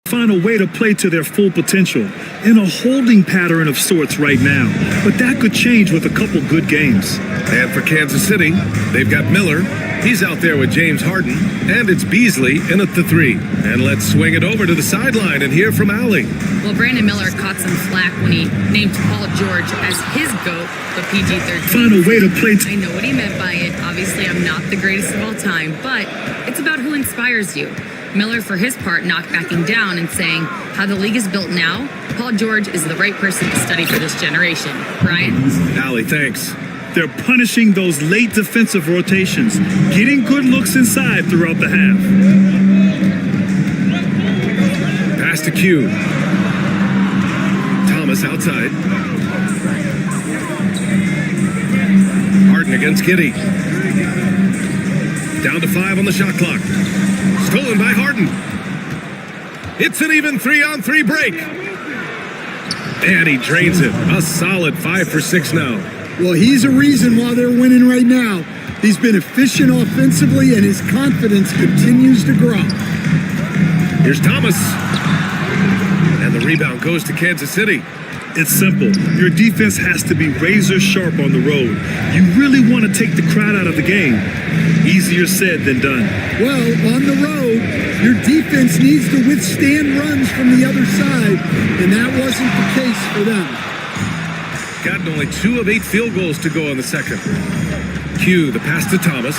find a way to play to their full potential in a holding pattern of sorts right now. But that could change with a couple good games. And for Kansas City, they've got Miller. He's out there with James Harden. And it's Beasley in at the 3. And let's swing it over to the sideline and hear from Allie. Well, Brandon Miller caught some flack when he named Paul George as his GOAT, the PG-13. Find a way to play. I know what he meant by it. Obviously, I'm not the greatest of all time, but it's about who inspires you. Miller, for his part, knocked backing down and saying, how the league is built now, Paul George is the right person to study for this generation. Brian? Allie, thanks. They're punishing those late defensive rotations, getting good looks inside throughout the half. Pass to Q. Thomas outside. Harden against Giddey. Down to 5 on the shot clock. Stolen by Harden. It's an even 3-on-3 break. And he drains it. A solid 5 for 6 now. Well, he's a reason why they're winning right now. He's been efficient offensively, and his confidence continues to grow. Here's Thomas. And the rebound goes to Kansas City. It's simple. Your defense has to be razor sharp on the road. You really want to take the crowd out of the game. Easier said than done. Well, on the road, your defense needs to withstand runs from the other side, and that wasn't the case for them. Gotten only 2 of 8 field goals to go in the second. Q, the pass to Thomas.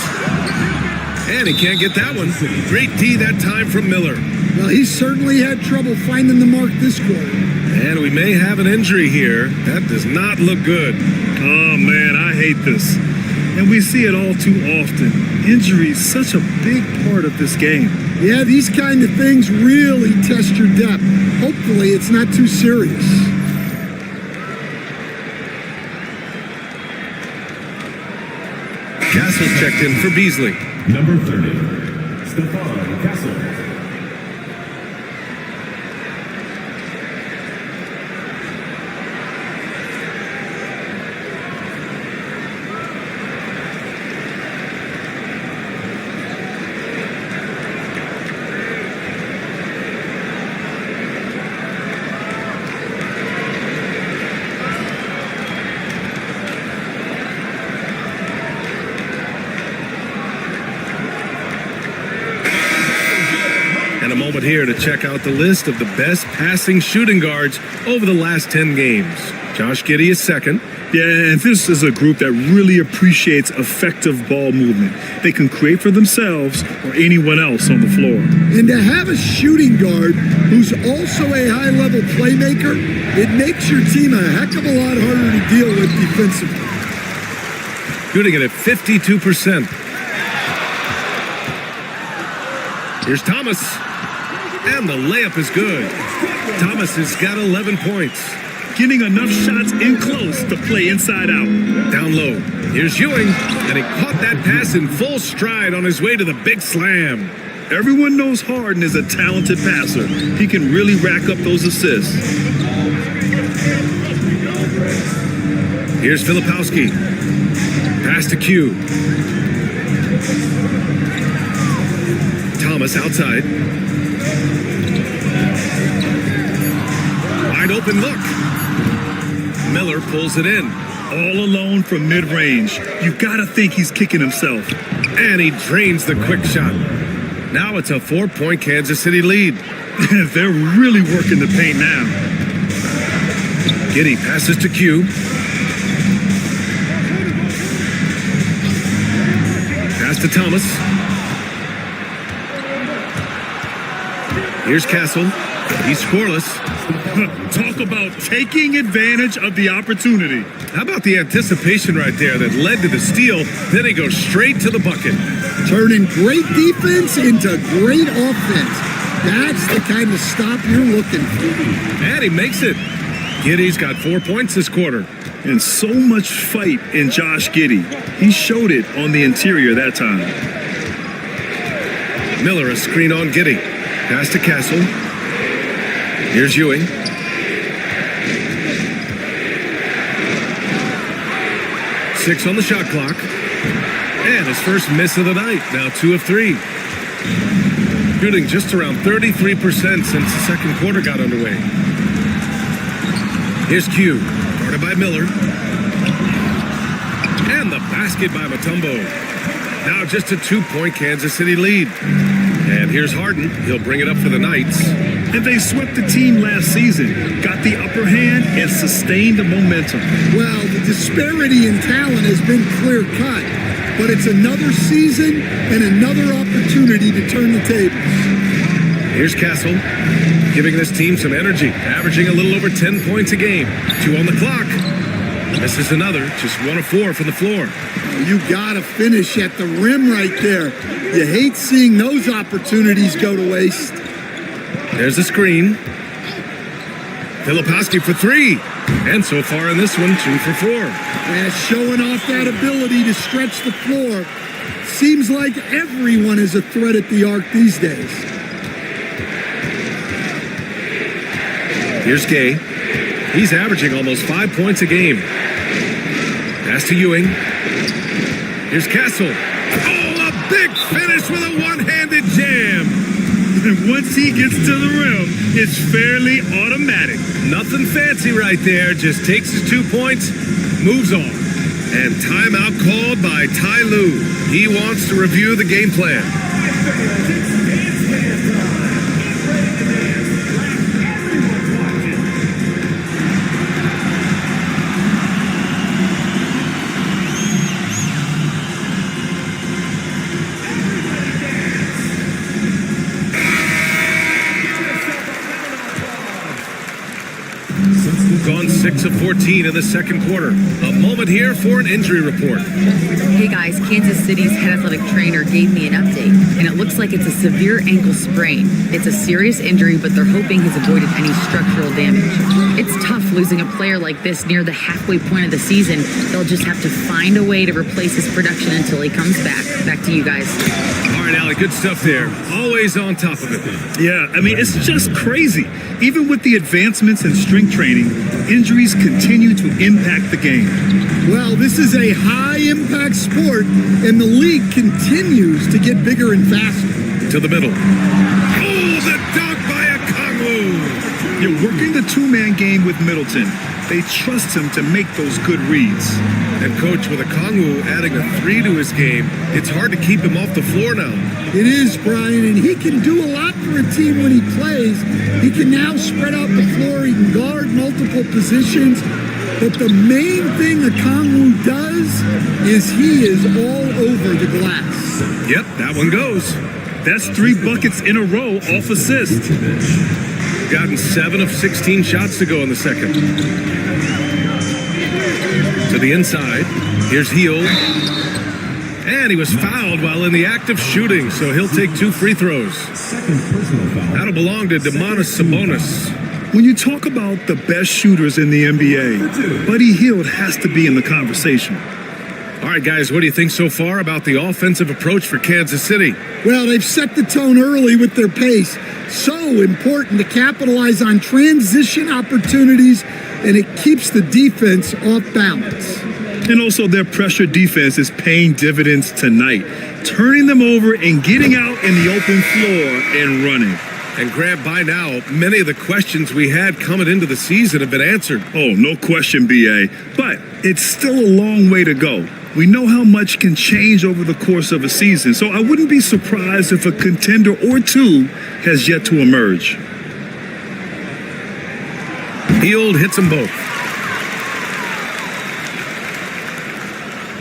And he can't get that one. Great D that time from Miller. Well, he certainly had trouble finding the mark this quarter. And we may have an injury here. That does not look good. Oh, man, I hate this. And we see it all too often. Injury is such a big part of this game. Yeah, these kind of things really test your depth. Hopefully, it's not too serious. Castle's checked in for Beasley. Number 30, Stephon Castle. Here to check out the list of the best passing shooting guards over the last 10 games. Josh Giddey is second. Yeah, and this is a group that really appreciates effective ball movement. They can create for themselves or anyone else on the floor. And to have a shooting guard who's also a high-level playmaker, it makes your team a heck of a lot harder to deal with defensively. Shooting it at 52%. Here's Thomas. And the layup is good. Thomas has got 11 points. Getting enough shots in close to play inside out. Down low. Here's Ewing. And he caught that pass in full stride on his way to the big slam. Everyone knows Harden is a talented passer. He can really rack up those assists. Here's Filipowski. Pass to Q. Thomas outside. Wide open look. Miller pulls it in. All alone from mid-range. You gotta think he's kicking himself. And he drains the quick shot. Now it's a 4-point Kansas City lead. They're really working the paint now. Giddey passes to Q. Pass to Thomas. Here's Castle. He's scoreless. Talk about taking advantage of the opportunity. How about the anticipation right there that led to the steal? Then he goes straight to the bucket. Turning great defense into great offense. That's the kind of stop you're looking for. And he makes it. Giddey's got 4 points this quarter. And so much fight in Josh Giddey. He showed it on the interior that time. Miller a screen on Giddey. Pass to Castle. Here's Ewing. Six on the shot clock. And his first miss of the night. Now 2 of 3. shooting just around 33% since the second quarter got underway. Here's Q, guarded by Miller. And the basket by Mutombo. Now just a 2-point Kansas City lead. And here's Harden. He'll bring it up for the Knights. And they swept the team last season, got the upper hand, and sustained the momentum. Well, the disparity in talent has been clear-cut, but it's another season and another opportunity to turn the tables. Here's Castle, giving this team some energy, averaging a little over 10 points a game. 2 on the clock. This is another, just 1 of 4 from the floor. You gotta finish at the rim right there. You hate seeing those opportunities go to waste. There's a screen. Filipowski for 3. And so far in this one, 2 for 4. And showing off that ability to stretch the floor. Seems like everyone is a threat at the arc these days. Here's Gay. He's averaging almost 5 points a game. Pass to Ewing. Here's Castle. Oh, a big finish with a one-handed jam. And once he gets to the rim, it's fairly automatic. Nothing fancy right there. Just takes his 2 points, moves on. And timeout called by Ty Lue. He wants to review the game plan. Gone 6 of 14 in the second quarter. A moment here for an injury report. Hey guys, Kansas City's head athletic trainer gave me an update, and it looks like it's a severe ankle sprain. It's a serious injury, but they're hoping he's avoided any structural damage. It's tough losing a player like this near the halfway point of the season. They'll just have to find a way to replace his production until he comes back. Back to you guys. All right, Allie, good stuff there. Always on top of it. Yeah, I mean, it's just crazy. Even with the advancements in strength training, injuries continue to impact the game. Well, this is a high-impact sport, and the league continues to get bigger and faster. To the middle. Oh, the dunk by Okongwu. You're working the two-man game with Middleton. They trust him to make those good reads. And coach, with Okongwu adding a 3 to his game, it's hard to keep him off the floor now. It is, Brian, and he can do a lot for a team when he plays. He can now spread out the floor. He can guard multiple positions. But the main thing Okongwu does is he is all over the glass. Yep, that one goes. That's 3 buckets in a row off assist. Gotten 7 of 16 shots to go in the second. To the inside. Here's Heel. And he was fouled while in the act of shooting, so he'll take 2 free throws. Second personal foul. That'll belong to Domantas Sabonis. When you talk about the best shooters in the NBA, Buddy Hield has to be in the conversation. All right, guys, what do you think so far about the offensive approach for Kansas City? Well, they've set the tone early with their pace. So important to capitalize on transition opportunities, and it keeps the defense off balance. And also their pressure defense is paying dividends tonight, turning them over and getting out in the open floor and running. And Grant, by now, many of the questions we had coming into the season have been answered. Oh, no question, BA. But it's still a long way to go. We know how much can change over the course of a season, so I wouldn't be surprised if a contender or two has yet to emerge. Hield hits them both.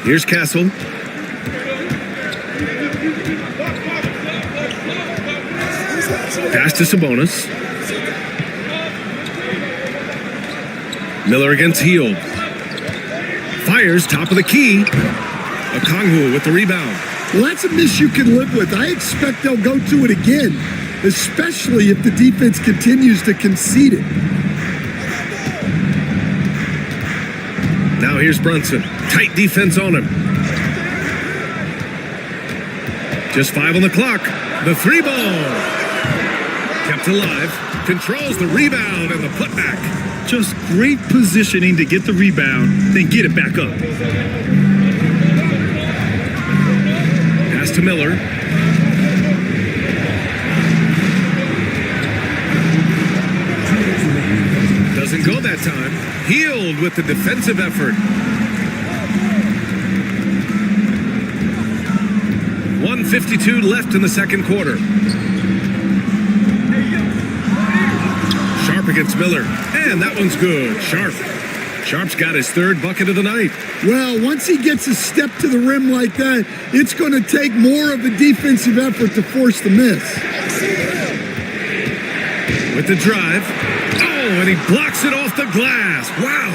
Here's Castle. Pass to Sabonis. Miller against Hield. Fires top of the key. Okongwu with the rebound. Well, that's a miss you can live with. I expect they'll go to it again, especially if the defense continues to concede it. Now here's Brunson. Tight defense on him. Just 5 on the clock. The 3 ball. Kept alive. Controls the rebound and the putback. Just great positioning to get the rebound, then get it back up. Pass to Miller. go that time. Healed with the defensive effort. 1:52 left in the second quarter. Sharp against Miller. And that one's good. Sharp's got his third bucket of the night. Well, once he gets a step to the rim like that, it's going to take more of a defensive effort to force the miss. With the drive. Oh, and he blocks it off the glass. Wow.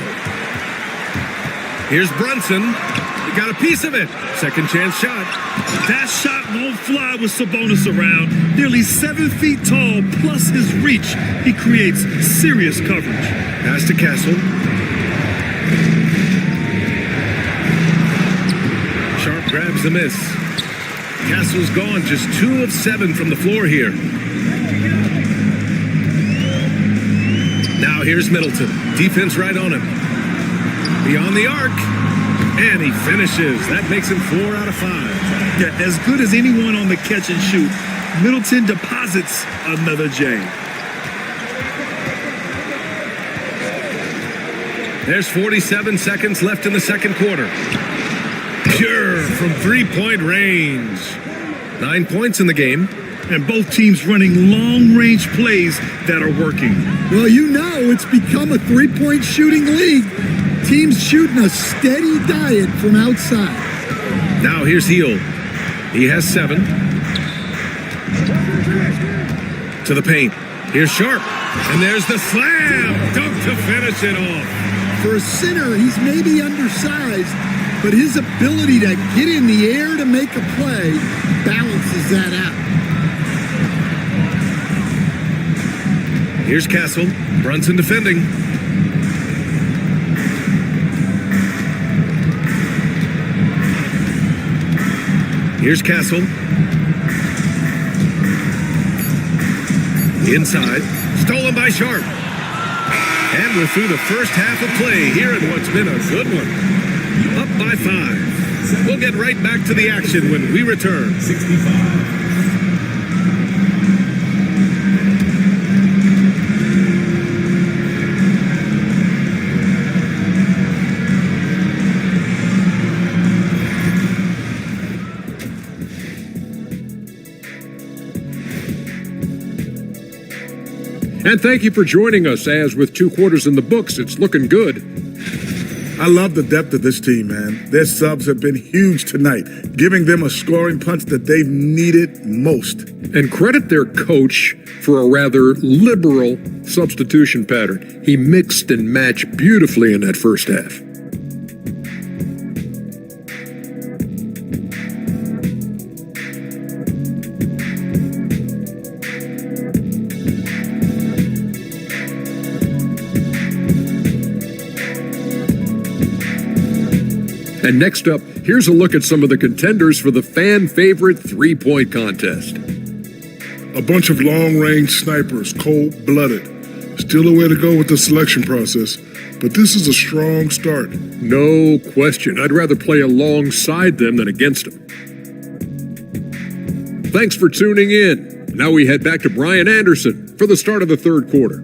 Here's Brunson. He got a piece of it. Second chance shot. That shot won't fly with Sabonis around. Nearly 7 feet tall, plus his reach. He creates serious coverage. Pass to Castle. Sharp grabs the miss. Castle's gone just 2 of 7 from the floor here. Now here's Middleton. Defense right on him. Beyond the arc. And he finishes. That makes him 4 out of 5. Yeah, as good as anyone on the catch and shoot, Middleton deposits another J. There's 47 seconds left in the second quarter. Pure from three-point range. 9 points in the game. And both teams running long-range plays that are working. Well, you know, it's become a three-point shooting league. Teams shooting a steady diet from outside. Now here's Hield. He has 7. To the paint. Here's Sharp. And there's the slam. Dunk to finish it off. For a center, he's maybe undersized, but his ability to get in the air to make a play balances that out. Here's Castle. Brunson defending. Here's Castle. Inside. Stolen by Sharp. And we're through the first half of play here in what's been a good one. Up by 5. We'll get right back to the action when we return. 65. And thank you for joining us, as with 2 quarters in the books, it's looking good. I love the depth of this team, man. Their subs have been huge tonight, giving them a scoring punch that they've needed most. And credit their coach for a rather liberal substitution pattern. He mixed and matched beautifully in that first half. And next up, here's a look at some of the contenders for the fan-favorite three-point contest. A bunch of long-range snipers, cold-blooded. Still a way to go with the selection process, but this is a strong start. No question. I'd rather play alongside them than against them. Thanks for tuning in. Now we head back to Brian Anderson for the start of the third quarter.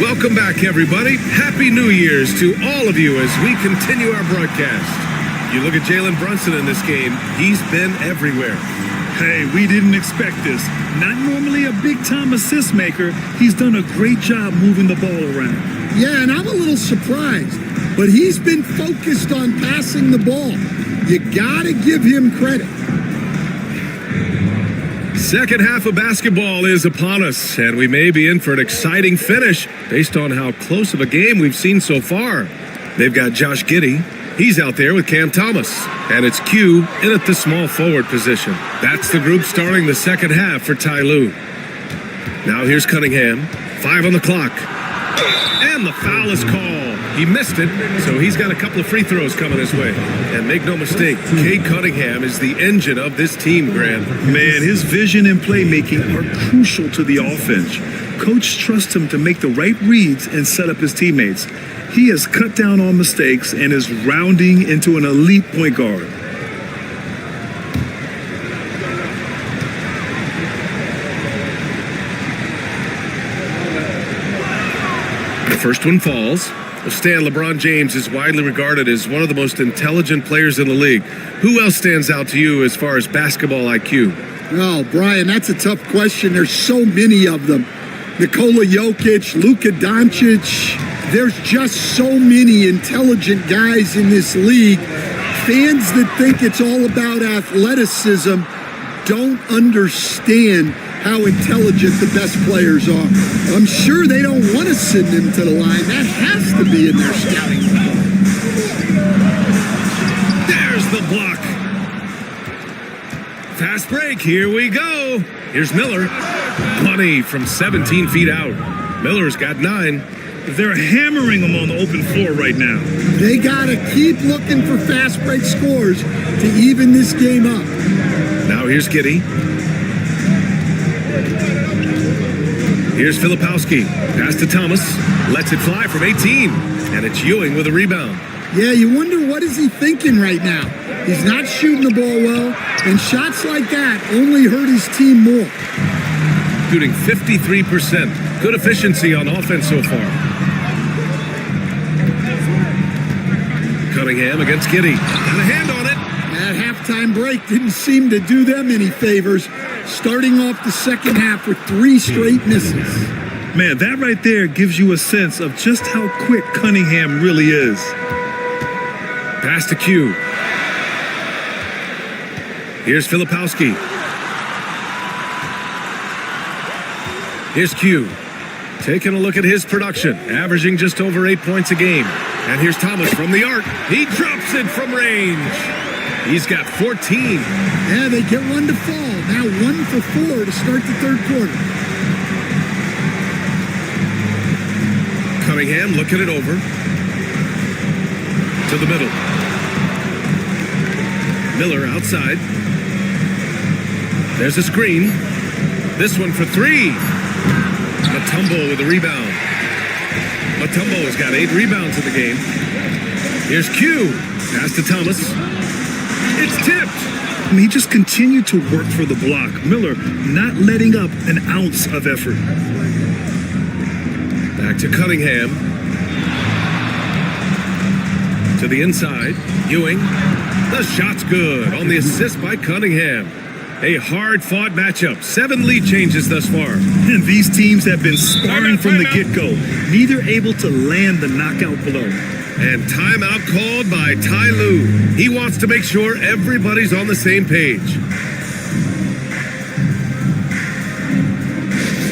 Welcome back, everybody. Happy New Year's to all of you as we continue our broadcast. You look at Jalen Brunson in this game, he's been everywhere. Hey, we didn't expect this. Not normally a big-time assist maker, he's done a great job moving the ball around. Yeah, and I'm a little surprised, but he's been focused on passing the ball. You gotta give him credit. Second half of basketball is upon us, and we may be in for an exciting finish based on how close of a game we've seen so far. They've got Josh Giddey. He's out there with Cam Thomas, and it's Q in at the small forward position. That's the group starting the second half for Ty Lue. Now here's Cunningham. 5 on the clock. And the foul is called. He missed it, so he's got a couple of free throws coming his way. And make no mistake, Cade Cunningham is the engine of this team, Grant. Man, his vision and playmaking are crucial to the offense. Coach trusts him to make the right reads and set up his teammates. He has cut down on mistakes and is rounding into an elite point guard. The first one falls. Well, Stan, LeBron James is widely regarded as one of the most intelligent players in the league. Who else stands out to you as far as basketball IQ? Oh, Brian, that's a tough question. There's so many of them. Nikola Jokic, Luka Doncic. There's just so many intelligent guys in this league. Fans that think it's all about athleticism don't understand how intelligent the best players are. I'm sure they don't want to send them to the line. That has to be in their scouting report. There's the block. Fast break, here we go. Here's Miller. Money from 17 feet out. Miller's got 9. They're hammering him on the open floor right now. They got to keep looking for fast break scores to even this game up. Now here's Giddey. Here's Filipowski. Pass to Thomas. Lets it fly from 18. And it's Ewing with a rebound. Yeah, you wonder what is he thinking right now. He's not shooting the ball well, and shots like that only hurt his team more. Shooting 53%. Good efficiency on offense so far. Cunningham against Giddey. Got a hand on it. That halftime break didn't seem to do them any favors, starting off the second half with 3 straight misses. Man, that right there gives you a sense of just how quick Cunningham really is. Pass to Q. Here's Filipowski. Here's Q. Taking a look at his production, averaging just over 8 points a game. And here's Thomas from the arc. He drops it from range. He's got 14. Yeah, they get one to fall. Now 1 for 4 to start the third quarter. Cunningham looking it over. To the middle. Miller outside. There's a screen. This one for 3. Mutombo with a rebound. Mutombo has got 8 rebounds in the game. Here's Q. Pass to Thomas. It's tipped. I mean, he just continued to work for the block. Miller not letting up an ounce of effort. Back to Cunningham. To the inside. Ewing. The shot's good on the assist by Cunningham. A hard-fought matchup. 7 lead changes thus far. And these teams have been sparring from the get-go. Neither able to land the knockout blow. And timeout called by Ty Lue. He wants to make sure everybody's on the same page.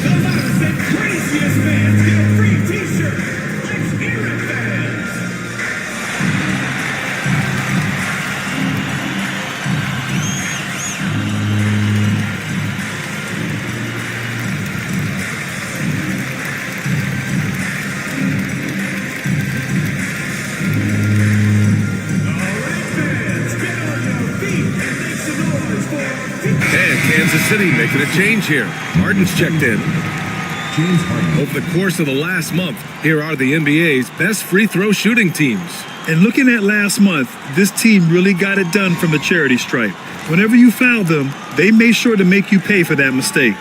The loudest and craziest fans get a free t-shirt. Let's hear it, fans. Kansas City making a change here. Harden's checked in. James Harden. Over the course of the last month, here are the NBA's best free throw shooting teams. And looking at last month, this team really got it done from a charity stripe. Whenever you fouled them, they made sure to make you pay for that mistake.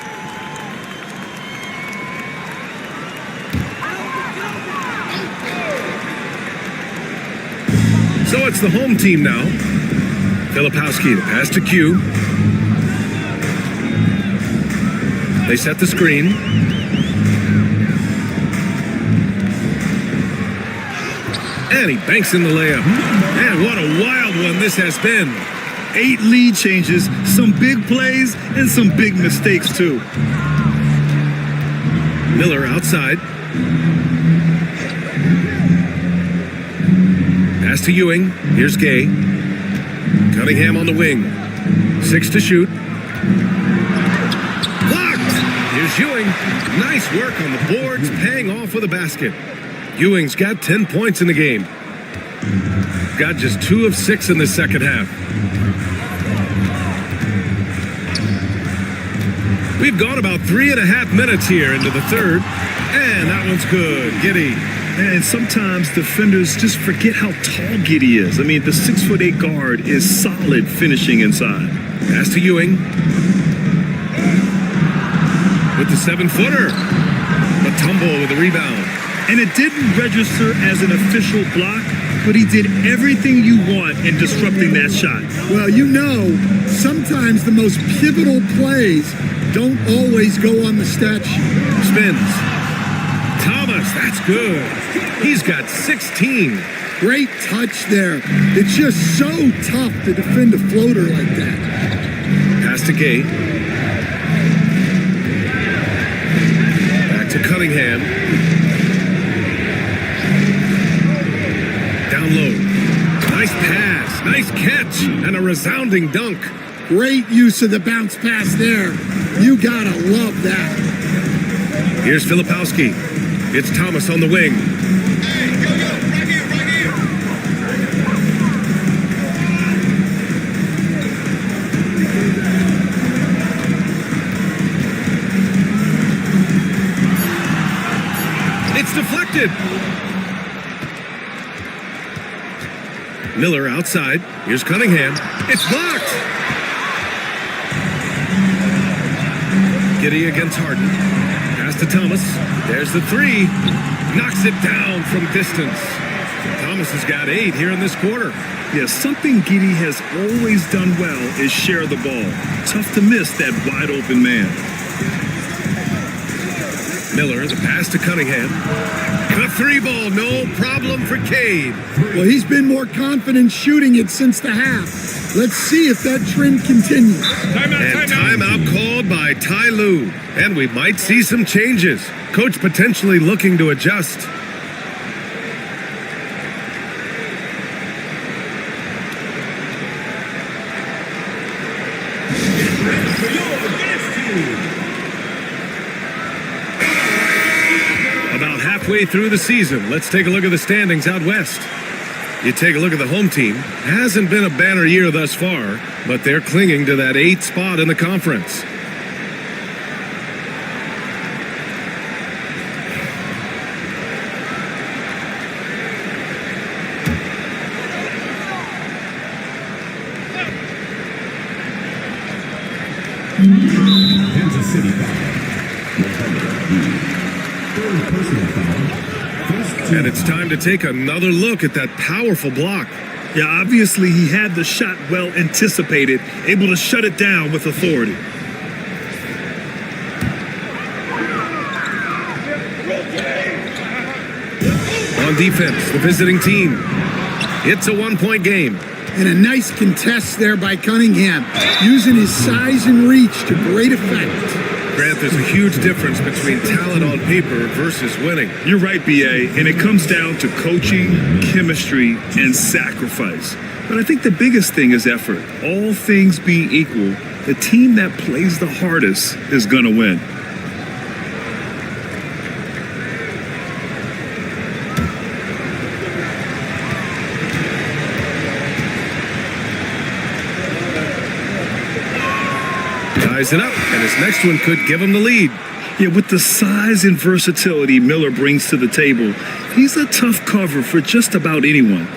So it's the home team now. Filipowski, the pass to Q. They set the screen. And he banks in the layup. Man, what a wild one this has been. 8 lead changes, some big plays, and some big mistakes too. Miller outside. Pass to Ewing. Here's Gay. Cunningham on the wing. 6 to shoot. Blocked. Here's Ewing. Nice work on the boards, paying off with a basket. Ewing's got 10 points in the game. Got just 2 of 6 in the second half. We've gone about 3.5 minutes here into the third. And that one's good. Giddey. And sometimes defenders just forget how tall Giddey is. I mean, the 6'8" guard is solid finishing inside. Pass to Ewing. With the 7-footer. Matumbo with the rebound. And it didn't register as an official block, but he did everything you want in disrupting that shot. Well, you know, sometimes the most pivotal plays don't always go on the stat sheet. Spins. Thomas, that's good. He's got 16. Great touch there. It's just so tough to defend a floater like that. Pass to Gay. Back to Cunningham. Down low. Nice pass. Nice catch. And a resounding dunk. Great use of the bounce pass there. You gotta love that. Here's Filipowski. It's Thomas on the wing. It's deflected. Miller outside. Here's Cunningham. It's blocked. Giddey against Harden. Pass to Thomas. There's the 3. Knocks it down from distance. Thomas has got 8 here in this quarter. Yeah, something Giddey has always done well is share the ball. Tough to miss that wide open man. Miller, the pass to Cunningham. The 3-ball, no problem for Cade. Well, he's been more confident shooting it since the half. Let's see if that trend continues. And timeout called by Ty Lue. And we might see some changes. Coach potentially looking to adjust. For your guest team. About halfway through the season, let's take a look at the standings out west. You take a look at the home team. Hasn't been a banner year thus far, but they're clinging to that 8th spot in the conference. Kansas City foul. Third personal foul. First team. And it's time to take another look at that powerful block. Yeah, obviously he had the shot well anticipated, able to shut it down with authority. On defense, the visiting team. It's a 1-point game. And a nice contest there by Cunningham, using his size and reach to great effect. Grant, there's a huge difference between talent on paper versus winning. You're right, B.A., and it comes down to coaching, chemistry, and sacrifice. But I think the biggest thing is effort. All things being equal, the team that plays the hardest is going to win. Ties it up, and his next one could give him the lead. Yeah, with the size and versatility Miller brings to the table, he's a tough cover for just about anyone.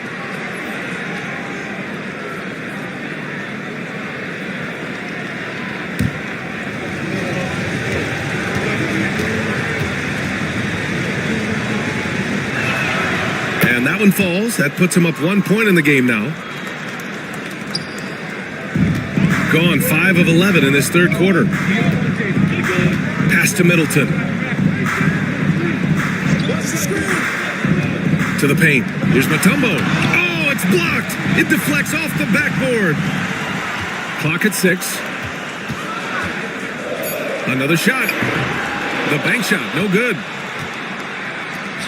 And that one falls. That puts him up 1 point in the game now. Gone 5 of 11 in this third quarter. Pass to Middleton. To the paint. Here's Matumbo. Oh, it's blocked. It deflects off the backboard. Clock at 6. Another shot. The bank shot, no good.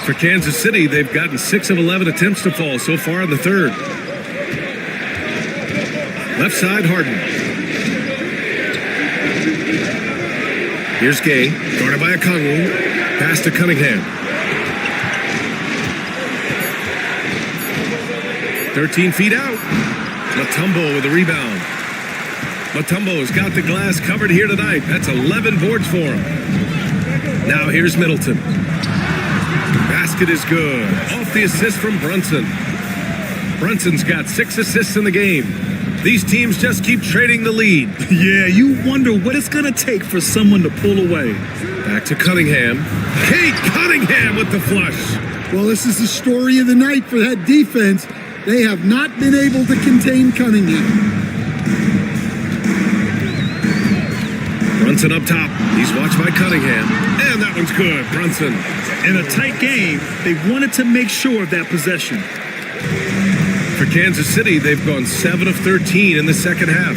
For Kansas City, they've gotten 6 of 11 attempts to fall so far in the third. Left side, Harden. Here's Gay, guarded by Okongwu. Pass to Cunningham. 13 feet out. Mutombo with a rebound. Mutombo has got the glass covered here tonight. That's 11 boards for him. Now here's Middleton. Basket is good. Off the assist from Brunson. Brunson's got 6 assists in the game. These teams just keep trading the lead. Yeah, you wonder what it's going to take for someone to pull away. Back to Cunningham. Kate Cunningham with the flush. Well, this is the story of the night for that defense. They have not been able to contain Cunningham. Brunson up top. He's watched by Cunningham. And that one's good. Brunson. In a tight game, they wanted to make sure of that possession. For Kansas City, they've gone 7 of 13 in the second half.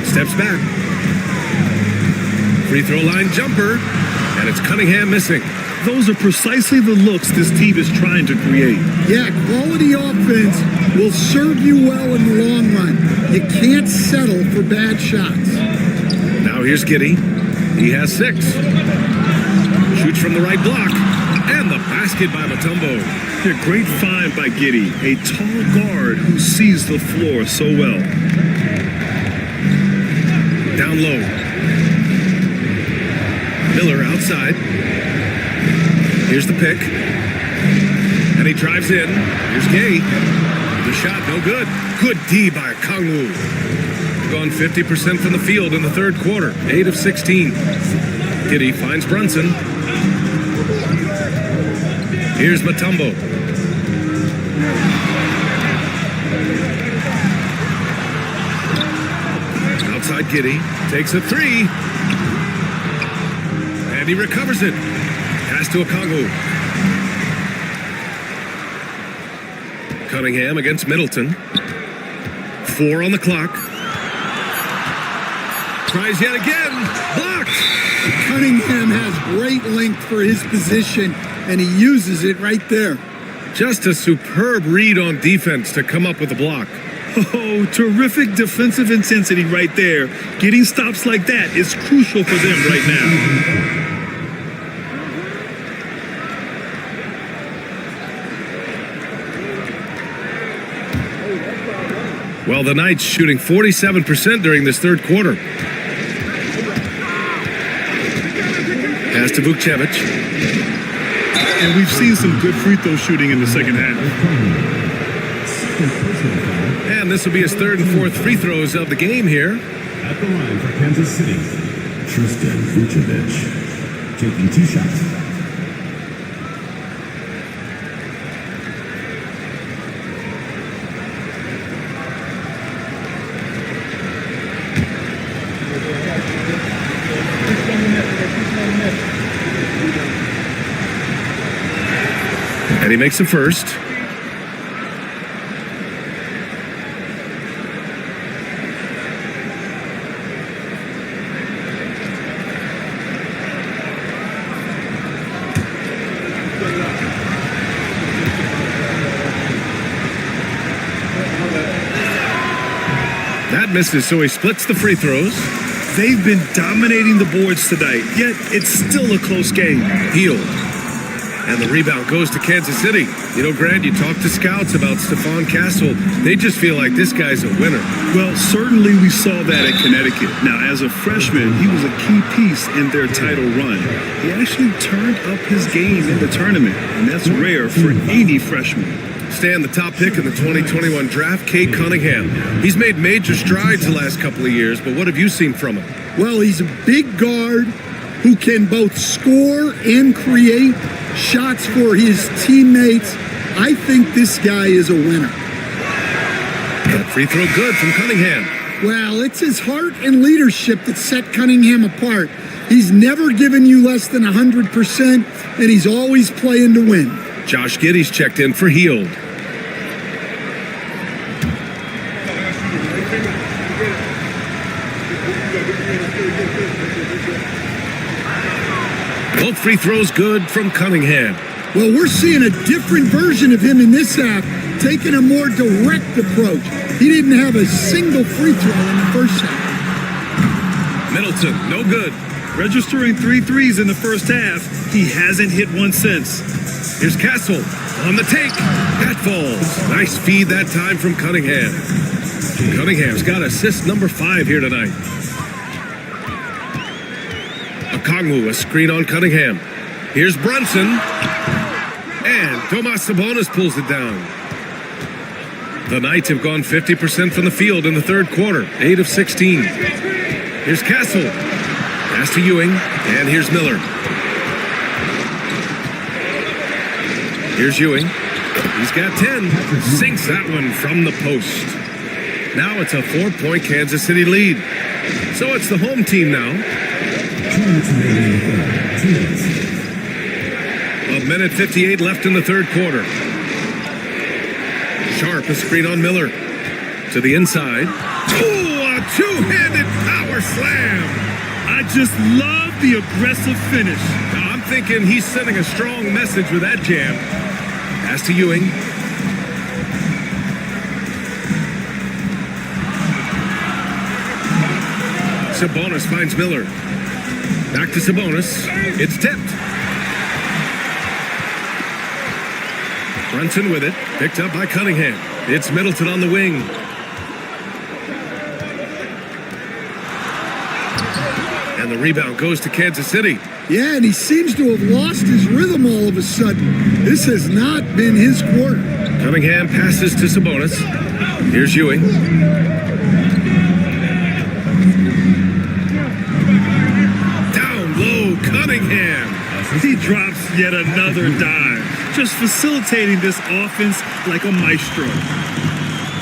Steps back. Free throw line jumper. And it's Cunningham missing. Those are precisely the looks this team is trying to create. Yeah, quality offense will serve you well in the long run. You can't settle for bad shots. Now here's Giddey. He has 6. Shoots from the right block. And the basket by Mutombo. A great find by Giddey, a tall guard who sees the floor so well. Down low. Miller outside. Here's the pick. And he drives in. Here's Gay. The shot, no good. Good D by Kangwoo. Gone 50% from the field in the third quarter. 8 of 16. Giddey finds Brunson. Here's Mutombo. Outside Giddey. Takes a 3. And he recovers it. Pass to Okongwu. Cunningham against Middleton. 4 on the clock. Tries yet again. Blocked. Cunningham has great length for his position, and he uses it right there. Just a superb read on defense to come up with a block. Oh, terrific defensive intensity right there. Getting stops like that is crucial for them right now. Well, the Knights shooting 47% during this third quarter. Pass to Vukcevic. And we've seen some good free throw shooting in the second half. And this will be his third and fourth free throws of the game here. At the line for Kansas City, Tristan Vukcevic, taking 2 shots. And he makes the first. That misses, so he splits the free throws. They've been dominating the boards tonight, yet it's still a close game. Healed. And the rebound goes to Kansas City. You know, Grant, you talk to scouts about Stephon Castle. They just feel like this guy's a winner. Well, certainly we saw that at Connecticut. Now, as a freshman, he was a key piece in their title run. He actually turned up his game in the tournament, and that's rare for any freshman. Stan, the top pick in the 2021 draft, Cade Cunningham. He's made major strides the last couple of years, but what have you seen from him? Well, he's a big guard who can both score and create shots for his teammates. I think this guy is a winner. That free throw good from Cunningham. Well, it's his heart and leadership that set Cunningham apart. He's never given you less than 100%, and he's always playing to win. Josh Giddey's checked in for Heald. Both free throws good from Cunningham. Well, we're seeing a different version of him in this half, taking a more direct approach. He didn't have a single free throw in the first half. Middleton, no good. Registering 3 threes in the first half, he hasn't hit one since. Here's Castle. On the take. That falls. Nice feed that time from Cunningham. Cunningham's got assist number 5 here tonight. Okongwu, a screen on Cunningham. Here's Brunson. And Domas Sabonis pulls it down. The Knights have gone 50% from the field in the third quarter. 8 of 16. Here's Castle. Pass to Ewing. And here's Miller. Here's Ewing. He's got 10. Sinks that one from the post. Now it's a 4-point Kansas City lead. So it's the home team now. 1:58 left in the third quarter. Sharp, a screen on Miller. To the inside. Oh, a two-handed power slam. I just love the aggressive finish. Now, I'm thinking he's sending a strong message with that jam. Pass to Ewing. Sabonis finds Miller. Back to Sabonis. It's tipped. Brunson with it. Picked up by Cunningham. It's Middleton on the wing. And the rebound goes to Kansas City. Yeah, and he seems to have lost his rhythm all of a sudden. This has not been his quarter. Cunningham passes to Sabonis. Here's Ewing. Down low, Cunningham. He drops yet another dime, just facilitating this offense like a maestro.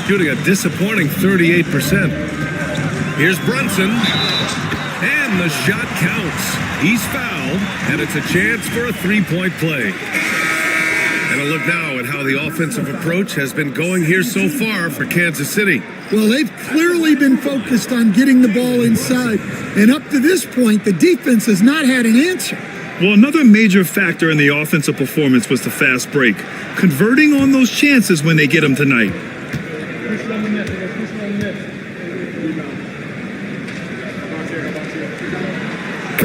Shooting a disappointing 38%. Here's Brunson. And the shot counts. He's fouled, and it's a chance for a three-point play. And a look now at how the offensive approach has been going here so far for Kansas City. Well, they've clearly been focused on getting the ball inside. And up to this point, the defense has not had an answer. Well, another major factor in the offensive performance was the fast break, converting on those chances when they get them tonight.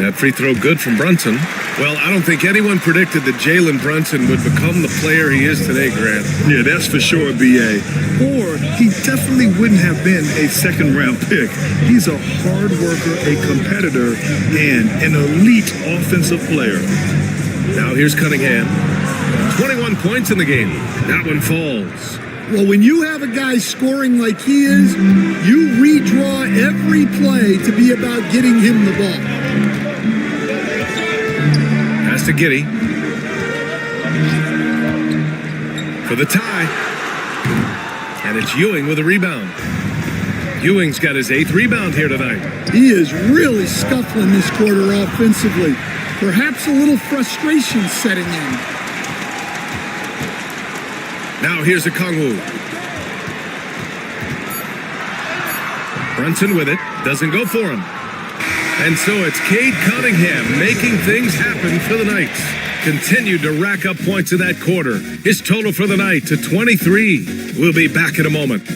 That free throw good from Brunson. Well, I don't think anyone predicted that Jalen Brunson would become the player he is today, Grant. Yeah, that's for sure, B.A. Or he definitely wouldn't have been a second-round pick. He's a hard worker, a competitor, and an elite offensive player. Now here's Cunningham. 21 points in the game. That one falls. Well, when you have a guy scoring like he is, you redraw every play to be about getting him the ball. Pass to Giddey. For the tie. And it's Ewing with a rebound. Ewing's got his 8th rebound here tonight. He is really scuffling this quarter offensively. Perhaps a little frustration setting in. Now here's Okongwu. Brunson with it. Doesn't go for him. And so it's Cade Cunningham making things happen for the Knights. Continued to rack up points in that quarter. His total for the night to 23. We'll be back in a moment.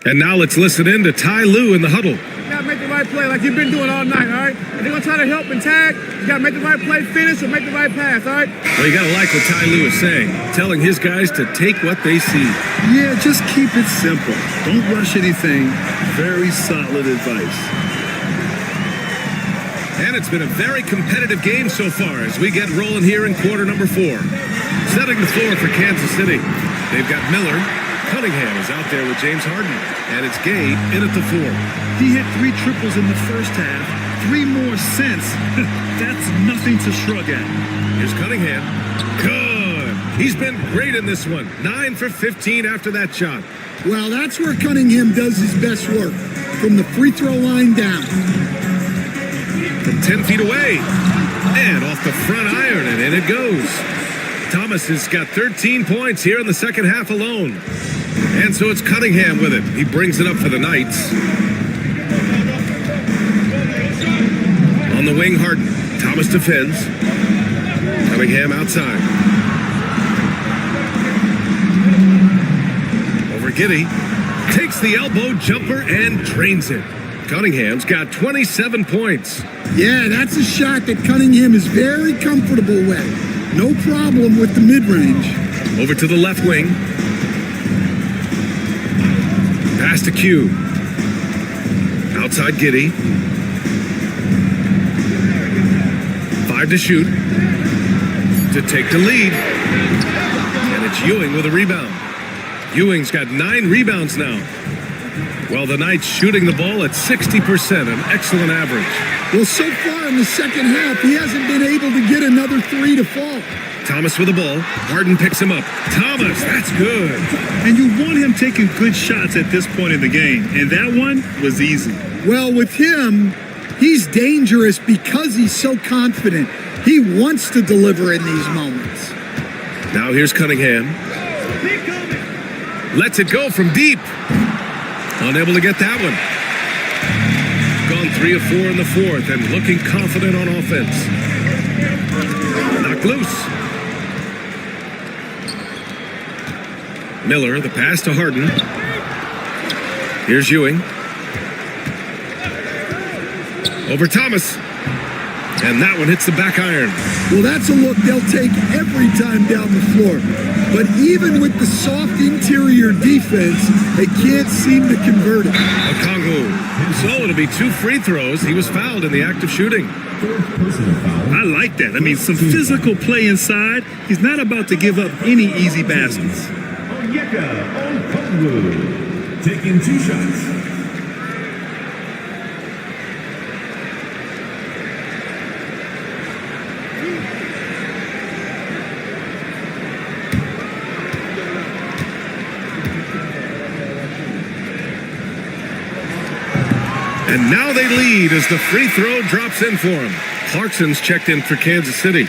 And now let's listen in to Ty Lue in the huddle. You gotta make the right play like you've been doing all night, all right? If they're gonna try to help and tag, you gotta make the right play, finish, or make the right pass, all right? Well, you gotta like what Ty Lue is saying, telling his guys to take what they see. Yeah, just keep it simple. Don't rush anything. Very solid advice. And it's been a very competitive game so far as we get rolling here in quarter number 4. Setting the floor for Kansas City. They've got Miller. Cunningham is out there with James Harden. And it's Gay in at the 4. He hit 3 triples in the first half, 3 more since. That's nothing to shrug at. Here's Cunningham. Good. He's been great in this one. 9 for 15 after that shot. Well, that's where Cunningham does his best work, from the free throw line down. From 10 feet away. And off the front iron, and in it goes. Thomas has got 13 points here in the second half alone. And so it's Cunningham with it. He brings it up for the Knights. On the wing, Harden. Thomas defends. Cunningham outside. Giddy. Takes the elbow jumper and drains it. Cunningham's got 27 points. Yeah, that's a shot that Cunningham is very comfortable with. No problem with the mid-range. Over to the left wing. Pass to Q. Outside Giddy. 5 to shoot. To take the lead. And it's Ewing with a rebound. Ewing's got 9 rebounds now. Well, the Knights shooting the ball at 60%, an excellent average. Well, so far in the second half, he hasn't been able to get another 3 to fall. Thomas with the ball. Harden picks him up. Thomas, that's good. And you want him taking good shots at this point in the game, and that one was easy. Well, with him, he's dangerous because he's so confident. He wants to deliver in these moments. Now here's Cunningham. Lets it go from deep. Unable to get that one. Gone 3 of 4 in the fourth and looking confident on offense. Knocked loose. Miller, the pass to Harden. Here's Ewing. Over Thomas. And that one hits the back iron. Well, that's a look they'll take every time down the floor. But even with the soft interior defense, they can't seem to convert it. Okongwu. So it'll be 2 free throws. He was fouled in the act of shooting. I like that. I mean, some physical play inside. He's not about to give up any easy baskets. Onyeka Okongwu taking 2 shots. And now they lead as the free throw drops in for him. Clarkson's checked in for Kansas City.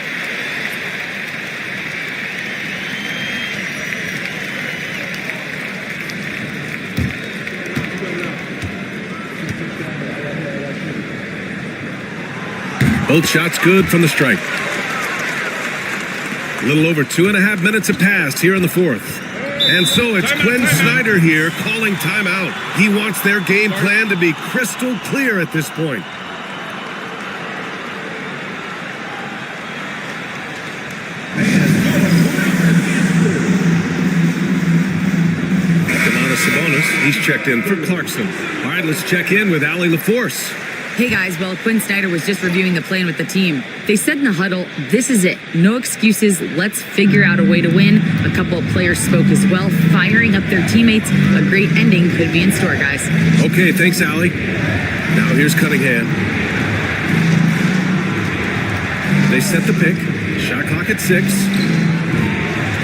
Both shots good from the stripe. A little over 2.5 minutes have passed here in the fourth. And so it's Quinn Snyder here calling timeout. He wants their game plan to be crystal clear at this point. Demonis Sabonis, he's checked in for Clarkson. All right, let's check in with Allie LaForce. Hey guys, well, Quinn Snyder was just reviewing the plan with the team. They said in the huddle, this is it. No excuses. Let's figure out a way to win. A couple of players spoke as well, firing up their teammates. A great ending could be in store, guys. Okay, thanks, Allie. Now here's Cunningham. They set the pick. Shot clock at 6.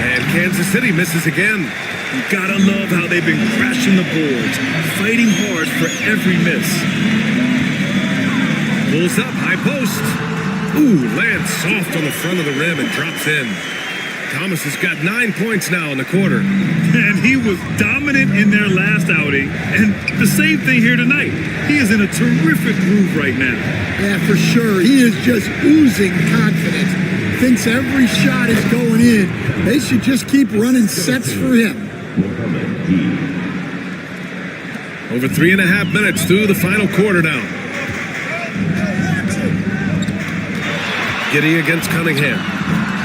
And Kansas City misses again. You gotta love how they've been crashing the boards, fighting hard for every miss. Pulls up, high post. Ooh, lands soft on the front of the rim and drops in. Thomas has got 9 points now in the quarter. And he was dominant in their last outing. And the same thing here tonight. He is in a terrific groove right now. Yeah, for sure. He is just oozing confidence. Thinks every shot is going in. They should just keep running sets for him. Over 3.5 minutes through the final quarter now. Giddy against Cunningham.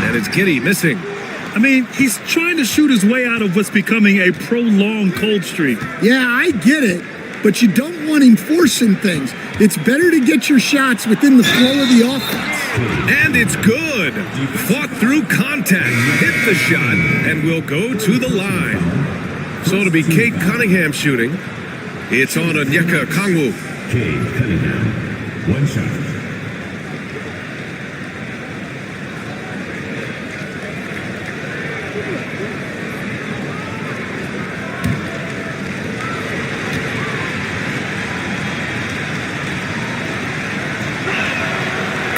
And it's Giddy missing. I mean, he's trying to shoot his way out of what's becoming a prolonged cold streak. Yeah, I get it. But you don't want him forcing things. It's better to get your shots within the flow of the offense. And it's good. Fought through contact, hit the shot, and will go to the line. So it'll be Cade Cunningham shooting. It's on Onyeka Okongwu. Cade Cunningham, 1 shot.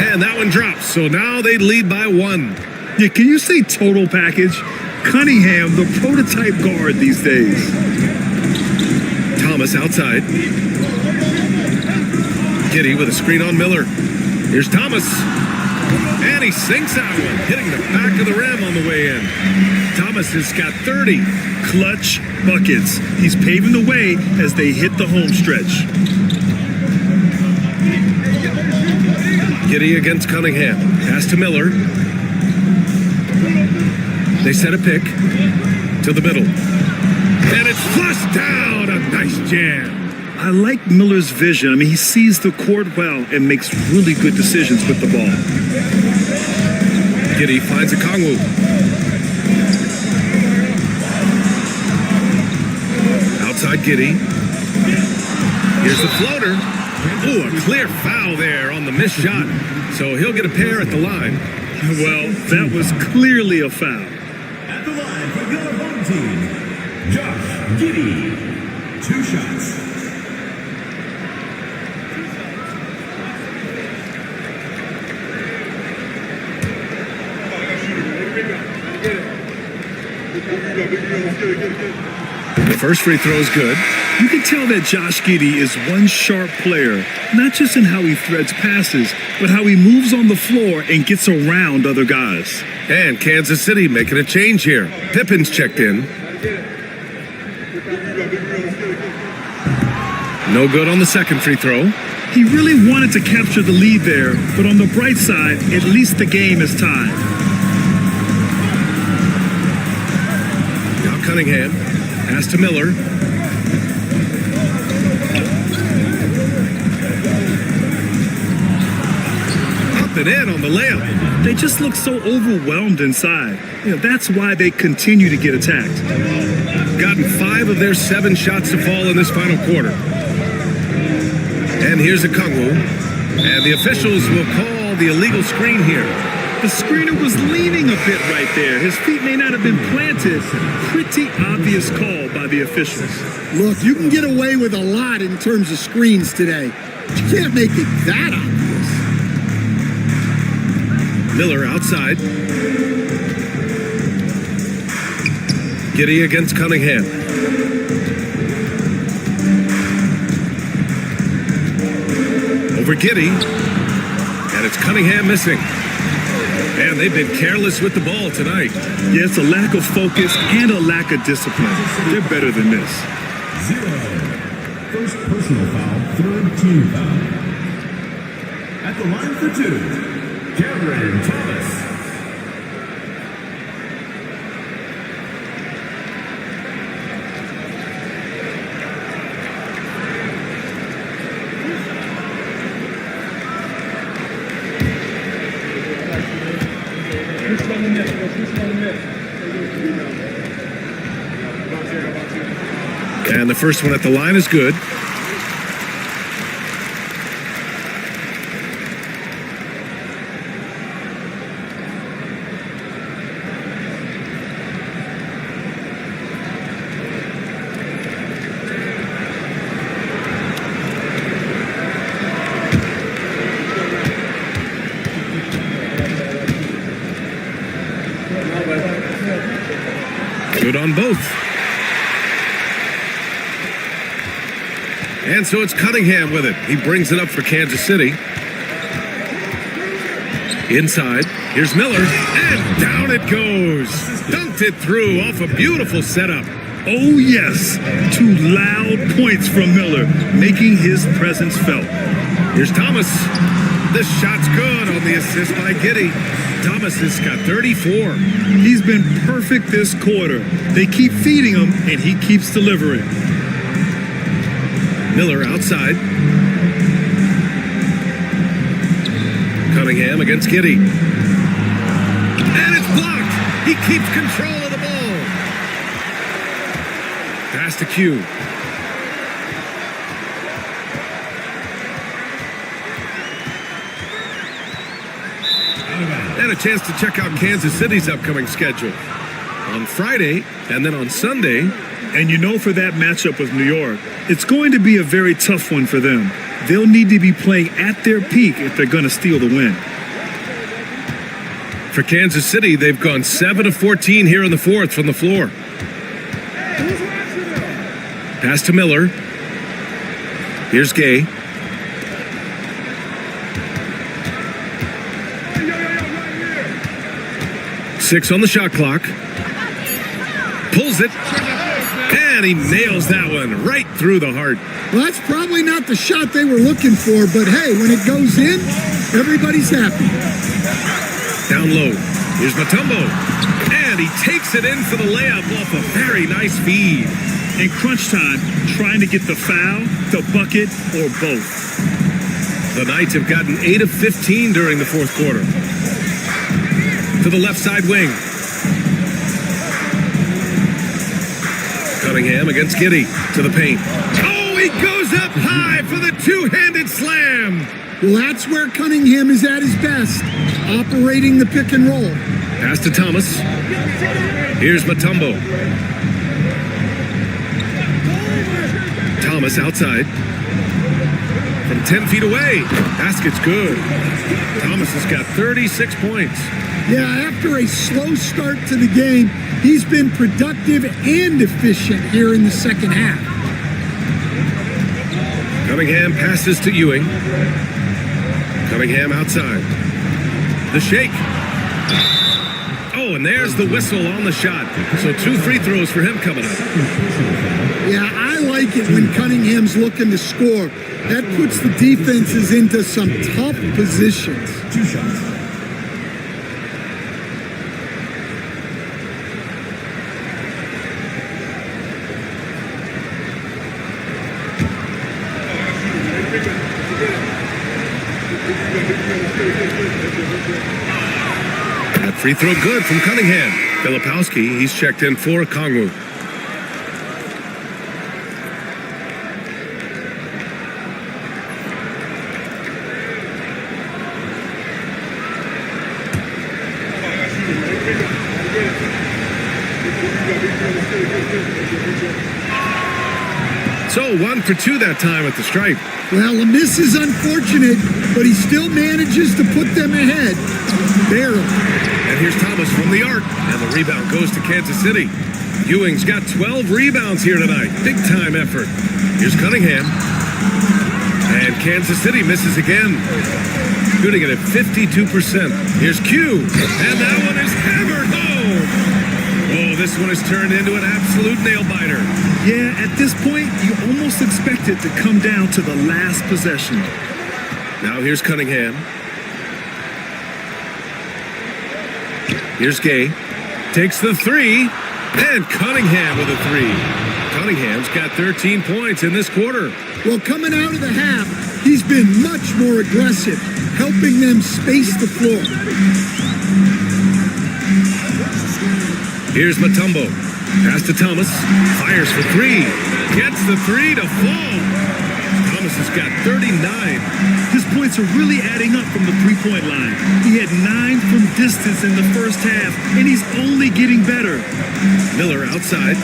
And that one drops, so now they lead by 1. Yeah, can you say total package? Cunningham, the prototype guard these days. Thomas outside. Giddy with a screen on Miller. Here's Thomas. And he sinks that one, hitting the back of the rim on the way in. Thomas has got 30. Clutch buckets. He's paving the way as they hit the home stretch. Giddey against Cunningham. Pass to Miller. They set a pick to the middle. And it's flushed down. A nice jam. I like Miller's vision. I mean, he sees the court well and makes really good decisions with the ball. Giddey finds a Kongwu. Outside Giddey. Here's the floater. Oh, a clear foul there on the missed shot. So he'll get a pair at the line. Well, that was clearly a foul. At the line for your home team, Josh Giddey. 2 shots. The first free throw is good. You can tell that Josh Giddey is one sharp player, not just in how he threads passes, but how he moves on the floor and gets around other guys. And Kansas City making a change here. Pippin's checked in. No good on the second free throw. He really wanted to capture the lead there, but on the bright side, at least the game is tied. Now Cunningham. Pass to Miller. Up and in on the layup. They just look so overwhelmed inside. That's why they continue to get attacked. Gotten 5 of their 7 shots to fall in this final quarter. And here's a Kongwu. And the officials will call the illegal screen here. The screener was leaning a bit right there. His feet may not have been planted. Pretty obvious call by the officials. Look, you can get away with a lot in terms of screens today. But you can't make it that obvious. Miller outside. Giddey against Cunningham. Over Giddey. And it's Cunningham missing. And they've been careless with the ball tonight. Yeah, it's a lack of focus and a lack of discipline. They're better than this. 0. First personal foul, third team foul. At the line for 2, Cameron Thomas. And the first one at the line is good. Good on both. And so it's Cunningham with it. He brings it up for Kansas City. Inside, here's Miller, and down it goes. Dunked it through off a beautiful setup. Oh, yes. 2 loud points from Miller, making his presence felt. Here's Thomas. This shot's good on the assist by Giddey. Thomas has got 34. He's been perfect this quarter. They keep feeding him, and he keeps delivering. Miller outside. Cunningham against Giddey. And it's blocked. He keeps control of the ball. Pass to Q. And a chance to check out Kansas City's upcoming schedule. On Friday and then on Sunday. And for that matchup with New York, it's going to be a very tough one for them. They'll need to be playing at their peak if they're going to steal the win. For Kansas City, they've gone 7 of 14 here in the fourth from the floor. Pass to Miller. Here's Gay. 6 on the shot clock. Pulls it. And he nails that one right through the heart. Well, that's probably not the shot they were looking for, but hey, when it goes in, everybody's happy. Down low. Here's Mutombo. And he takes it in for the layup off a very nice feed. In crunch time, trying to get the foul, the bucket, or both. The Knights have gotten 8 of 15 during the fourth quarter. To the left side wing. Cunningham against Giddey to the paint. Oh, he goes up high for the two-handed slam. Well, that's where Cunningham is at his best, operating the pick and roll. Pass to Thomas. Here's Mutombo. Thomas outside. From 10 feet away. Basket's good. Thomas has got 36 points. Yeah, after a slow start to the game, he's been productive and efficient here in the second half. Cunningham passes to Ewing. Cunningham outside. The shake. Oh, and there's the whistle on the shot. So 2 free throws for him coming up. Yeah, I like it when Cunningham's looking to score. That puts the defenses into some tough positions. 2 shots. That free throw good from Cunningham. Filipowski, he's checked in for Kongwu. So 1 for 2 that time at the stripe. Well, the miss is unfortunate, but he still manages to put them ahead. Barely. And here's Thomas from the arc. And the rebound goes to Kansas City. Ewing's got 12 rebounds here tonight. Big time effort. Here's Cunningham. And Kansas City misses again. Shooting it at 52%. Here's Q. And that one is hammered home. Oh, this one has turned into an absolute nail-biter. Yeah, at this point, you almost expect it to come down to the last possession. Now here's Cunningham. Here's Gay. Takes the 3. And Cunningham with a 3. Cunningham's got 13 points in this quarter. Well, coming out of the half, he's been much more aggressive, helping them space the floor. Here's Mutombo. Pass to Thomas. Fires for 3. Gets the 3 to fall. Thomas has got 39. His points are really adding up from the three-point line. He had 9 from distance in the first half, and he's only getting better. Miller outside.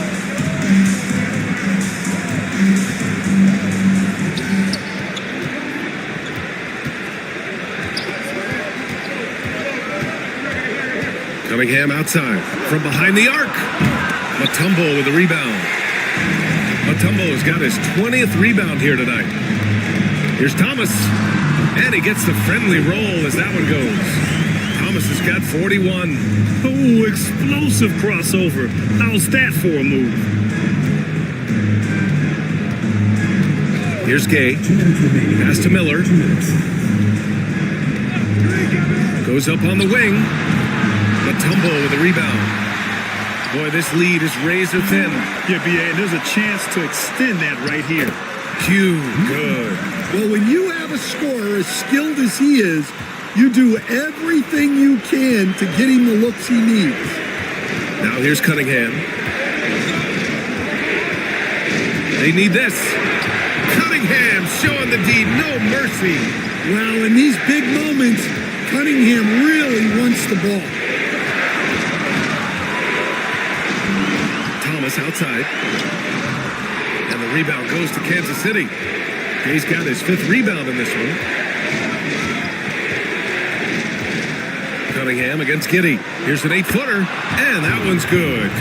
Cunningham outside. From behind the arc. Mutombo with the rebound. Mutombo has got his 20th rebound here tonight. Here's Thomas. And he gets the friendly roll as that one goes. Thomas has got 41. Oh, explosive crossover. How's that for a move? Here's Gay. 2 minutes remaining. Pass to Miller. 2 minutes. Goes up on the wing. Mutombo with the rebound. Boy, this lead is razor thin. Yeah, B.A., and there's a chance to extend that right here. Q, good. Well, when you have a scorer as skilled as he is, you do everything you can to get him the looks he needs. Now here's Cunningham. They need this. Cunningham showing the D, no mercy. Well, in these big moments, Cunningham really wants the ball. Thomas outside. And the rebound goes to Kansas City. Gay's got his 5th rebound in this one. Cunningham against Giddey. Here's an 8-footer. And that one's good.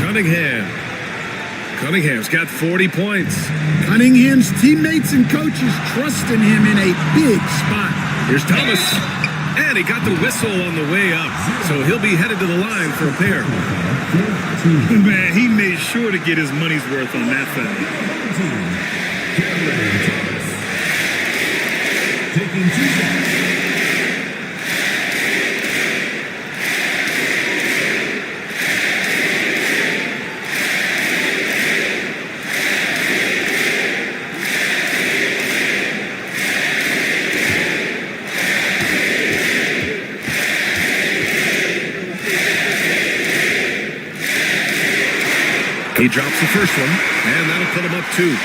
Cunningham's got 40 points. Cunningham's teammates and coaches trust in him in a big spot. Here's Thomas. And he got the whistle on the way up, so he'll be headed to the line for a pair. Man, he made sure to get his money's worth on that foul. Taking 2 shots. He drops the first one, and that'll put him up 2.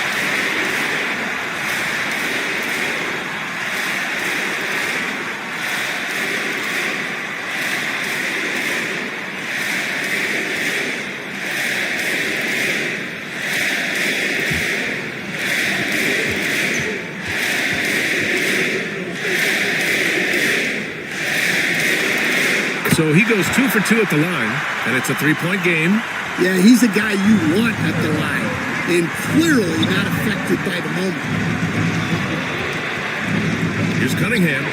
So he goes 2 for 2 at the line, and it's a 3-point game. Yeah, he's a guy you want at the line, and clearly not affected by the moment. Here's Cunningham.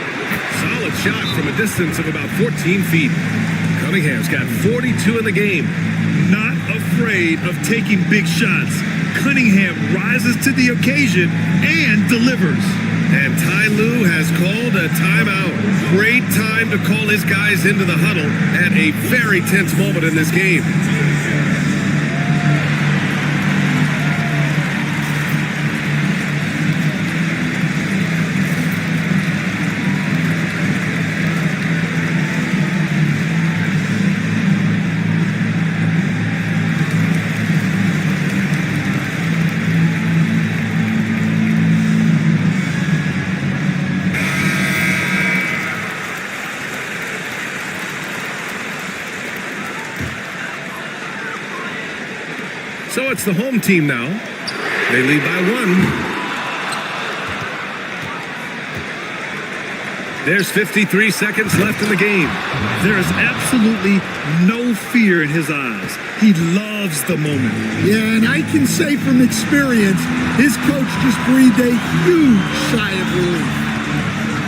Solid shot from a distance of about 14 feet. Cunningham's got 42 in the game. Not afraid of taking big shots. Cunningham rises to the occasion and delivers. And Ty Lue has called a timeout. Great time to call his guys into the huddle at a very tense moment in this game. So it's the home team now. They lead by 1. There's 53 seconds left in the game. There is absolutely no fear in his eyes. He loves the moment. Yeah, and I can say from experience, his coach just breathed a huge sigh of relief.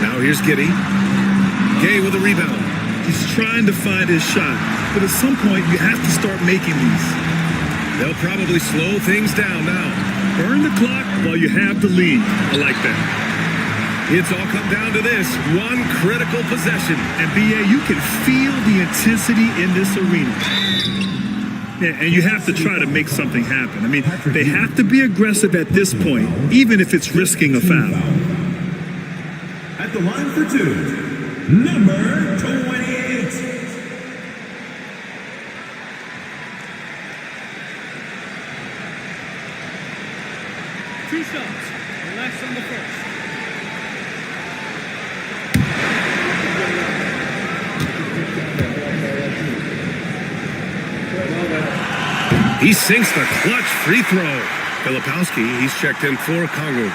Now here's Giddey. Gay with a rebound. He's trying to find his shot, but at some point you have to start making these. They'll probably slow things down now. Burn the clock while you have the lead. I like that. It's all come down to this one critical possession. And BA, you can feel the intensity in this arena. Yeah, and you have to try to make something happen. I mean, they have to be aggressive at this point, even if it's risking a foul. At the line for 2, number 28. Two shots. Relax on the first. He sinks the clutch free throw. Filipowski, he's checked in for Congo.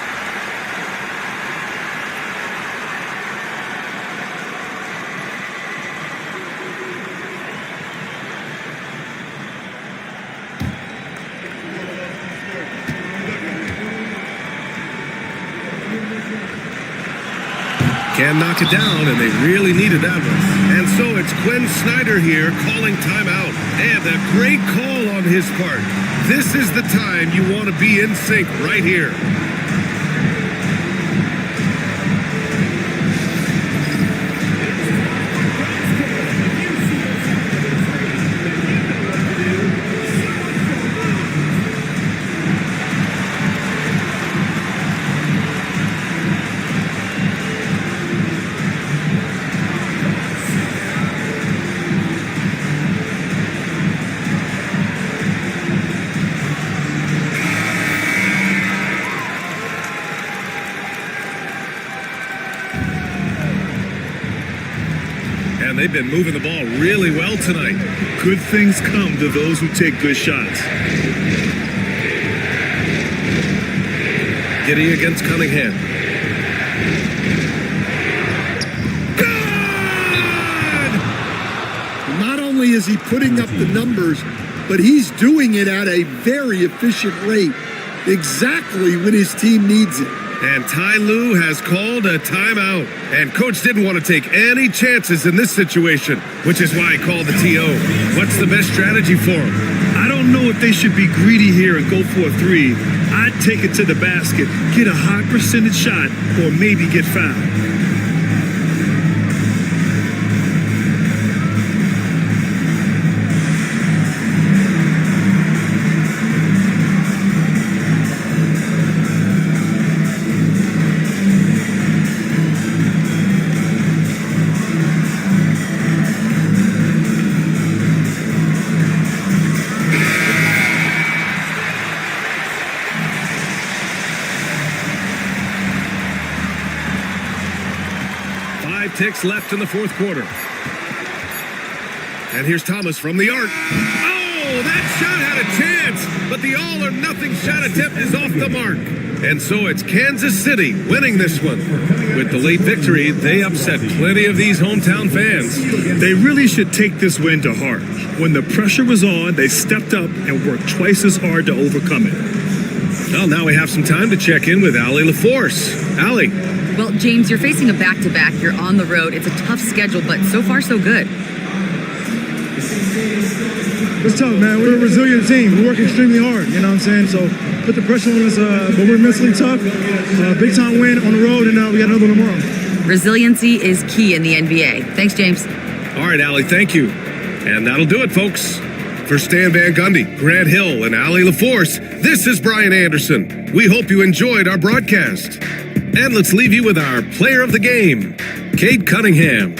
Can knock it down, and they really needed that one. And so it's Quinn Snyder here calling timeout. And a great call on his part. This is the time you want to be in sync right here. And they've been moving the ball really well tonight. Good things come to those who take good shots. Giddey against Cunningham. Good! Not only is he putting up the numbers, but he's doing it at a very efficient rate, exactly when his team needs it. And Ty Lue has called a timeout. And coach didn't want to take any chances in this situation, which is why he called the TO. What's the best strategy for him? I don't know if they should be greedy here and go for a three. I'd take it to the basket, get a high percentage shot, or maybe get fouled. Ticks left in the fourth quarter. And here's Thomas from the arc. Oh, that shot had a chance, but the all-or-nothing shot attempt is off the mark. And so it's Kansas City winning this one. With the late victory, they upset plenty of these hometown fans. They really should take this win to heart. When the pressure was on, they stepped up and worked twice as hard to overcome it. Well, now we have some time to check in with Allie LaForce. Allie. Well, James, you're facing a back-to-back. You're on the road. It's a tough schedule, but so far, so good. It's tough, man. We're a resilient team. We work extremely hard, you know what I'm saying? So put the pressure on us, but we're mentally tough. Big-time win on the road, and we got another one tomorrow. Resiliency is key in the NBA. Thanks, James. All right, Allie, thank you. And that'll do it, folks. For Stan Van Gundy, Grant Hill, and Allie LaForce, this is Brian Anderson. We hope you enjoyed our broadcast. And let's leave you with our player of the game, Cade Cunningham.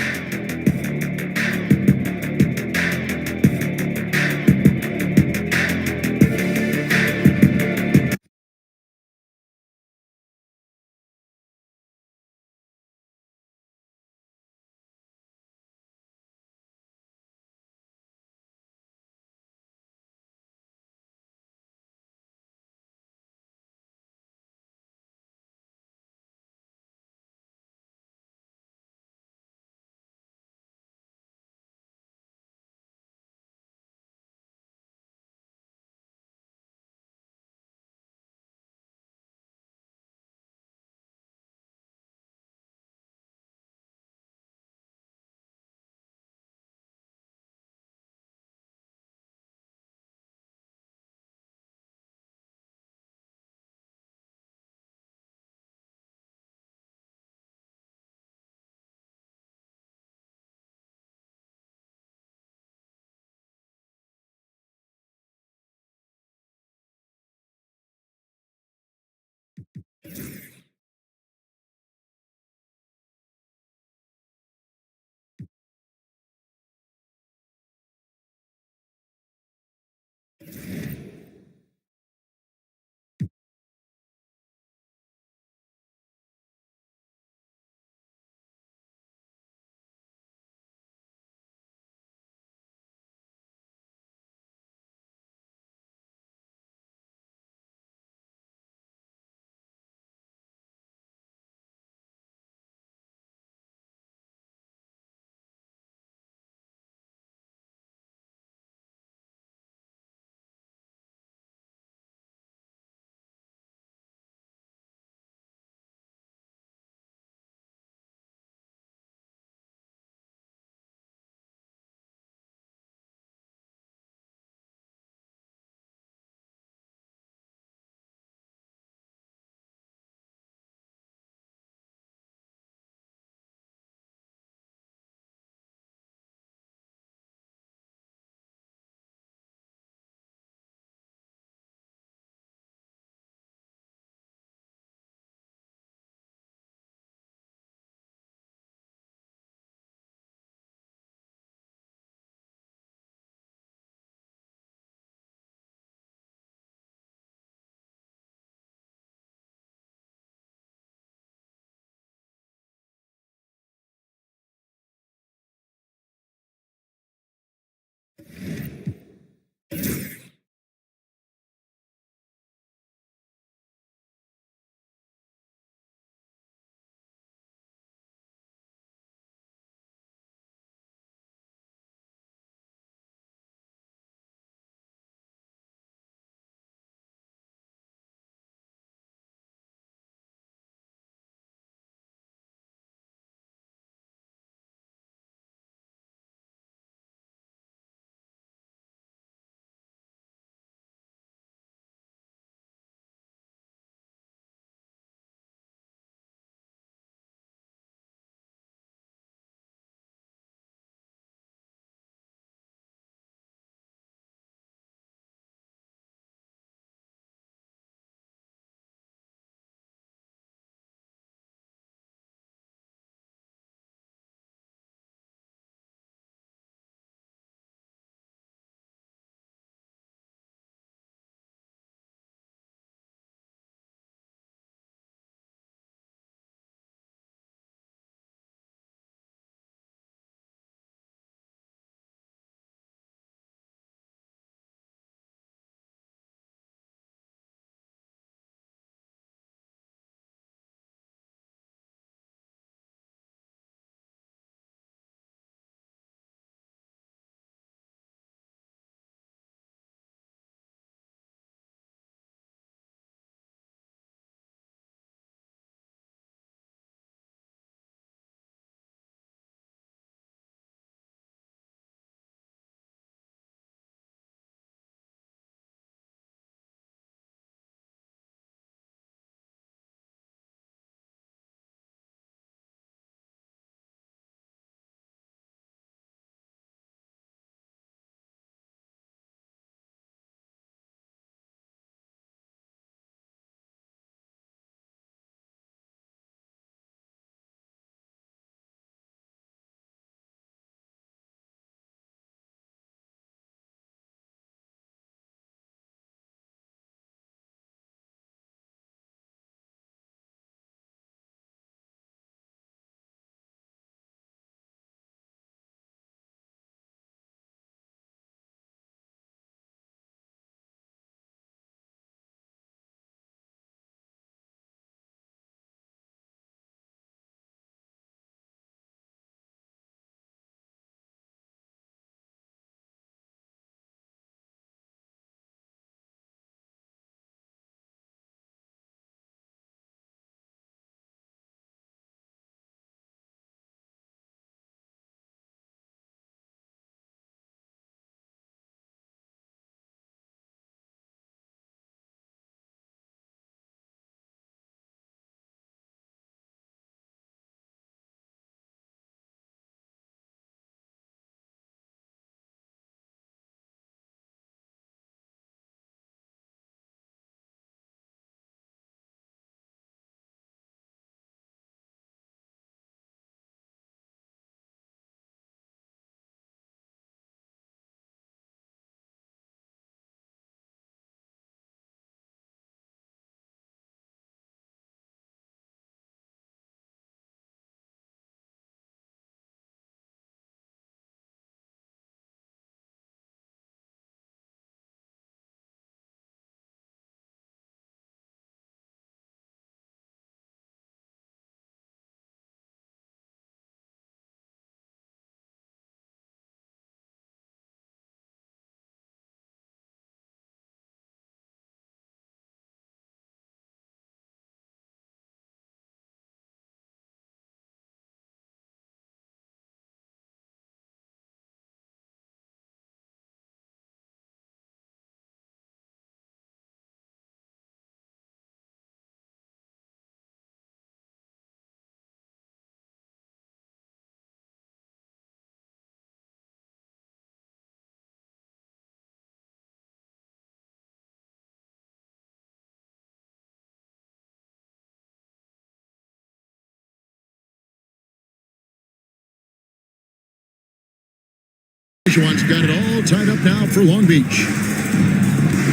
Olajuwon's got it all tied up now for Long Beach.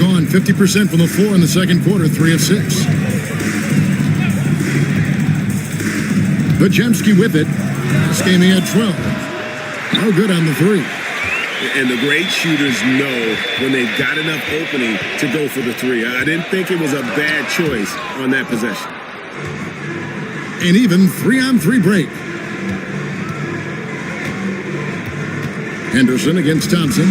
Gone 50% from the floor in the second quarter, 3 of 6. Podziemski with it. This game he had 12. No good on the 3. And the great shooters know when they've got enough opening to go for the 3. I didn't think it was a bad choice on that possession. An even 3-on-3 break. Henderson against Thompson.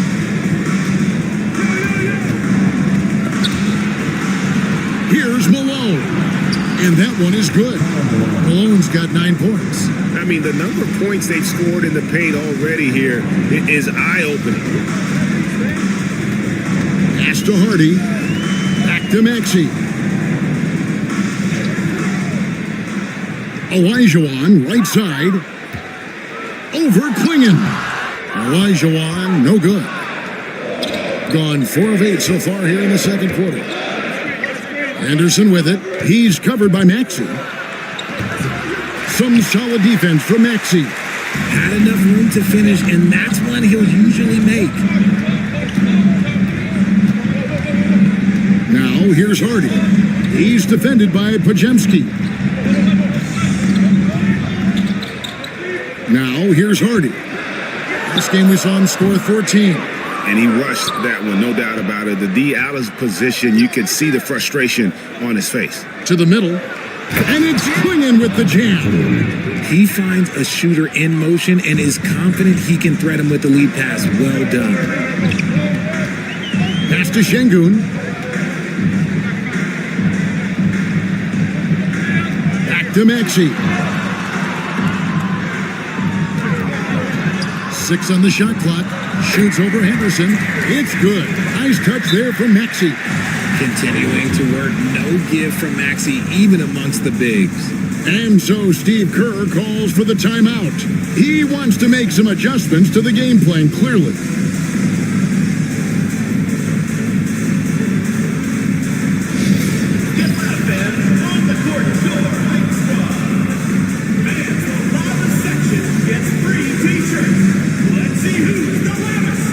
Here's Malone. And that one is good. Malone's got 9 points. I mean, the number of points they've scored in the paint already here is eye-opening. Pass to Hardy. Back to Maxey. Olajuwon, right side. Over Klingon. Olajuwon, no good. Gone 4 of 8 so far here in the second quarter. Anderson with it. He's covered by Maxey. Some solid defense from Maxey. Had enough room to finish, and that's one he'll usually make. Now here's Hardy. He's defended by Podziemski. Now here's Hardy. This game we saw him score 14. And he rushed that one, no doubt about it. The D out of position, you could see the frustration on his face. To the middle. And it's Klingon with the jam. He finds a shooter in motion and is confident he can threat him with the lead pass. Well done. Pass to Şengün. Back to Maxey. 6 on the shot clock. Shoots over Henderson. It's good. Nice touch there from Maxey. Continuing to work, no give from Maxey, even amongst the bigs. And so Steve Kerr calls for the timeout. He wants to make some adjustments to the game plan, clearly. Get loud, fans. On the court, your hype squad. Fans from around the section gets free t-shirts. Let's see who's the loudest.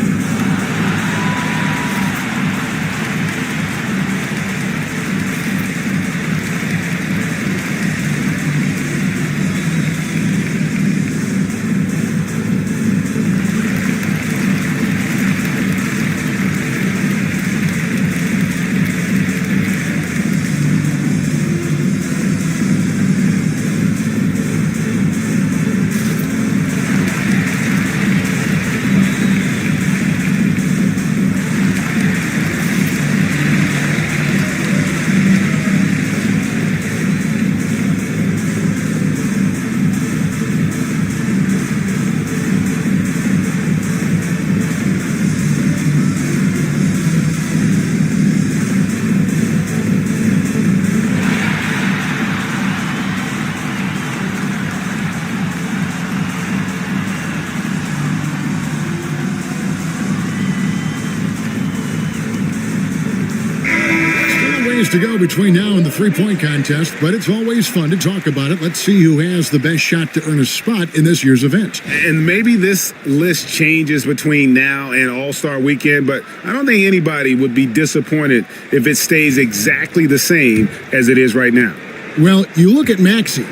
To go between now and the three-point contest, but it's always fun to talk about it. Let's see who has the best shot to earn a spot in this year's event. And maybe this list changes between now and All-Star Weekend, but I don't think anybody would be disappointed if it stays exactly the same as it is right now. Well, you look at Maxey.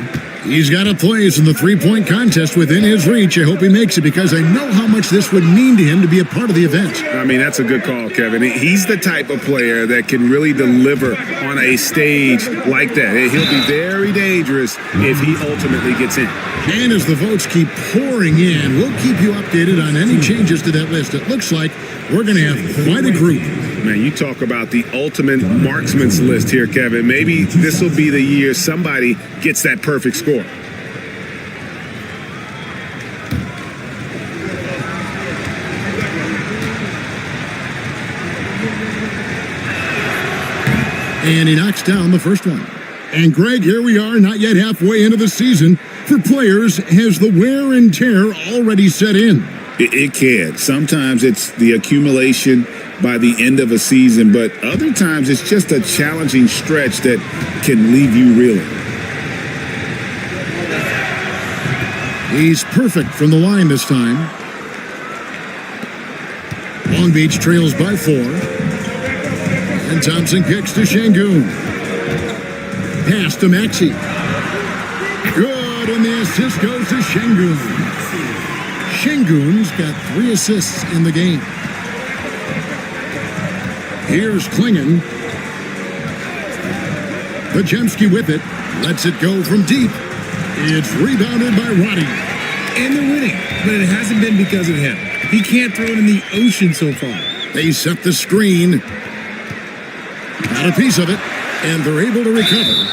He's got a place in the three-point contest within his reach. I hope he makes it because I know how much this would mean to him to be a part of the event. I mean, that's a good call, Kevin. He's the type of player that can really deliver on a stage like that. He'll be very dangerous if he ultimately gets in. And as the votes keep pouring in, we'll keep you updated on any changes to that list. It looks like we're going to have quite a group. Man, you talk about the ultimate marksman's list here, Kevin. Maybe this will be the year somebody gets that perfect score. And he knocks down the first one. And Greg, here we are, not yet halfway into the season. For players, has the wear and tear already set in? It can. Sometimes it's the accumulation by the end of a season, but other times it's just a challenging stretch that can leave you reeling. He's perfect from the line this time. Long Beach trails by 4. And Thompson kicks to Şengün. Pass to Maxey. Good, and the assist goes to Şengün. Şengün's got 3 assists in the game. Here's Klingon. Podziemski with it. Lets it go from deep. It's rebounded by Roddy. And they're winning, but it hasn't been because of him. He can't throw it in the ocean so far. They set the screen. Got a piece of it, and they're able to recover.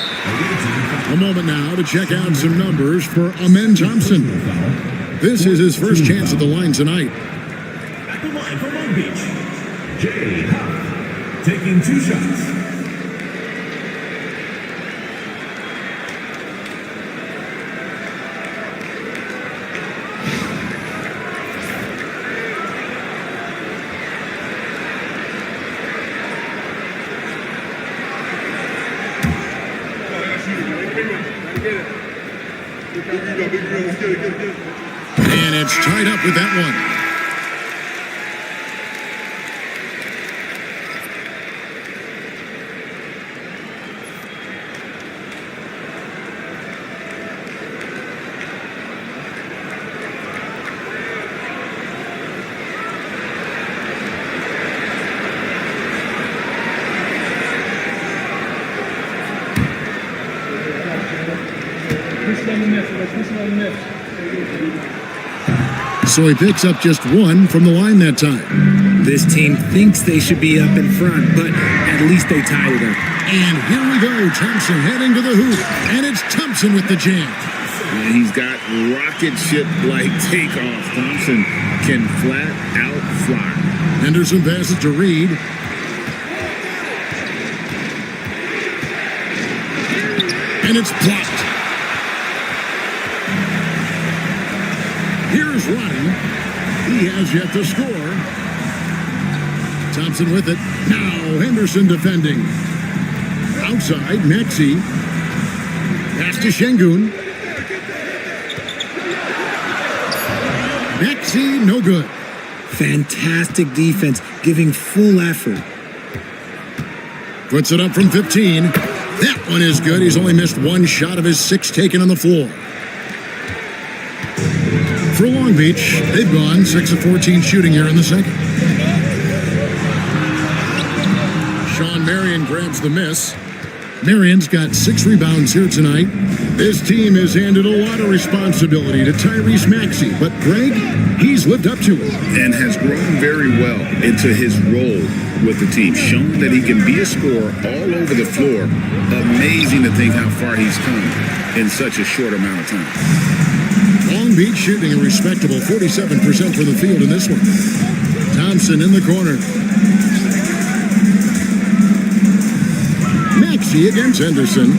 A moment now to check out some numbers for Amen Thompson. This is his first chance at the line tonight. At the line for Long Beach, Jay Howe, taking 2 shots. And it's tied up with that one. So he picks up just 1 from the line that time. This team thinks they should be up in front, but at least they tied it up. And here we go. Thompson heading to the hoop. And it's Thompson with the jam. And he's got rocket ship-like takeoff. Thompson can flat out fly. Henderson passes to Reed. And it's blocked. Here's Roddy. He has yet to score. Thompson with it. Now Henderson defending. Outside, Maxey. Pass to Şengün. Maxey, no good. Fantastic defense, giving full effort. Puts it up from 15. That one is good. He's only missed 1 shot of his 6 taken on the floor. For Long Beach, they've gone 6 of 14 shooting here in the second. Sean Marion grabs the miss. Marion's got 6 rebounds here tonight. This team has handed a lot of responsibility to Tyrese Maxey, but Greg, he's lived up to it. And has grown very well into his role with the team. Shown that he can be a scorer all over the floor. Amazing to think how far he's come in such a short amount of time. Long Beach shooting a respectable 47% from the field in this one. Thompson in the corner. Maxey against Henderson.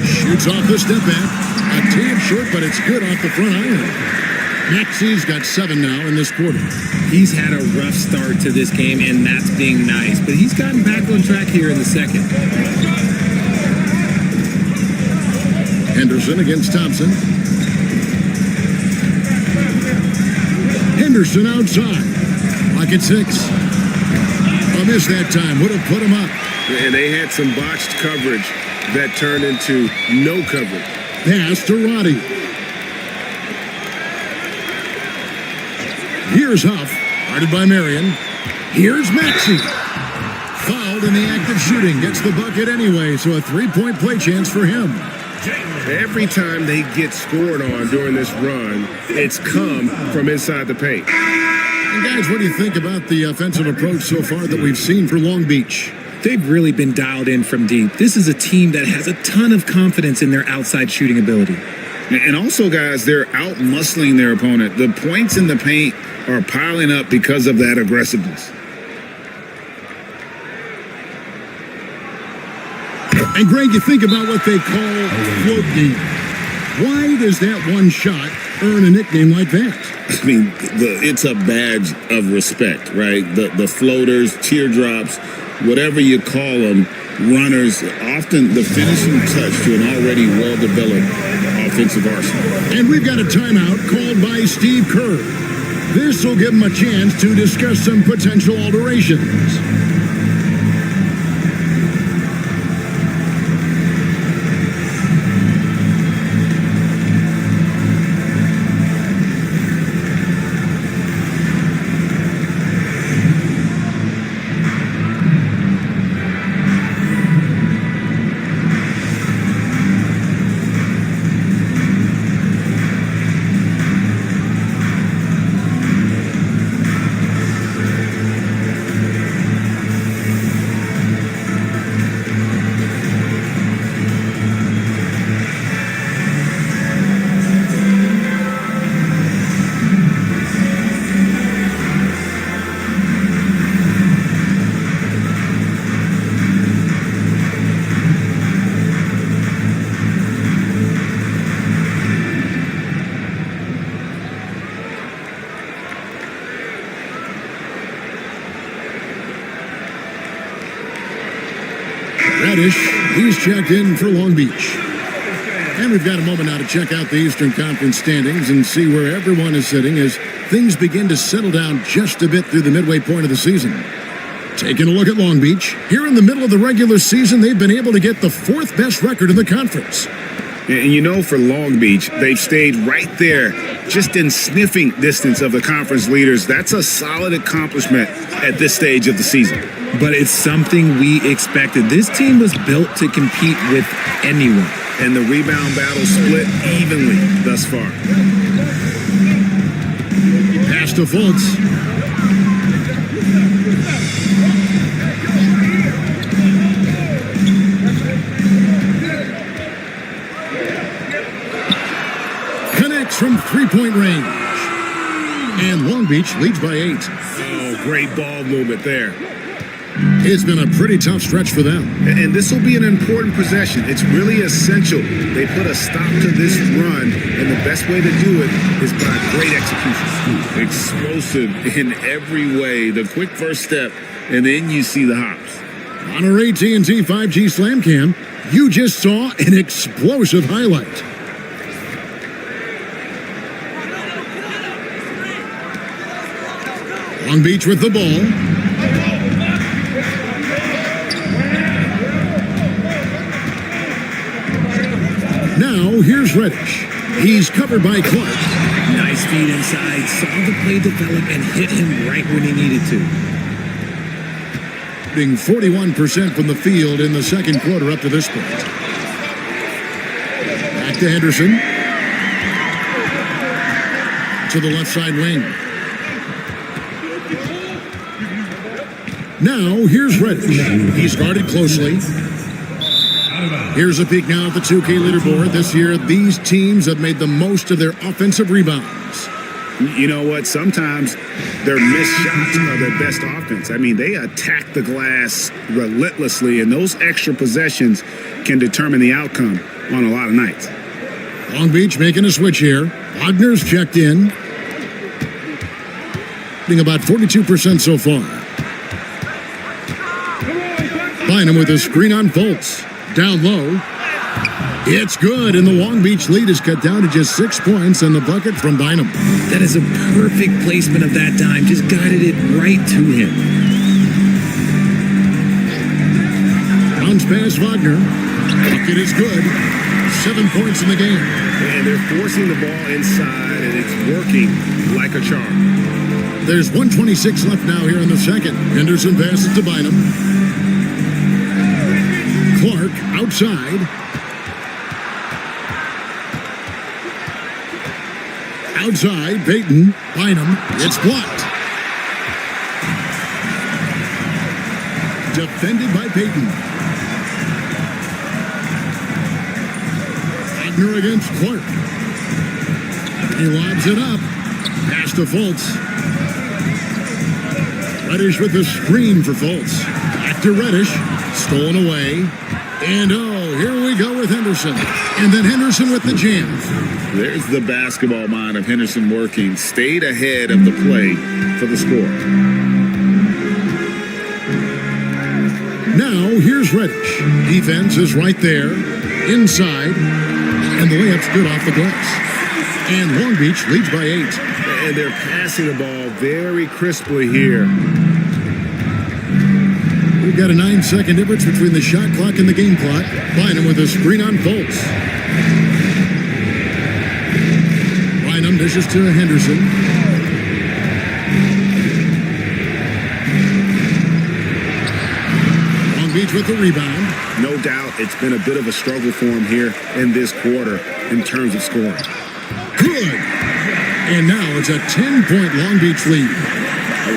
Shoots off the step back. A tad short, but it's good off the front iron. Maxey's got 7 now in this quarter. He's had a rough start to this game, and that's being nice, but he's gotten back on track here in the second. Henderson against Thompson. Henderson outside. Lock at 6. A miss that time. Would have put him up. And they had some botched coverage that turned into no coverage. Pass to Roddy. Here's Huff. Guarded by Marion. Here's Maxey. Fouled in the act of shooting. Gets the bucket anyway, so a 3-point play chance for him. Every time they get scored on during this run, it's come from inside the paint. And guys, what do you think about the offensive approach so far that we've seen for Long Beach? They've really been dialed in from deep. This is a team that has a ton of confidence in their outside shooting ability. And also, guys, they're out-muscling their opponent. The points in the paint are piling up because of that aggressiveness. And Greg, you think about what they call float game. Why does that one shot earn a nickname like that? I mean, it's a badge of respect, right? The floaters, teardrops, whatever you call them, runners, often the finishing touch to an already well-developed offensive arsenal. And we've got a timeout called by Steve Kerr. This will give them a chance to discuss some potential alterations. Reddish, he's checked in for Long Beach. And we've got a moment now to check out the Eastern Conference standings and see where everyone is sitting as things begin to settle down just a bit through the midway point of the season. Taking a look at Long Beach, here in the middle of the regular season, they've been able to get the 4th best record in the conference. And you know, for Long Beach, they've stayed right there, just in sniffing distance of the conference leaders. That's a solid accomplishment at this stage of the season. But it's something we expected. This team was built to compete with anyone. And the rebound battle split evenly thus far. Pass to Fultz. Connects from three-point range. And Long Beach leads by 8. Oh, great ball movement there. It's been a pretty tough stretch for them. And this will be an important possession. It's really essential they put a stop to this run, and the best way to do it is by great execution. Explosive in every way. The quick first step, and then you see the hops. On our AT&T 5G Slam Cam, you just saw an explosive highlight. Long Beach with the ball. Now, here's Reddish. He's covered by Clark. Nice feed inside, saw the play develop and hit him right when he needed to. Being 41% from the field in the second quarter up to this point. Back to Henderson. To the left side wing. Now, here's Reddish. He's guarded closely. Here's a peek now at the 2K leaderboard. This year, these teams have made the most of their offensive rebounds. You know what? Sometimes their missed shots are their best offense. I mean, they attack the glass relentlessly, and those extra possessions can determine the outcome on a lot of nights. Long Beach making a switch here. Wagner's checked in. Being about 42% so far. Bynum with a screen on Fultz. Down low. It's good, and the Long Beach lead is cut down to just 6 points and the bucket from Bynum. That is a perfect placement of that dime. Just guided it right to him. Bounce pass Wagner. Bucket is good. 7 points in the game. And they're forcing the ball inside, and it's working like a charm. There's 1:26 left now here in the second. Henderson passes to Bynum. Clark outside. Outside, Payton. Bynum. It's blocked. Defended by Payton. Wagner against Clark. He lobs it up. Pass to Fultz. Reddish with the screen for Fultz. Back to Reddish. Stolen away. And here we go with Henderson. And then Henderson with the jam. There's the basketball mind of Henderson working. Stayed ahead of the play for the score. Now, here's Reddish. Defense is right there. Inside. And the layup's good off the glass. And Long Beach leads by 8. And they're passing the ball very crisply here. We've got a 9-second difference between the shot clock and the game clock. Bynum with a screen on Fultz. Bynum dishes to Henderson. Long Beach with the rebound. No doubt it's been a bit of a struggle for him here in this quarter in terms of scoring. Good. And now it's a 10-point Long Beach lead.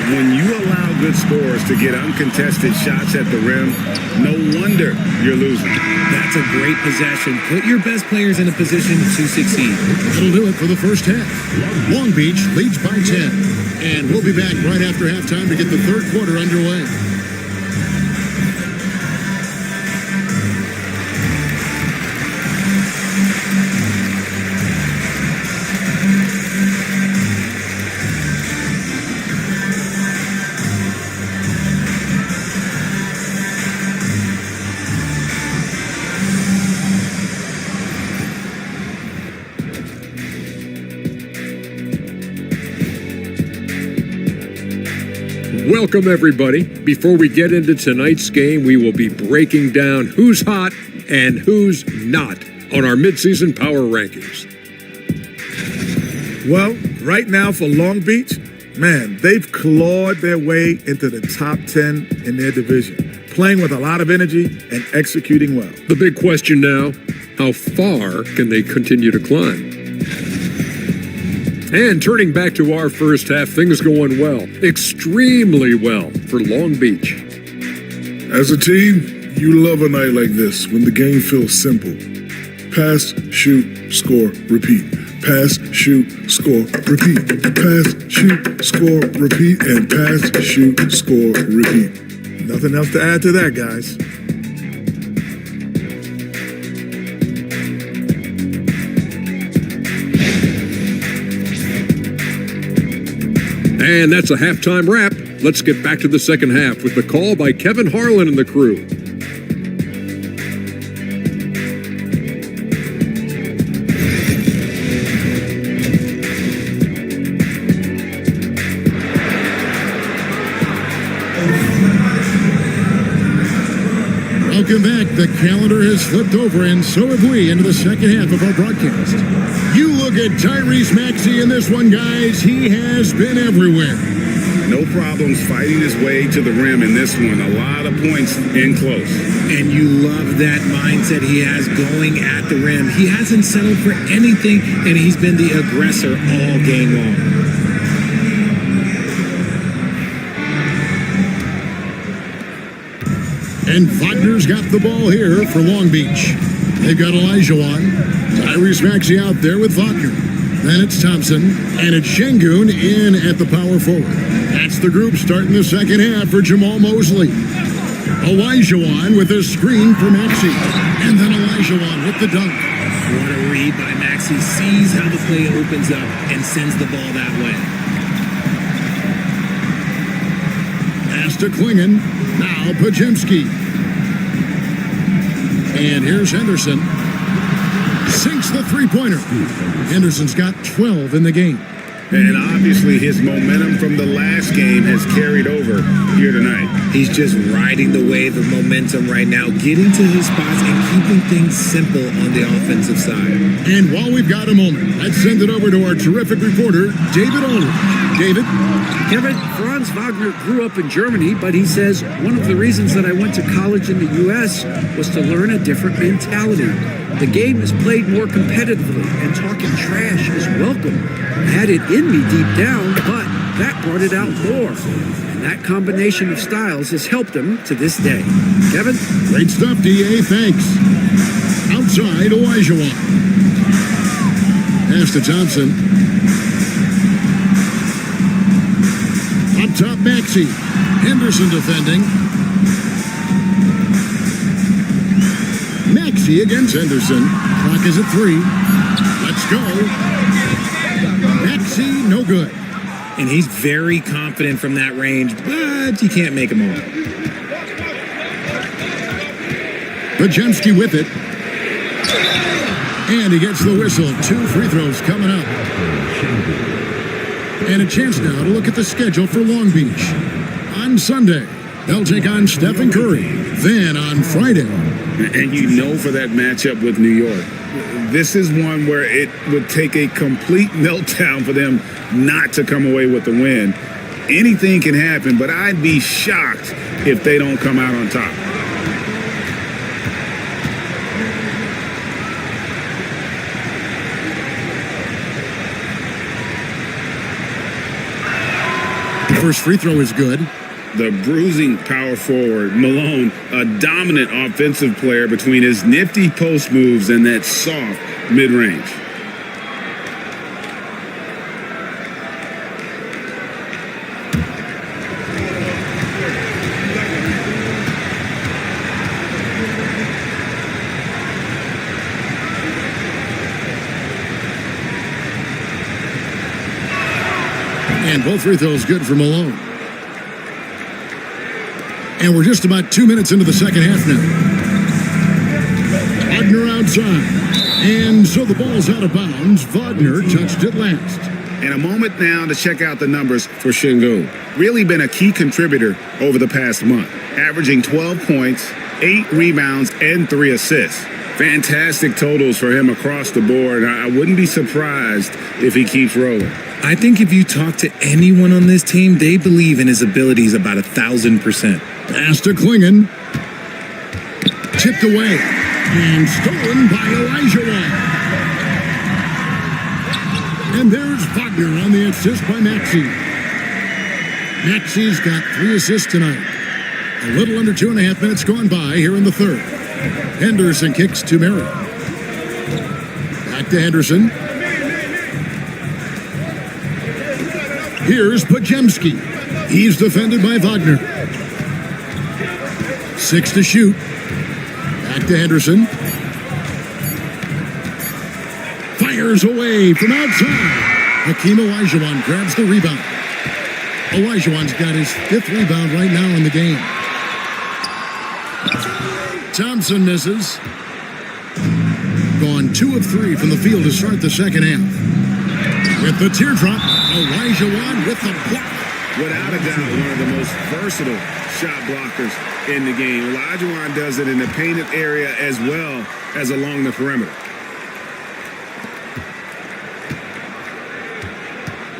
When you allow good scorers to get uncontested shots at the rim, no wonder you're losing. That's a great possession. Put your best players in a position to succeed. That'll do it for the first half. Long Beach leads by 10. And we'll be back right after halftime to get the third quarter underway. Welcome, everybody. Before we get into tonight's game, we will be breaking down who's hot and who's not on our midseason power rankings. Well, right now for Long Beach, man, they've clawed their way into the top 10 in their division, playing with a lot of energy and executing well. The big question now, how far can they continue to climb? And turning back to our first half, things going well, extremely well for Long Beach. As a team, you love a night like this when the game feels simple. Pass, shoot, score, repeat. Pass, shoot, score, repeat. Pass, shoot, score, repeat. And pass, shoot, score, repeat. Nothing else to add to that, guys. And that's a halftime wrap. Let's get back to the second half with the call by Kevin Harlan and the crew. Welcome back. The calendar has flipped over, and so have we, into the second half of our broadcast. You look at Tyrese Maxey in this one, guys. He has been everywhere. No problems fighting his way to the rim in this one. A lot of points in close. And you love that mindset he has going at the rim. He hasn't settled for anything, and he's been the aggressor all game long. And Wagner's got the ball here for Long Beach. They've got Olajuwon. Tyrese Maxey out there with Wagner. Then it's Thompson. And it's Şengün in at the power forward. That's the group starting the second half for Jamal Mosley. Olajuwon with a screen for Maxey. And then Olajuwon with the dunk. What a read by Maxey. Sees how the play opens up and sends the ball that way. Pass to Klingon. Now Podziemski. And here's Henderson. Sinks the three-pointer. Henderson's got 12 in the game. And obviously his momentum from the last game has carried over here tonight. He's just riding the wave of momentum right now, getting to his spots and keeping things simple on the offensive side. And while we've got a moment, let's send it over to our terrific reporter, David Aldridge. David? Kevin, Franz Wagner grew up in Germany, but he says one of the reasons that I went to college in the U.S. was to learn a different mentality. The game is played more competitively, and talking trash is welcome. I had it in me deep down, but that brought it out more. And that combination of styles has helped him to this day. Kevin? Great stuff, D.A. Thanks. Outside, Olajuwon. Pass to Thompson. Up top, Maxey. Henderson defending. Maxey against Henderson. Clock is at 3. Let's go. Maxey, no good. And he's very confident from that range, but you can't make him all. Podziemski with it. And he gets the whistle. 2 free throws coming up. And a chance now to look at the schedule for Long Beach. On Sunday, they'll take on Stephen Curry. Then on Friday. And you know for that matchup with New York, this is one where it would take a complete meltdown for them not to come away with the win. Anything can happen, but I'd be shocked if they don't come out on top. First free throw is good. The bruising power forward, Malone, a dominant offensive player between his nifty post moves and that soft mid-range. And both free throws good for Malone. And we're just about 2 minutes into the second half now. Wagner outside. And so the ball's out of bounds. Wagner touched it last. And a moment now to check out the numbers for Şengün. Really been a key contributor over the past month. Averaging 12 points, 8 rebounds, and 3 assists. Fantastic totals for him across the board. I wouldn't be surprised if he keeps rolling. I think if you talk to anyone on this team, they believe in his abilities about 1,000%. Pass to Klingon. Chipped away. And stolen by Olajuwon. And there's Wagner on the assist by Maxey. Maxey's got 3 assists tonight. A little under 2.5 minutes gone by here in the third. Henderson kicks to Murray. Back to Henderson. Here's Podziemski. He's defended by Wagner. 6 to shoot. Back to Henderson. Fires away from outside. Hakeem Olajuwon grabs the rebound. Olajuwon's got his 5th rebound right now in the game. Thompson misses. Gone 2 of 3 from the field to start the second half. With the teardrop, Olajuwon with the block. Without a doubt, one of the most versatile shot blockers in the game. Olajuwon does it in the painted area as well as along the perimeter.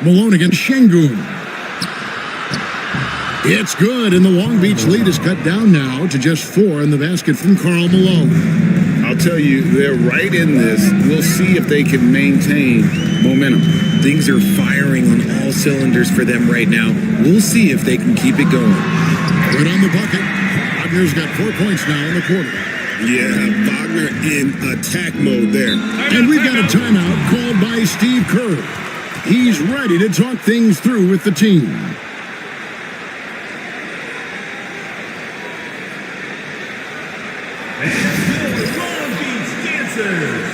Malone against Şengün. It's good, and the Long Beach lead is cut down now to just 4 in the basket from Karl Malone. I'll tell you, they're right in this. We'll see if they can maintain momentum. Things are firing on all cylinders for them right now. We'll see if they can keep it going. Good on the bucket. Wagner's got 4 points now in the quarter. Yeah, Wagner in attack mode there. And we've got a timeout called by Steve Kerr. He's ready to talk things through with the team. Long Beach Dancers.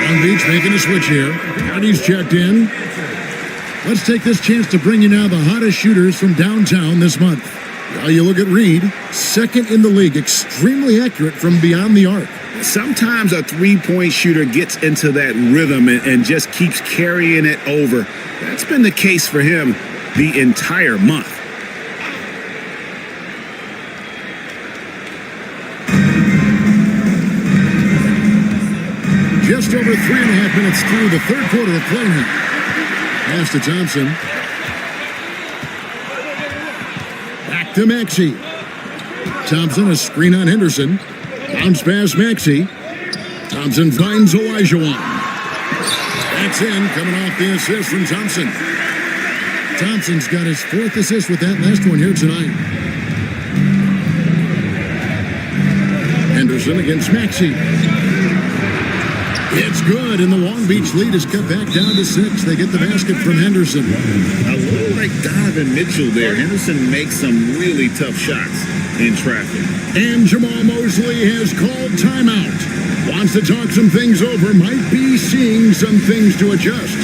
Long Beach making a switch here. Patty's checked in. Let's take this chance to bring you now the hottest shooters from downtown this month. Well, you look at Reed, 2nd in the league, extremely accurate from beyond the arc. Sometimes a three-point shooter gets into that rhythm and just keeps carrying it over. That's been the case for him the entire month. just over 3.5 minutes through the third quarter of play now. Pass to Thompson. Back to Maxey. Thompson, a screen on Henderson. Bounce pass Maxey. Thompson finds Olajuwon. That's in, coming off the assist from Thompson. Thompson's got his 4th assist with that last one here tonight. Henderson against Maxey. It's good, and the Long Beach lead is cut back down to 6. They get the basket from Henderson. A little like Donovan Mitchell there. Henderson makes some really tough shots in traffic. And Jamal Mosley has called timeout. Wants to talk some things over. Might be seeing some things to adjust.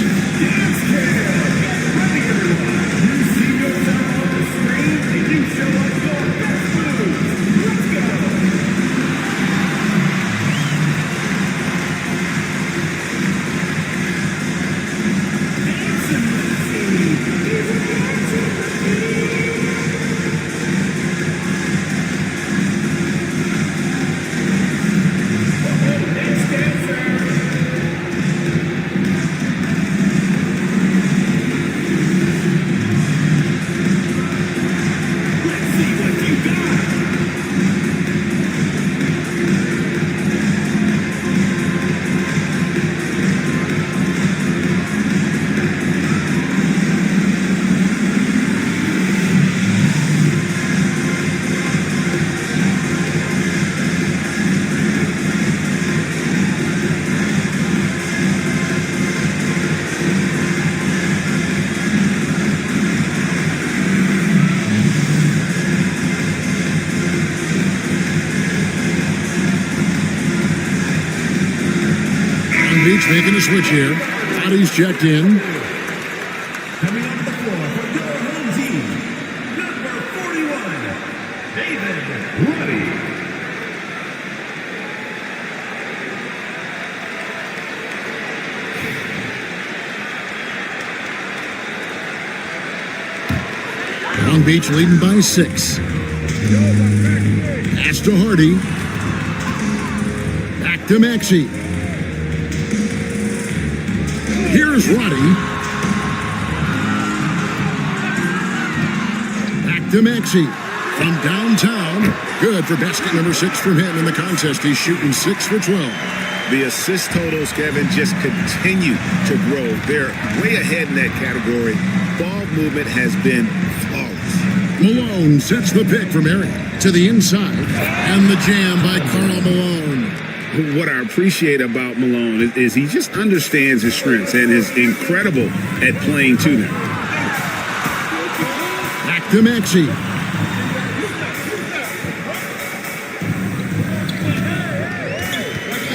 Beach making a switch here. Bodies checked in. Coming onto the floor for your home team, number 41, David Roddy. Long Beach leading by 6. Pass to Hardy. Back to Maxey. Here's Roddy. Back to Maxey. From downtown. Good for basket number 6 from him in the contest. He's shooting 6 for 12. The assist totals, Kevin, just continue to grow. They're way ahead in that category. Ball movement has been flawless. Malone sets the pick from area to the inside. And the jam by Karl Malone. What I appreciate about Malone is he just understands his strengths and is incredible at playing to them. Back to Maxey.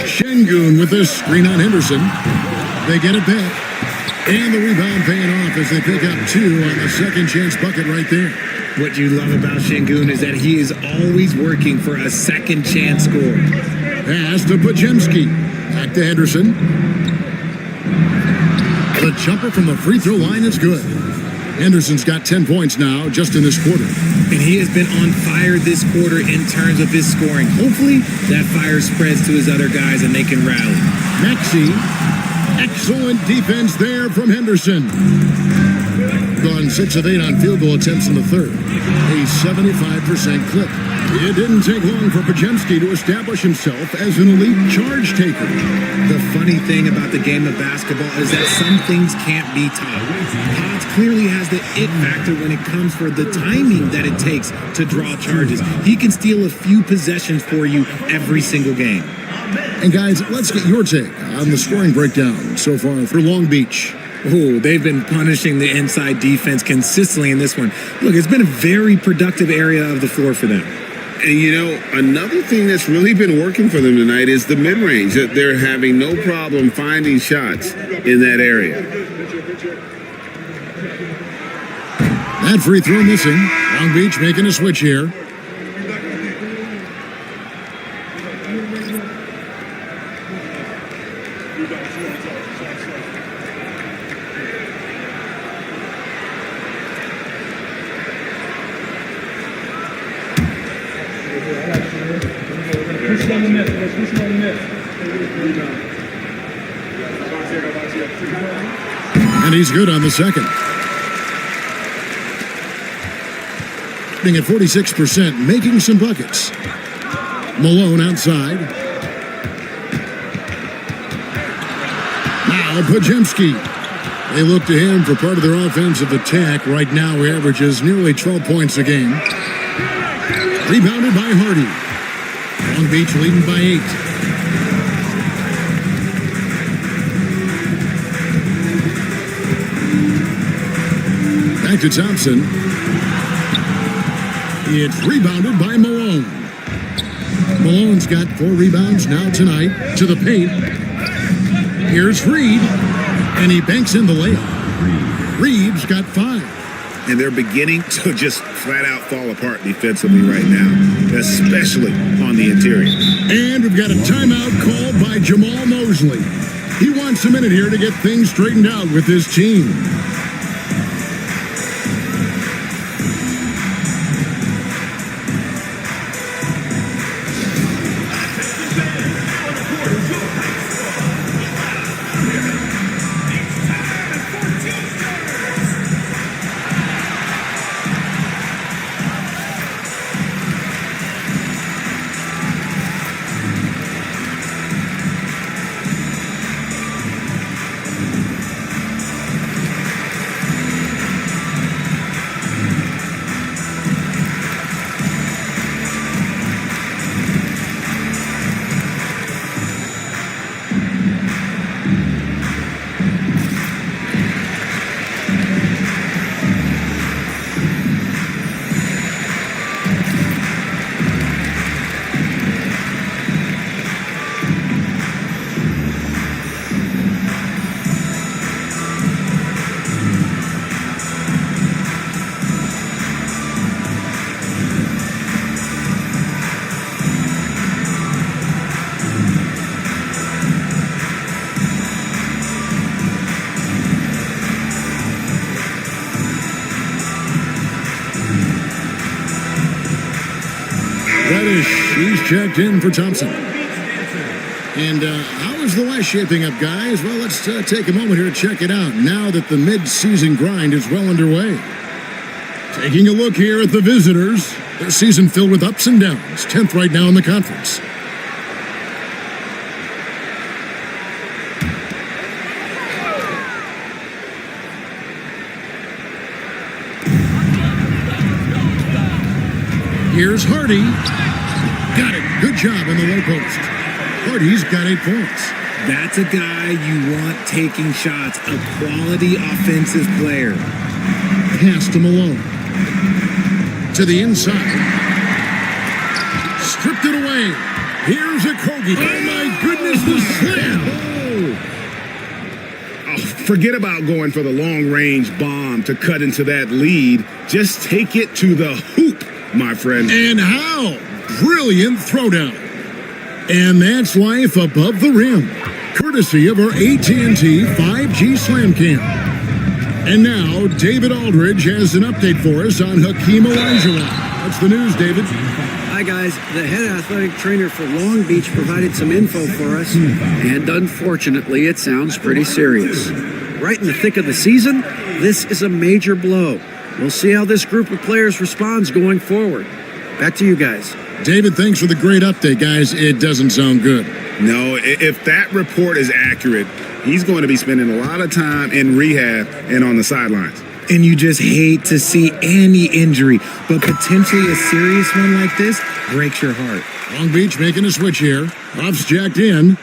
Şengün with a screen on Henderson. They get it back. And the rebound paying off as they pick up 2 on the second chance bucket right there. What you love about Şengün is that he is always working for a second chance score. Pass to Podziemski. Back to Henderson. The jumper from the free throw line is good. Henderson's got 10 points now just in this quarter. And he has been on fire this quarter in terms of his scoring. Hopefully that fire spreads to his other guys and they can rally. Maxey. Excellent defense there from Henderson. Gone 6 of 8 on field goal attempts in the third. A 75% clip. It didn't take long for Podziemski to establish himself as an elite charge taker. The funny thing about the game of basketball is that some things can't be taught. Potts clearly has the it factor when it comes for the timing that it takes to draw charges. He can steal a few possessions for you every single game. And guys, let's get your take on the scoring breakdown so far for Long Beach. Oh, they've been punishing the inside defense consistently in this one. Look, it's been a very productive area of the floor for them. And, you know, another thing that's really been working for them tonight is the mid-range. That they're having no problem finding shots in that area. That free throw missing. Long Beach making a switch here. And he's good on the second. Being at 46%, making some buckets. Malone outside. Now Podziemski. They look to him for part of their offensive attack. Right now, he averages nearly 12 points a game. Rebounded by Hardy. Long Beach leading by 8. Back to Thompson. It's rebounded by Malone. Malone's got 4 rebounds now tonight. To the paint. Here's Reed. And he banks in the layup. Reed's got 5. And they're beginning to just flat out fall apart defensively right now, especially on the interior. And we've got a timeout called by Jamal Mosley. He wants a minute here to get things straightened out with his team. He's checked in for Thompson. And how is the West shaping up, guys? Well, let's take a moment here to check it out now that the mid-season grind is well underway. Taking a look here at the visitors. Their season filled with ups and downs. 10th right now in the conference. Here's Hardy. Got it. Good job in the low post. Hardy's got 8 points. That's a guy you want taking shots. A quality offensive player. Pass to Malone. To the inside. Stripped it away. Here's a Kogi. Oh my goodness, the slam. Oh, forget about going for the long-range bomb to cut into that lead. Just take it to the hoop, my friend. And how? Brilliant throwdown. And that's life above the rim. Courtesy of our AT&T 5G Slam Cam. And now, David Aldridge has an update for us on Hakeem Olajuwon. What's the news, David? Hi, guys. The head athletic trainer for Long Beach provided some info for us, and unfortunately, it sounds pretty serious. Right in the thick of the season, this is a major blow. We'll see how this group of players responds going forward. Back to you guys. David, thanks for the great update, guys. It doesn't sound good. No, if that report is accurate, he's going to be spending a lot of time in rehab and on the sidelines. And you just hate to see any injury, but potentially a serious one like this breaks your heart. Long Beach making a switch here. Off's jacked in.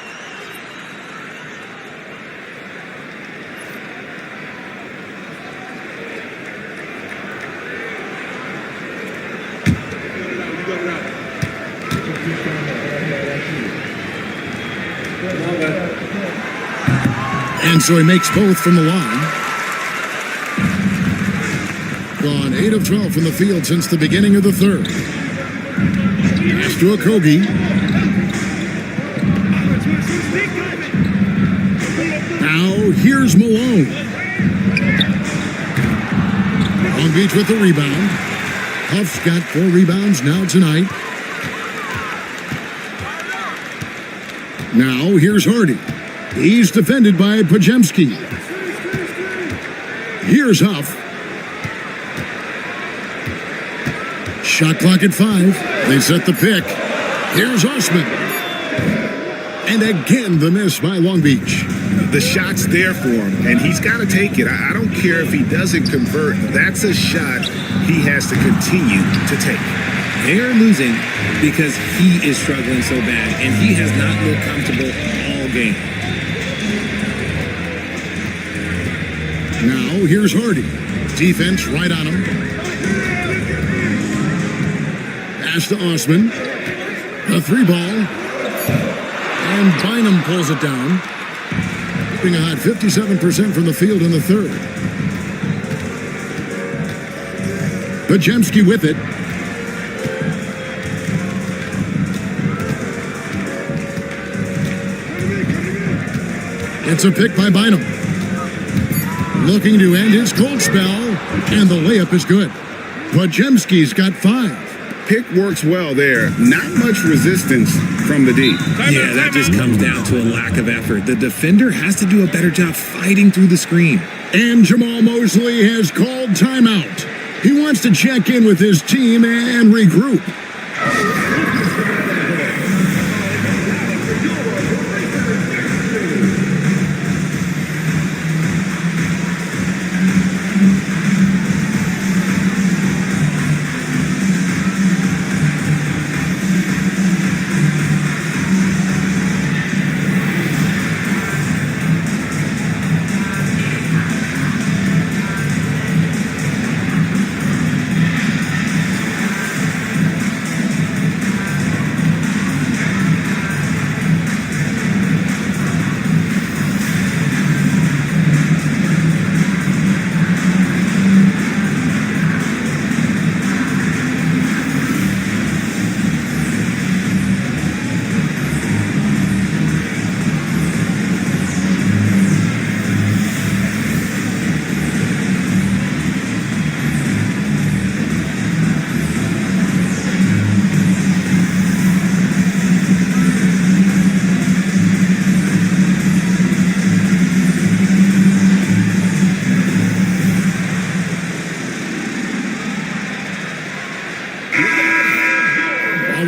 And so he makes both from the line. Gone 8 of 12 from the field since the beginning of the third. Pass to Okogie. Now here's Malone. Long Beach with the rebound. Huff's got 4 rebounds now tonight. Now here's Hardy. He's defended by Pajemski. Here's Huff. Shot clock at 5. They set the pick. Here's Osman. And again, the miss by Long Beach. The shot's there for him, and he's got to take it. I don't care if he doesn't convert. That's a shot he has to continue to take. They're losing because he is struggling so bad, and he has not looked comfortable all game. Now, here's Hardy. Defense right on him. Pass to Osman. A 3-ball. And Bynum pulls it down. Keeping a hot 57% from the field in the third. Pajemski with it. It's a pick by Bynum. Looking to end his cold spell, and the layup is good. Pajemski's got 5. Pick works well there. Not much resistance from the D. Yeah, that just comes down to a lack of effort. The defender has to do a better job fighting through the screen. And Jamal Mosley has called timeout. He wants to check in with his team and regroup.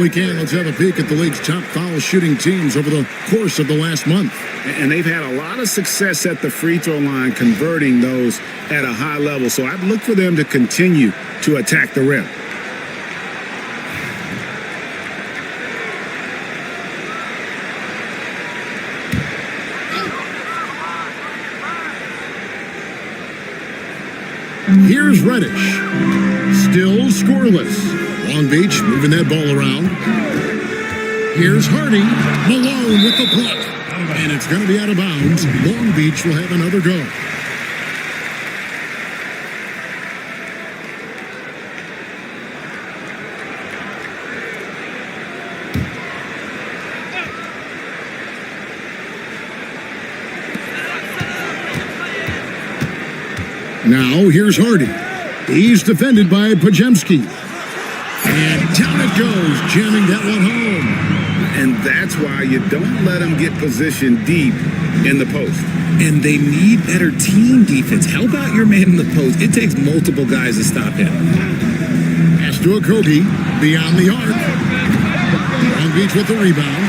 We can. Let's have a peek at the league's top foul shooting teams over the course of the last month. And they've had a lot of success at the free throw line, converting those at a high level. So I'd look for them to continue to attack the rim. Here's Reddish. Still scoreless. Long Beach moving that ball around. Here's Hardy. Malone with the block. And it's going to be out of bounds. Long Beach will have another go. Now here's Hardy. He's defended by Pajemski. And down it goes, jamming that one home. And that's why you don't let them get positioned deep in the post. And they need better team defense. Help out your man in the post. It takes multiple guys to stop him. Pass to Okogie, beyond the arc. Long Beach with the rebound.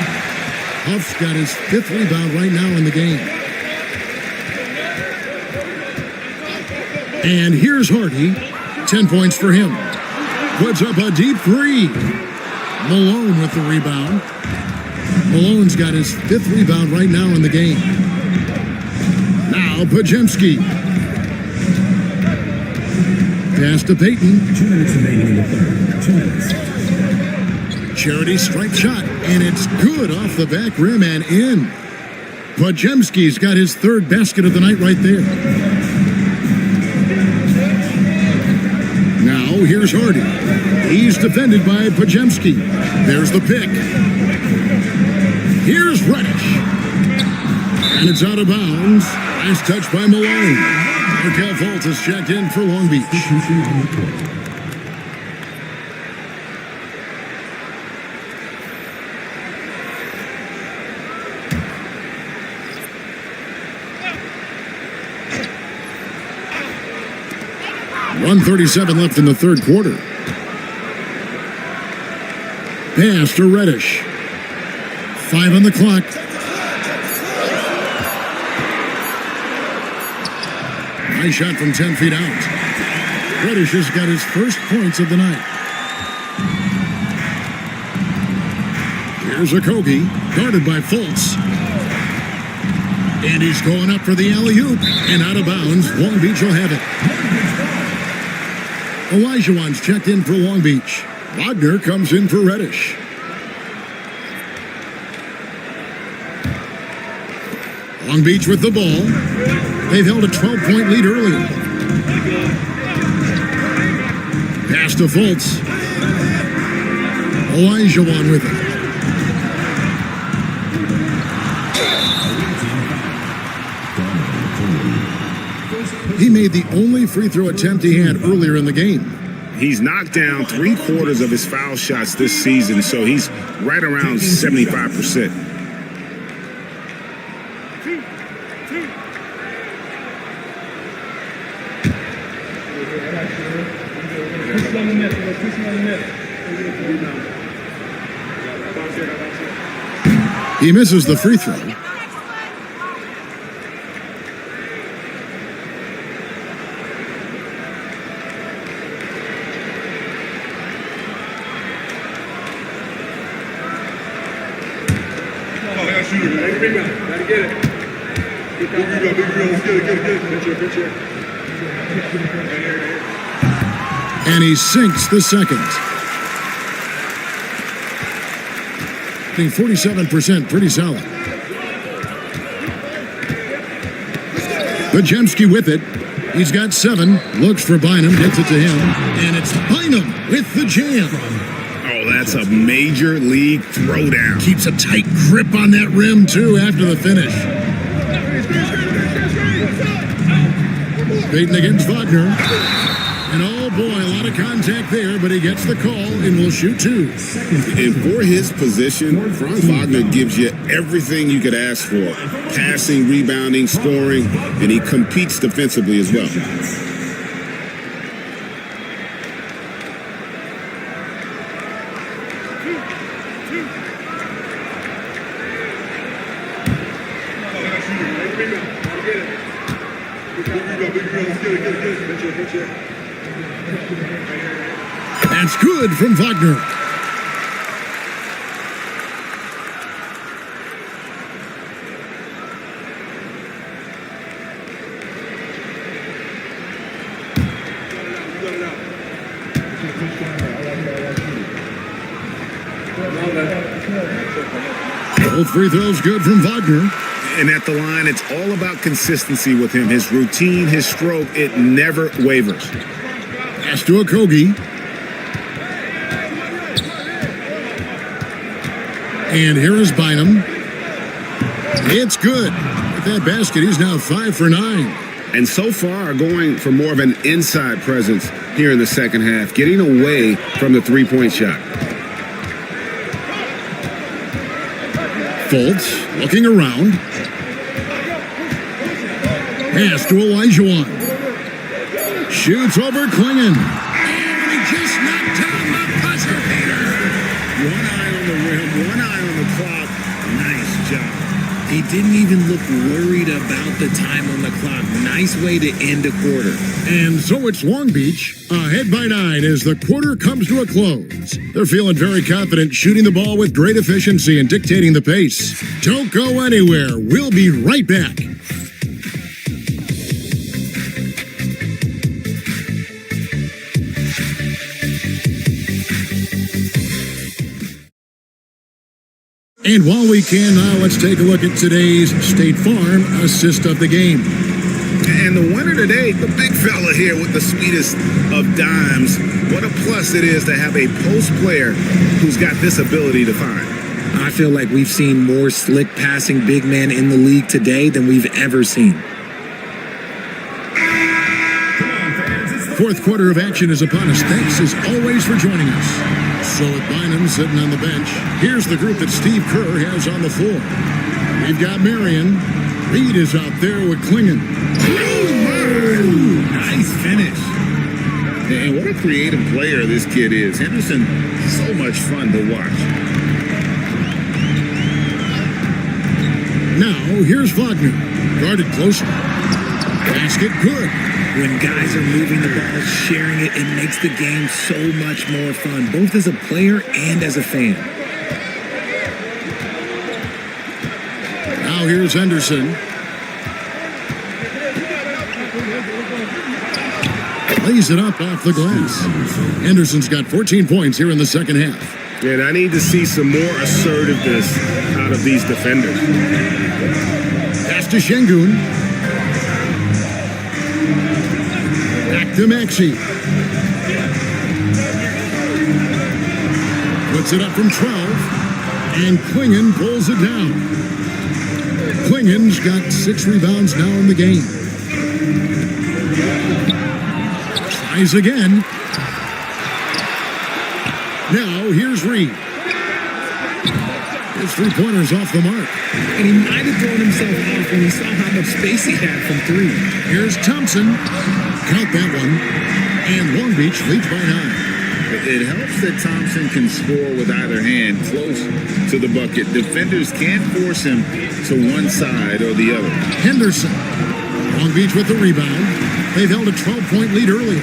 Huff's got his 5th rebound right now in the game. And here's Hardy. 10 points for him. Puts up a deep 3. Malone with the rebound. Malone's got his 5th rebound right now in the game. Now Pajemski. Pass to Payton. 2 minutes remaining in the third. 2 minutes. Charity strike shot, and it's good off the back rim and in. Pajemski's got his 3rd basket of the night right there. Now here's Hardy. He's defended by Pajemski. There's the pick. Here's Reddish. And it's out of bounds. Nice touch by Malone. Markel Fultz has checked in for Long Beach. 1:37 left in the third quarter. Pass to Reddish. 5 on the clock. Nice shot from 10 feet out. Reddish has got his first points of the night. Here's Okogie, guarded by Fultz. And he's going up for the alley-oop. And out of bounds, Long Beach will have it. Olajuwon's checked in for Long Beach. Wagner comes in for Reddish. Long Beach with the ball. They've held a 12-point lead early. Pass to Fultz. Olajuwon with it. He made the only free throw attempt he had earlier in the game. He's knocked down 3/4 of his foul shots this season, so he's right around 75%. He misses the free throw. And he sinks the second. I think 47%, pretty solid. Podziemski with it. He's got 7. Looks for Bynum, gets it to him. And it's Bynum with the jam. Oh, that's a major league throwdown. Keeps a tight grip on that rim, too, after the finish. Payton against Wagner. And oh boy, a lot of contact there, but he gets the call and will shoot 2. And for his position, Franz Wagner gives you everything you could ask for. Passing, rebounding, scoring, and he competes defensively as well. That's good from Wagner. Both free throws good from Wagner. And at the line, it's all about consistency with him. His routine, his stroke, it never wavers. Pass to Okogie. And here is Bynum. It's good. With that basket, he's now 5 for 9. And so far, going for more of an inside presence here in the second half, getting away from the three-point shot. Fultz looking around. Pass to Olajuwon. Shoots over Klingon. And he just knocked down the buzzer beater. One eye on the rim, one eye on the clock. Nice job. He didn't even look worried about the time on the clock. Nice way to end a quarter. And so it's Long Beach, ahead by 9 as the quarter comes to a close. They're feeling very confident, shooting the ball with great efficiency and dictating the pace. Don't go anywhere. We'll be right back. And while we can now, let's take a look at today's State Farm assist of the game. And the winner today, the big fella here with the sweetest of dimes. What a plus it is to have a post player who's got this ability to find. I feel like we've seen more slick passing big men in the league today than we've ever seen. Fourth quarter of action is upon us. Thanks as always for joining us. So with Bynum sitting on the bench, here's the group that Steve Kerr has on the floor. We've got Marion. Reed is out there with Klingon. Nice finish. And what a creative player this kid is. Henderson, so much fun to watch. Now, here's Wagner. Guarded closer. Basket good. When guys are moving the ball, sharing it, it makes the game so much more fun, both as a player and as a fan. Now here's Henderson. Lays it up off the glass. Henderson's got 14 points here in the second half. And I need to see some more assertiveness out of these defenders. Pass to Şengün. Back to Maxey. Puts it up from 12. And Klingon pulls it down. Klingon's got 6 rebounds now in the game. Tries again. Now here's Reed. His 3-pointer's off the mark. And he might have thrown himself off when he saw how much space he had from 3. Here's Thompson. Count that one. And Long Beach leads by 9. It helps that Thompson can score with either hand close to the bucket. Defenders can't force him to one side or the other. Henderson. Long Beach with the rebound. They've held a 12-point lead earlier.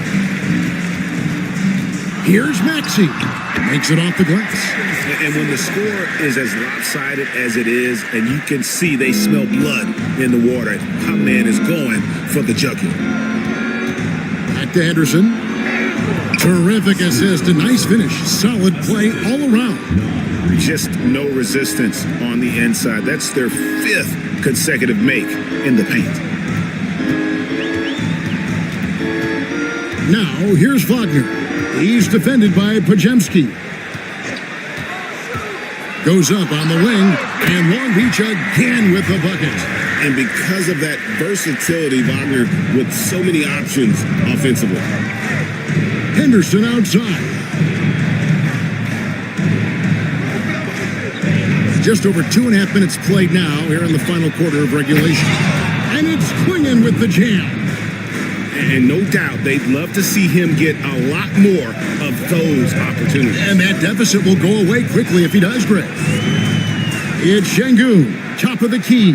Here's Maxey. Makes it off the glass. And when the score is as lopsided as it is, and you can see they smell blood in the water, our man is going for the junkie. Back to Henderson. Terrific assist, a nice finish. Solid play all around. Just no resistance on the inside. That's their 5th consecutive make in the paint. Now, here's Wagner. He's defended by Pajemski. Goes up on the wing, and Long Beach again with the bucket. And because of that versatility, Wagner with so many options offensively. Henderson outside. Just over 2.5 minutes played now here in the final quarter of regulation. And it's Klingon with the jam. And no doubt they'd love to see him get a lot more of those opportunities. And that deficit will go away quickly if he does, Greg. It's Şengün, top of the key.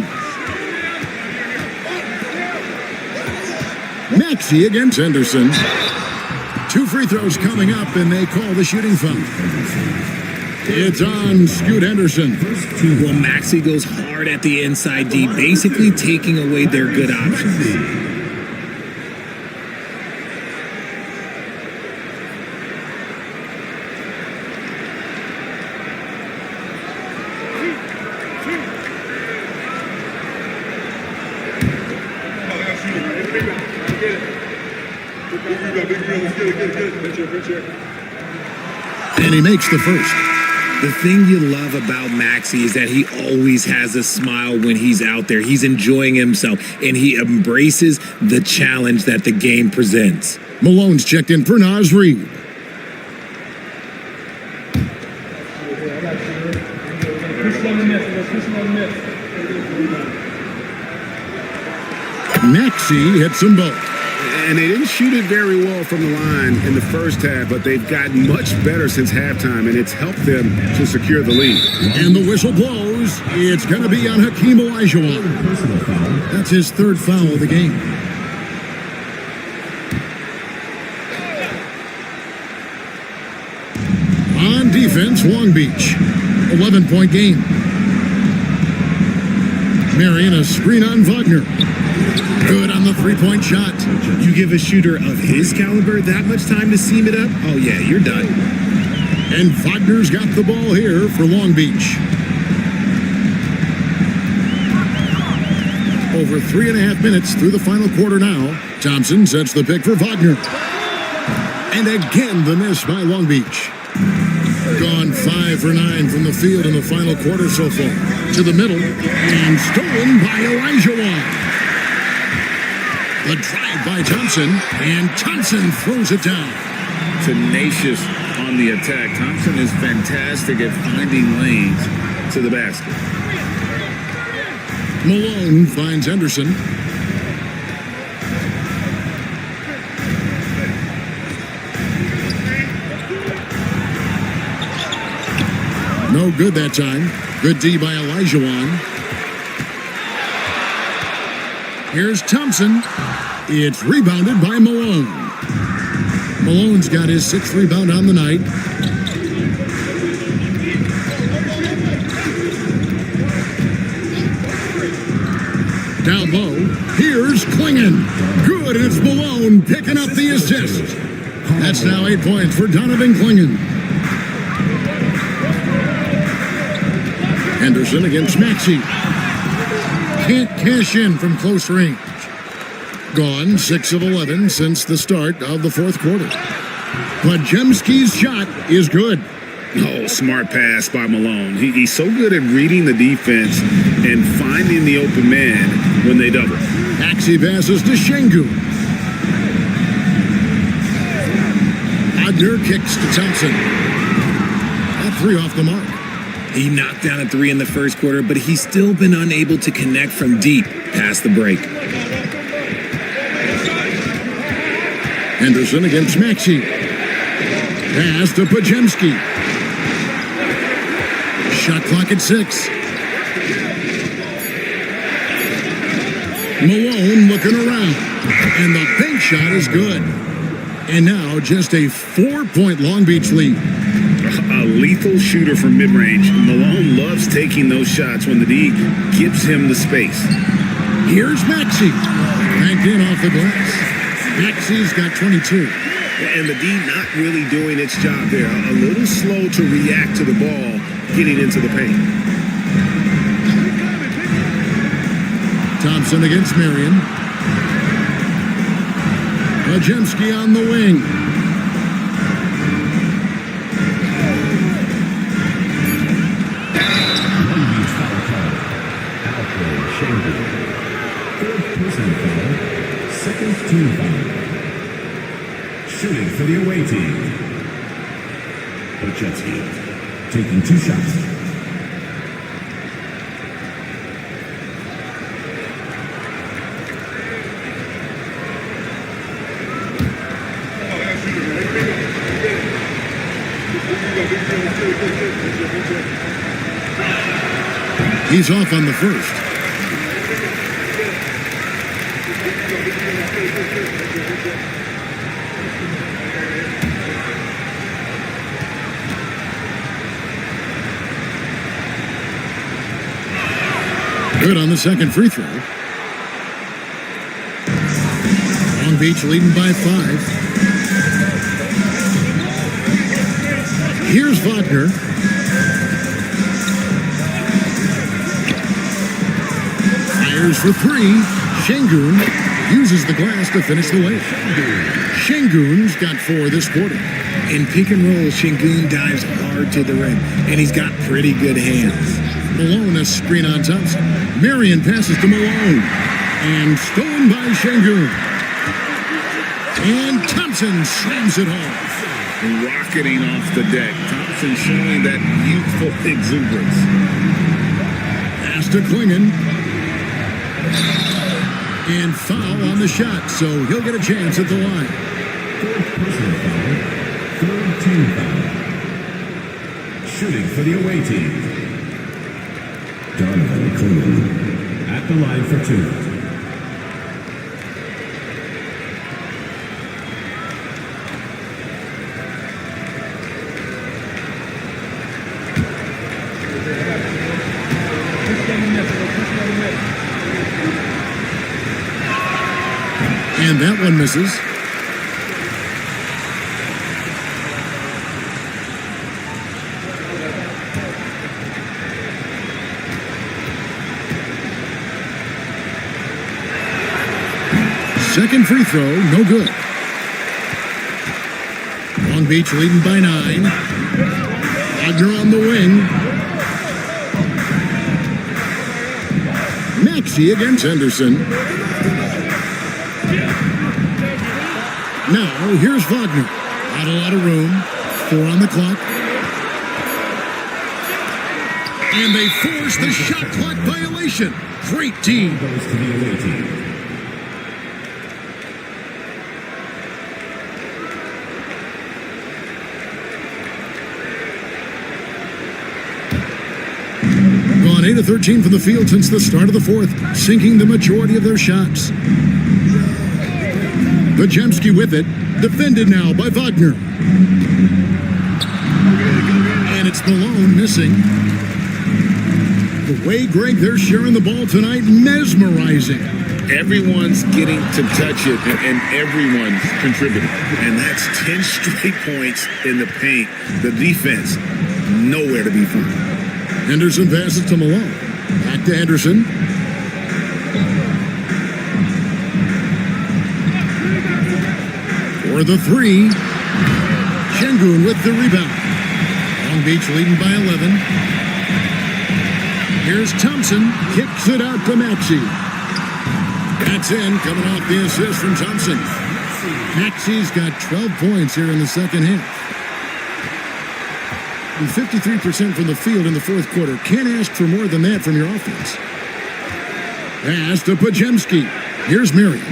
Maxey against Henderson. 2 free throws coming up, and they call the shooting foul. It's on Scoot Henderson. Well, Maxey goes hard at the inside D, basically taking away their good options. And he makes the first. The thing you love about Maxey is that he always has a smile when he's out there. He's enjoying himself, and he embraces the challenge that the game presents. Malone's checked in for Naz Reid. Maxey hits them both. And they didn't shoot it very well from the line in the first half, but they've gotten much better since halftime, and it's helped them to secure the lead. And the whistle blows. It's going to be on Hakeem Olajuwon. That's his 3rd foul of the game. On defense, Long Beach. 11-point game. Marion a screen on Wagner. Good on the 3-point shot. You give a shooter of his caliber that much time to seam it up? Oh, yeah, you're done. And Wagner's got the ball here for Long Beach. Over 3.5 minutes through the final quarter now. Thompson sets the pick for Wagner. And again, the miss by Long Beach. Gone 5 for 9 from the field in the final quarter so far. To the middle, and stolen by Olajuwon. The drive by Thompson, and Thompson throws it down. Tenacious on the attack. Thompson is fantastic at finding lanes to the basket. Malone finds Henderson. No good that time. Good D by Elijah. Here's Thompson. It's rebounded by Malone. Malone's got his 6th rebound on the night. Down low, here's Klingon. Good, and it's Malone picking up the assist. That's now 8 points for Donovan Klingon. Henderson against Maxey. Can't cash in from close range. Gone 6 of 11 since the start of the 4th quarter. Podziemski's shot is good. Oh, smart pass by Malone. He's so good at reading the defense and finding the open man when they double. Maxey passes to Şengün. Wagner kicks to Thompson. That 3 off the mark. He knocked down a 3 in the first quarter, but he's still been unable to connect from deep past the break. Henderson against Maxey. Pass to Podziemski. Shot clock at 6. Malone looking around. And the bank shot is good. And now just a 4-point Long Beach lead. A lethal shooter from mid-range. Malone loves taking those shots when the D gives him the space. Here's Maxey. Banked in off the glass. Maxey's got 22. And the D not really doing its job there. A little slow to react to the ball getting into the paint. Thompson against Marion. Podziemski on the wing. Second team foul. Shooting for the away team. Podziemski taking 2 shots. He's off on the first. Good on the second free throw. Long Beach leading by 5. Here's Wagner. Fires for 3. Şengün uses the glass to finish the way. Şengün's got 4 this quarter. In pick and roll, Şengün dives hard to the rim, and he's got pretty good hands. Malone a screen on Thompson. Marion passes to Malone. And stolen by Şengün. And Thompson slams it home. Rocketing off the deck. Thompson showing that youthful exuberance. Pass to Klingon. And foul on the shot, so he'll get a chance at the line. Third team foul. Shooting for the away team. Donovan Klingon at the line for 2. And that one misses. Second free throw, no good. Long Beach leading by 9. Wagner on the wing. Maxey against Henderson. Now, here's Wagner. Not a lot of room. 4 on the clock. And they force the shot clock violation. Great team. Goes to the away team. 8 of 13 from the field since the start of the fourth, sinking the majority of their shots. Podziemski with it, defended now by Wagner. And it's Malone missing. The way, Greg, they're sharing the ball tonight, mesmerizing. Everyone's getting to touch it, and everyone's contributing. And that's 10 straight points in the paint. The defense, nowhere to be found. Henderson passes to Malone. Back to Henderson. For the three. Şengün with the rebound. Long Beach leading by 11. Here's Thompson. Kicks it out to Maxey. That's in, coming off the assist from Thompson. Maxey's got 12 points here in the second half. With 53% from the field in the fourth quarter. Can't ask for more than that from your offense. Pass to Podziemski. Here's Marion.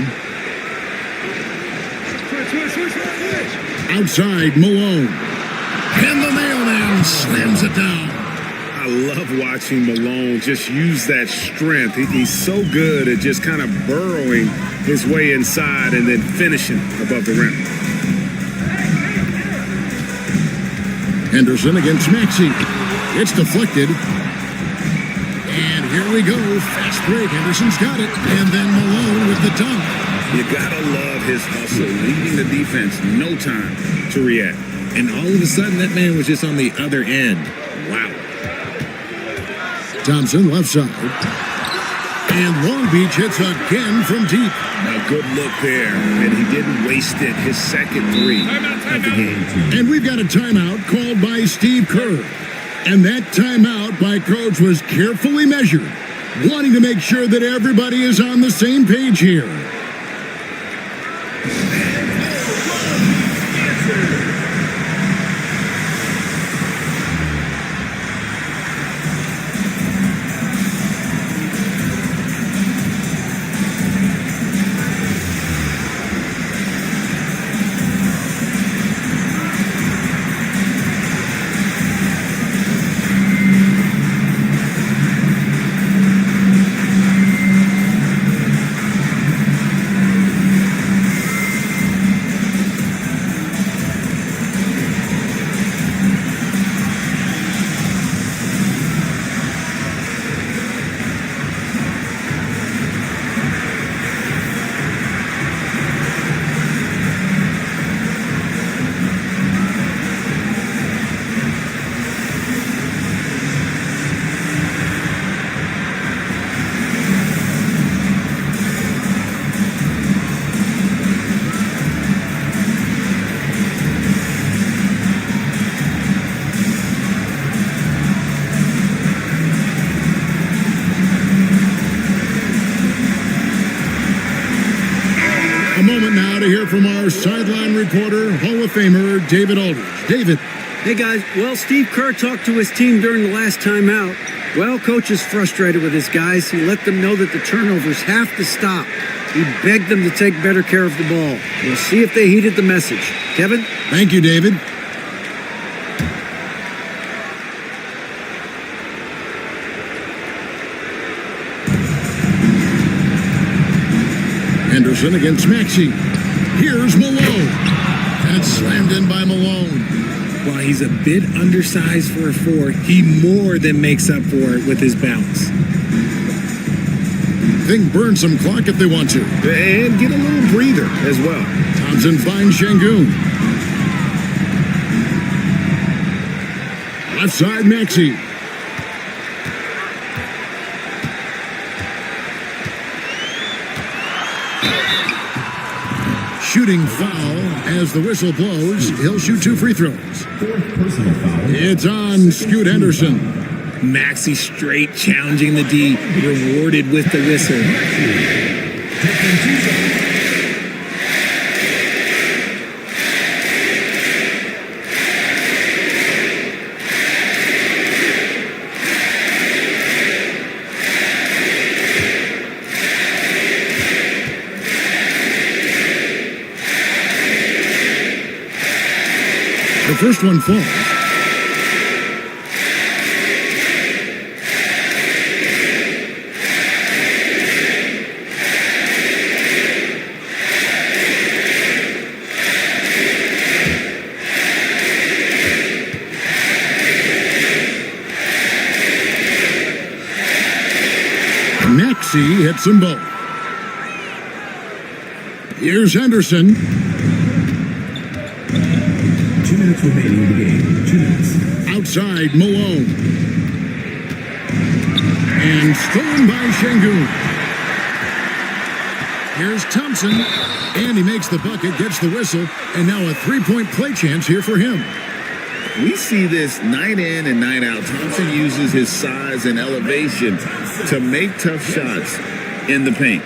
Outside, Malone. And the mailman slams it down. I love watching Malone just use that strength. He's so good at just kind of burrowing his way inside and then finishing above the rim. Henderson against Maxey. It's deflected. And here we go. Fast break. Henderson's got it. And then Malone with the dunk. You gotta love his hustle, leading the defense, no time to react. And all of a sudden, that man was just on the other end. Wow. Thompson left side. And Long Beach hits again from deep. A good look there, and he didn't waste it. His second three of the game. And we've got a timeout called by Steve Kerr. And that timeout by Coach was carefully measured, wanting to make sure that everybody is on the same page here. A moment now to hear from our sideline reporter, Hall of Famer David Aldridge. David. Hey guys, well, Steve Kerr talked to his team during the last timeout. Well, coach is frustrated with his guys. He let them know that the turnovers have to stop. He begged them to take better care of the ball. We'll see if they heeded the message. Kevin? Thank you, David. Henderson against Maxey. Here's Malone. And it's slammed in by Malone. While he's a bit undersized for a four, he more than makes up for it with his bounce. Think burn some clock if they want to. And get a little breather as well. Thompson finds Şengün. Left side, Maxey. Shooting foul as the whistle blows. He'll shoot 2 free throws. It's on Scoot Henderson. Maxey straight challenging the D, rewarded with the whistle. The first one falls. Maxey hits them both. Here's Henderson. 2 minutes remaining in the game. 2 minutes. Outside, Malone. And stolen by Şengün. Here's Thompson. And he makes the bucket, gets the whistle, and now a three-point play chance here for him. We see this night in and night out. Thompson uses his size and elevation to make tough shots in the paint.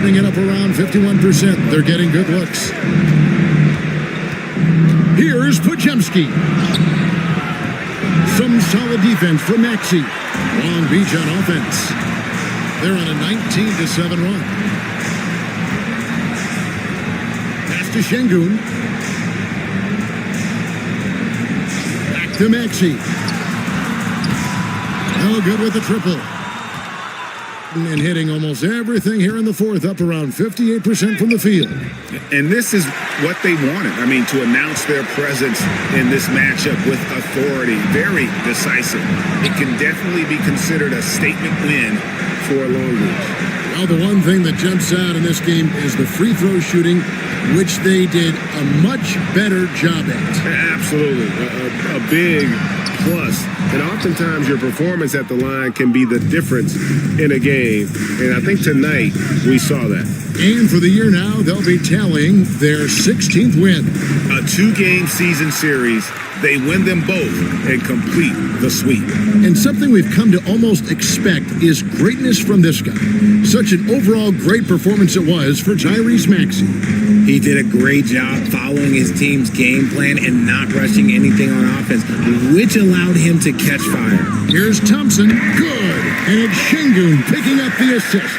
It up around 51%. They're getting good looks. Here's Podziemski. Some solid defense from Maxey. Long Beach on offense. They're on a 19-7 run. Pass to Şengün. Back to Maxey. No good with the triple. And hitting almost everything here in the fourth, up around 58% from the field. And this is what they wanted. I mean, to announce their presence in this matchup with authority. Very decisive. It can definitely be considered a statement win for Long Beach. Well, the one thing that jumps out in this game is the free throw shooting, which they did a much better job at. Absolutely. A big plus. And oftentimes your performance at the line can be the difference in a game. And I think tonight we saw that. And for the year now, they'll be tallying their 16th win. A 2-game season series. They win them both and complete the sweep. And something we've come to almost expect is greatness from this guy. Such an overall great performance it was for Tyrese Maxey. He did a great job following his team's game plan and not rushing anything on offense, which allowed him to catch fire. Here's Thompson. Good. And it's Şengün picking up the assist.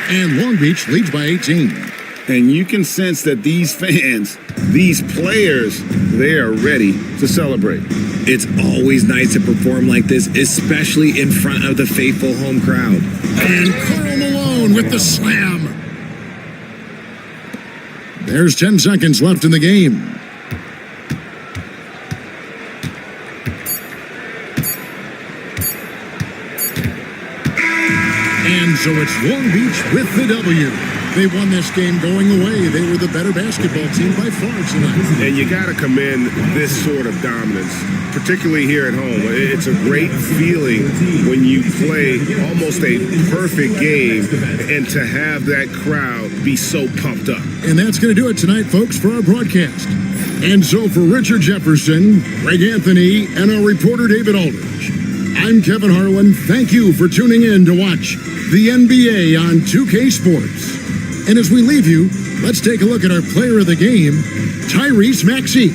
And Long Beach leads by 18. And you can sense that these fans, these players, they are ready to celebrate. It's always nice to perform like this, especially in front of the faithful home crowd. And Karl Malone with the slam. There's 10 seconds left in the game. And so it's Long Beach with the W. They won this game going away. They were the better basketball team by far tonight. And you got to commend this sort of dominance, particularly here at home. It's a great feeling when you play almost a perfect game and to have that crowd be so pumped up. And that's going to do it tonight, folks, for our broadcast. And so for Richard Jefferson, Greg Anthony, and our reporter David Aldridge, I'm Kevin Harlan. Thank you for tuning in to watch the NBA on 2K Sports. And as we leave you, let's take a look at our player of the game, Tyrese Maxey.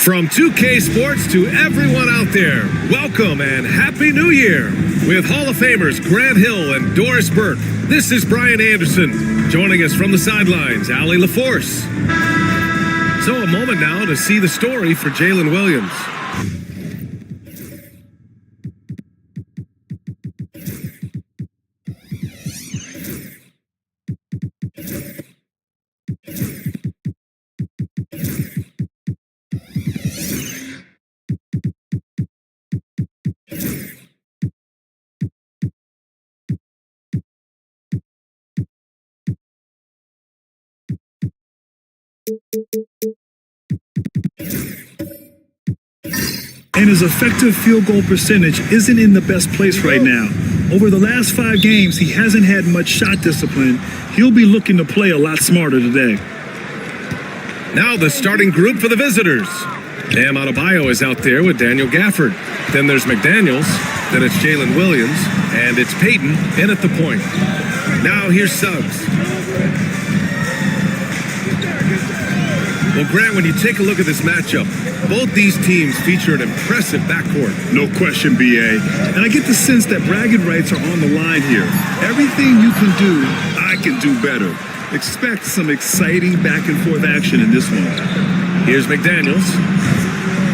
From 2K Sports to everyone out there, welcome and Happy New Year! With Hall of Famers Grant Hill and Doris Burke, this is Brian Anderson. Joining us from the sidelines, Allie LaForce. So a moment now to see the story for Jalen Williams. And his effective field goal percentage isn't in the best place right now. Over the last 5 games, he hasn't had much shot discipline. He'll be looking to play a lot smarter today. Now the starting group for the visitors. Bam Adebayo is out there with Daniel Gafford. Then there's McDaniels. Then it's Jalen Williams. And it's Peyton in at the point. Now here's Suggs. Well, Grant, when you take a look at this matchup, both these teams feature an impressive backcourt. No question, BA. And I get the sense that bragging rights are on the line here. Everything you can do, I can do better. Expect some exciting back-and-forth action in this one. Here's McDaniels.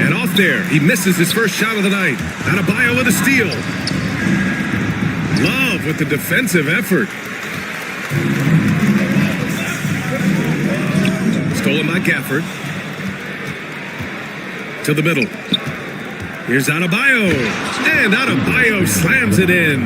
And off there, he misses his first shot of the night. Adebayo with a steal. Love with the defensive effort. Stolen by Gafford. To the middle. Here's Adebayo. And Adebayo slams it in.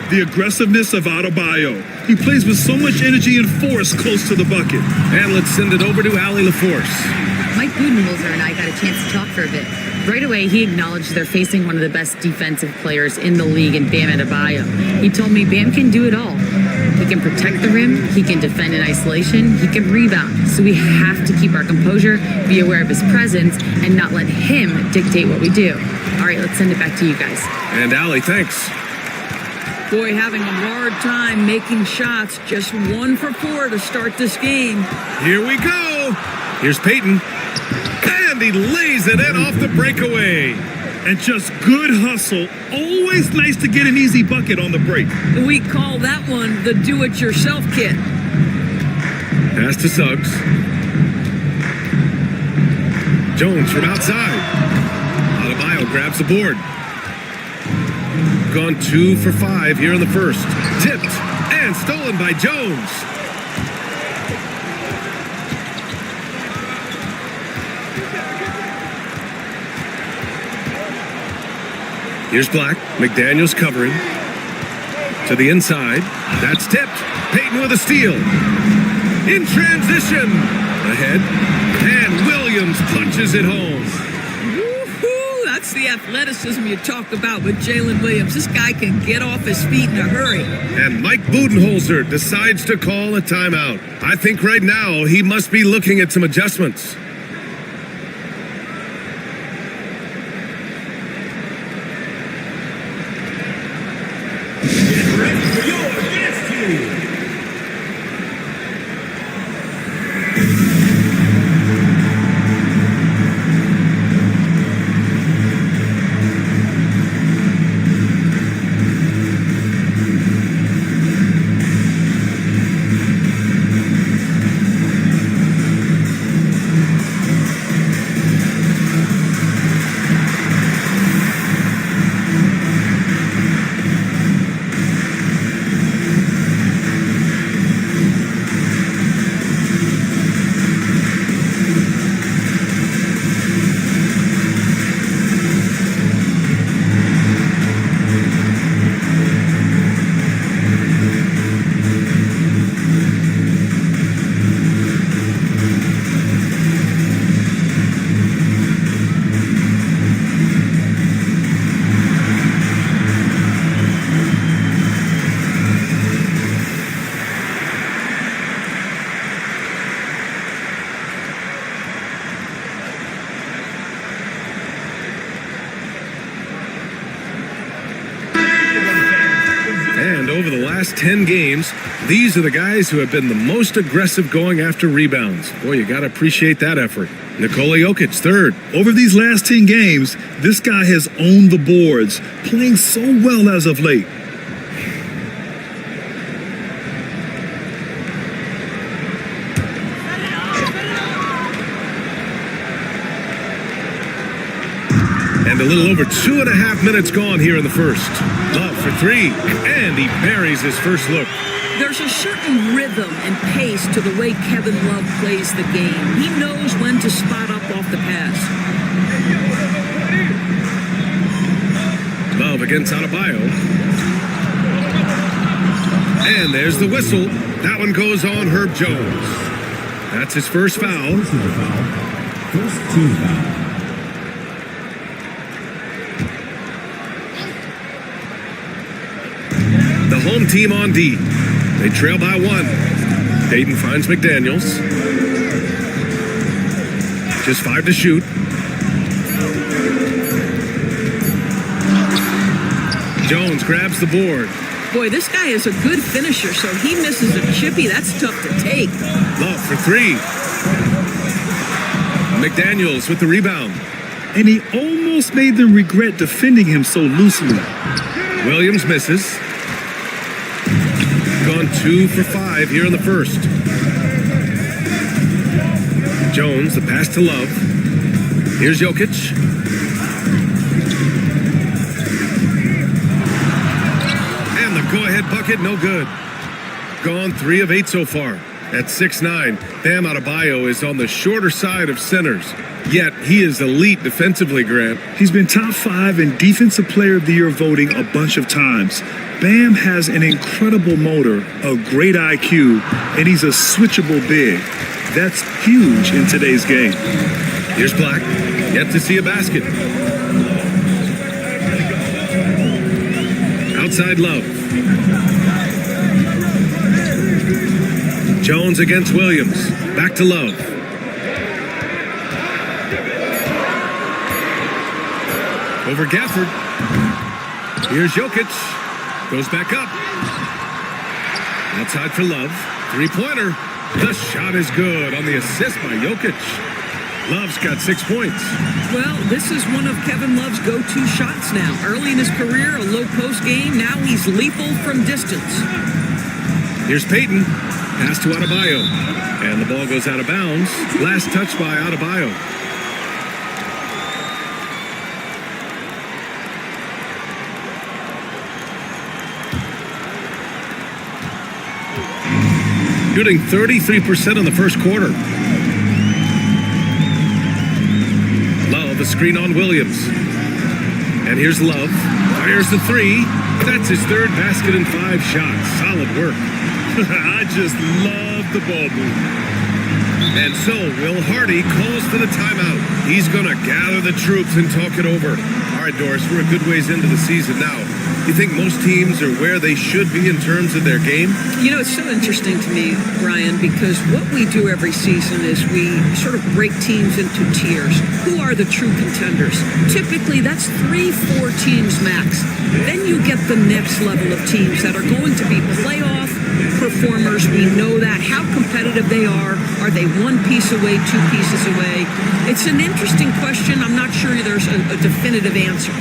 The aggressiveness of Adebayo. He plays with so much energy and force close to the bucket. And let's send it over to Allie LaForce. Mike Budenholzer and I got a chance to talk for a bit. Right away, he acknowledged they're facing one of the best defensive players in the league in Bam Adebayo. He told me Bam can do it all. He can protect the rim, he can defend in isolation, he can rebound. So we have to keep our composure, be aware of his presence, and not let him dictate what we do. All right, let's send it back to you guys. And Allie, thanks. Boy, having a hard time making shots. Just 1 for 4 to start this game. Here we go. Here's Peyton. And he lays it in off the breakaway. And just good hustle. Always nice to get an easy bucket on the break. We call that one the do-it-yourself kit. Pass to Suggs. Jones from outside. Adebayo grabs the board. Gone 2 for 5 here in the first. Tipped and stolen by Jones. Here's Black. McDaniels covering. To the inside. That's tipped. Peyton with a steal. In transition. Ahead. And Williams punches it home. Woo-hoo! That's the athleticism you talk about with Jalen Williams. This guy can get off his feet in a hurry. And Mike Budenholzer decides to call a timeout. I think right now he must be looking at some adjustments. Get ready for your dance team. And over the last 10 games, these are the guys who have been the most aggressive going after rebounds. Boy, you got to appreciate that effort. Nikola Jokic, third. Over these last 10 games, this guy has owned the boards, playing so well as of late. And a little over 2.5 minutes gone here in the first. Love for three, and he buries his first look. There's a certain rhythm and pace to the way Kevin Love plays the game. He knows when to spot up off the pass. Love against Adebayo. And there's the whistle. That one goes on Herb Jones. That's his first foul. First team foul. The home team on D. They trail by one. Dayton finds McDaniels. Just 5 to shoot. Jones grabs the board. Boy, this guy is a good finisher, so he misses a chippy. That's tough to take. Love for three. McDaniels with the rebound. And he almost made them regret defending him so loosely. Williams misses. Gone 2 for 5 here in the first. Jones, the pass to Love. Here's Jokic. And the go-ahead bucket, no good. Gone 3 of 8 so far. At 6'9", Bam Adebayo is on the shorter side of centers. Yet, he is elite defensively, Grant. He's been top 5 in Defensive Player of the Year voting a bunch of times. Bam has an incredible motor, a great IQ, and he's a switchable big. That's huge in today's game. Here's Black, yet to see a basket. Outside Love. Jones against Williams. Back to Love. Over Gafford. Here's Jokic. Goes back up. Outside for Love. Three-pointer. The shot is good on the assist by Jokic. Love's got 6 points. Well, this is one of Kevin Love's go-to shots now. Early in his career, a low-post game. Now he's lethal from distance. Here's Payton. Pass to Adebayo. And the ball goes out of bounds. Last touch by Adebayo. Shooting 33% in the first quarter. Love, a screen on Williams. And here's Love. Fires the three. That's his third basket in 5 shots. Solid work. I just love the ball movement. And so Will Hardy calls for the timeout. He's going to gather the troops and talk it over. All right, Doris, we're a good ways into the season now. You think most teams are where they should be in terms of their game? You know, it's so interesting to me, Brian, because what we do every season is we sort of break teams into tiers. Who are the true contenders? Typically, that's 3-4 teams max. Then you get the next level of teams that are going to be playoff performers. We know that. How competitive they are. Are they one piece away, two pieces away? It's an interesting question. I'm not sure there's a definitive answer.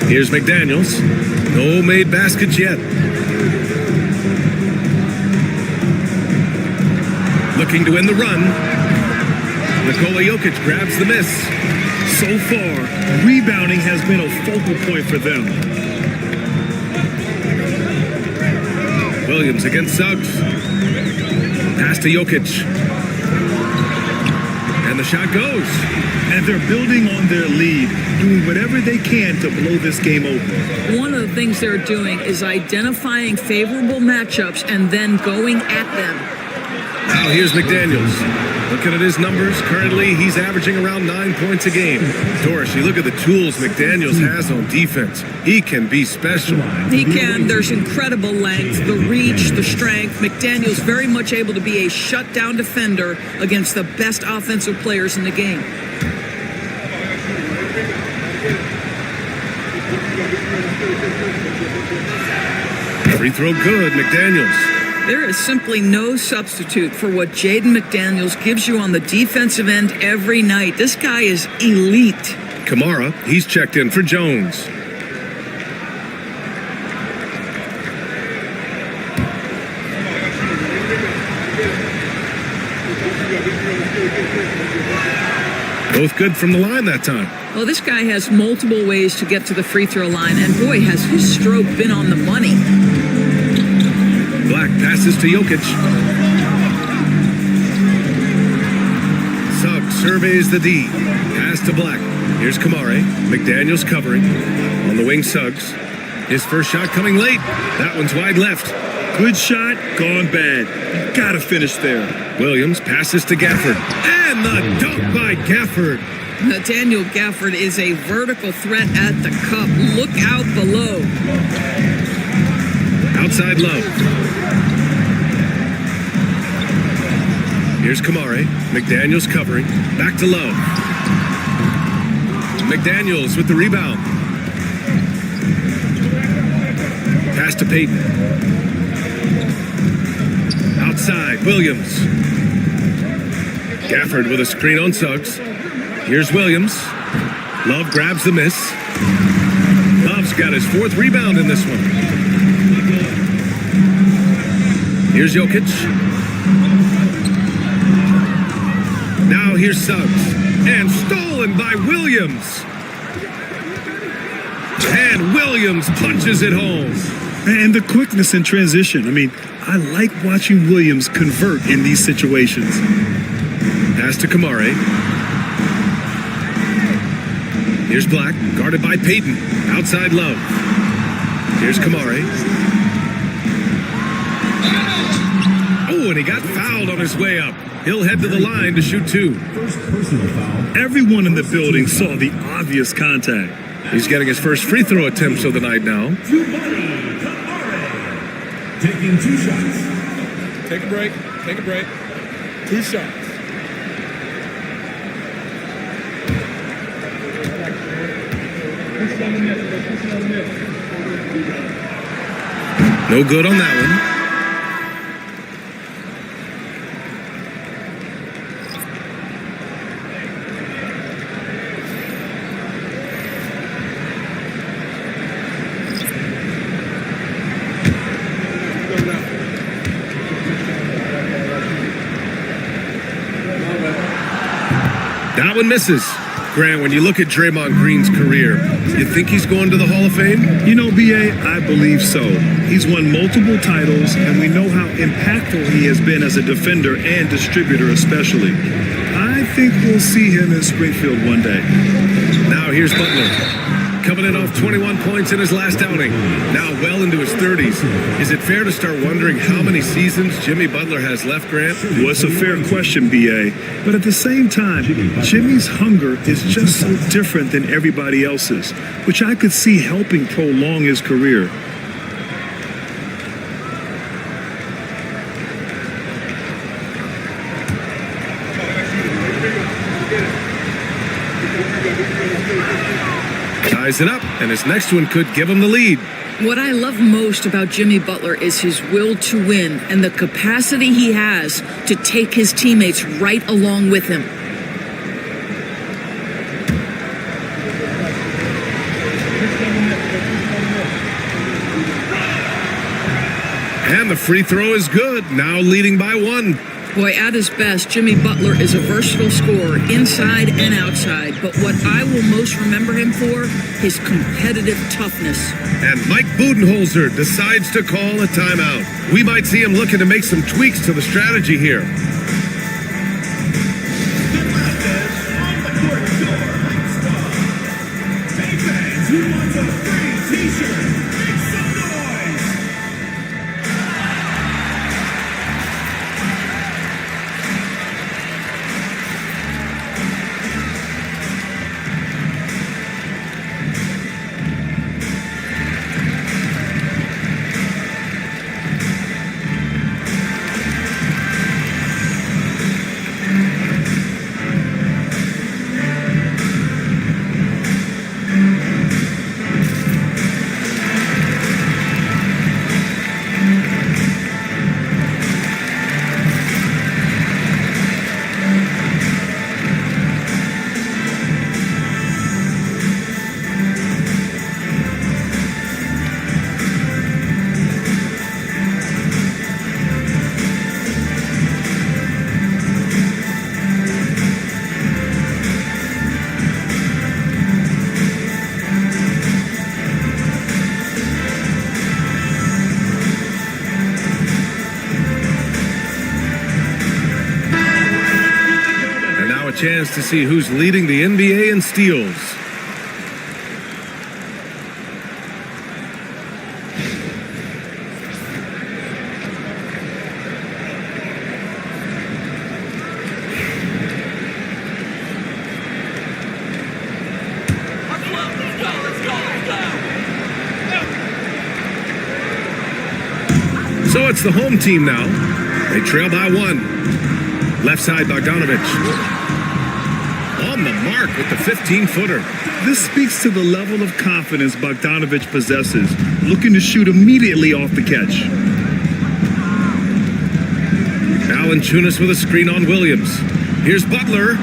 Here's McDaniels. No made baskets yet. Looking to win the run. Nikola Jokic grabs the miss. So far, rebounding has been a focal point for them. Williams against Suggs. Pass to Jokic. And the shot goes. And they're building on their lead, doing whatever they can to blow this game open. One of the things they're doing is identifying favorable matchups and then going at them. Now here's McDaniels. Looking at his numbers, currently he's averaging around 9 points a game. Doris, you look at the tools McDaniels has on defense. He can be special. He can. There's incredible length, the reach, the strength. McDaniels very much able to be a shutdown defender against the best offensive players in the game. Free throw good, McDaniels. There is simply no substitute for what Jaden McDaniels gives you on the defensive end every night. This guy is elite. Kamara, he's checked in for Jones. Both good from the line that time. Well, this guy has multiple ways to get to the free throw line, and boy, has his stroke been on the money. Black passes to Jokic. Suggs surveys the D. Pass to Black. Here's Kamara. McDaniels covering. On the wing, Suggs. His first shot coming late. That one's wide left. Good shot, gone bad. Gotta finish there. Williams passes to Gafford. And the dunk by Gafford. Daniel Gafford is a vertical threat at the cup. Look out below. Outside Love. Here's Kamara. McDaniels covering. Back to Love. McDaniels with the rebound. Pass to Payton. Outside, Williams. Gafford with a screen on Suggs. Here's Williams. Love grabs the miss. Love's got his fourth rebound in this one. Here's Jokic. Now here's Suggs. And stolen by Williams. And Williams punches it home. And the quickness in transition. I mean, I like watching Williams convert in these situations. Pass to Kamara. Here's Black, guarded by Payton. Outside Love. Here's Kamara. Oh, and he got fouled on his way up. He'll head to the line to shoot 2. Everyone in the building saw the obvious contact. He's getting his first free throw attempts of the night now. Taking 2 shots. Take a break. 2 shots. No good on that one. That one misses. Grant, when you look at Draymond Green's career, you think he's going to the Hall of Fame? You know, B.A., I believe so. He's won multiple titles, and we know how impactful he has been as a defender and distributor especially. I think we'll see him in Springfield one day. Now here's Butler. Coming in off 21 points in his last outing. Now well into his 30s. Is it fair to start wondering how many seasons Jimmy Butler has left, Grant? Well, it's a fair question, B.A., but at the same time, Jimmy's hunger is just so different than everybody else's, which I could see helping prolong his career. Ties it up, and his next one could give him the lead. What I love most about Jimmy Butler is his will to win and the capacity he has to take his teammates right along with him. And the free throw is good, now leading by 1. Boy, at his best, Jimmy Butler is a versatile scorer inside and outside. But what I will most remember him for, his competitive toughness. And Mike Budenholzer decides to call a timeout. We might see him looking to make some tweaks to the strategy here. Who wants a free t-shirt? Make some noise! Chance to see who's leading the NBA in steals. So it's the home team now. They trail by 1. Left side, Bogdanovich. On the mark with the 15-footer. This speaks to the level of confidence Bogdanovich possesses, looking to shoot immediately off the catch. Valanciunas with a screen on Williams. Here's Butler.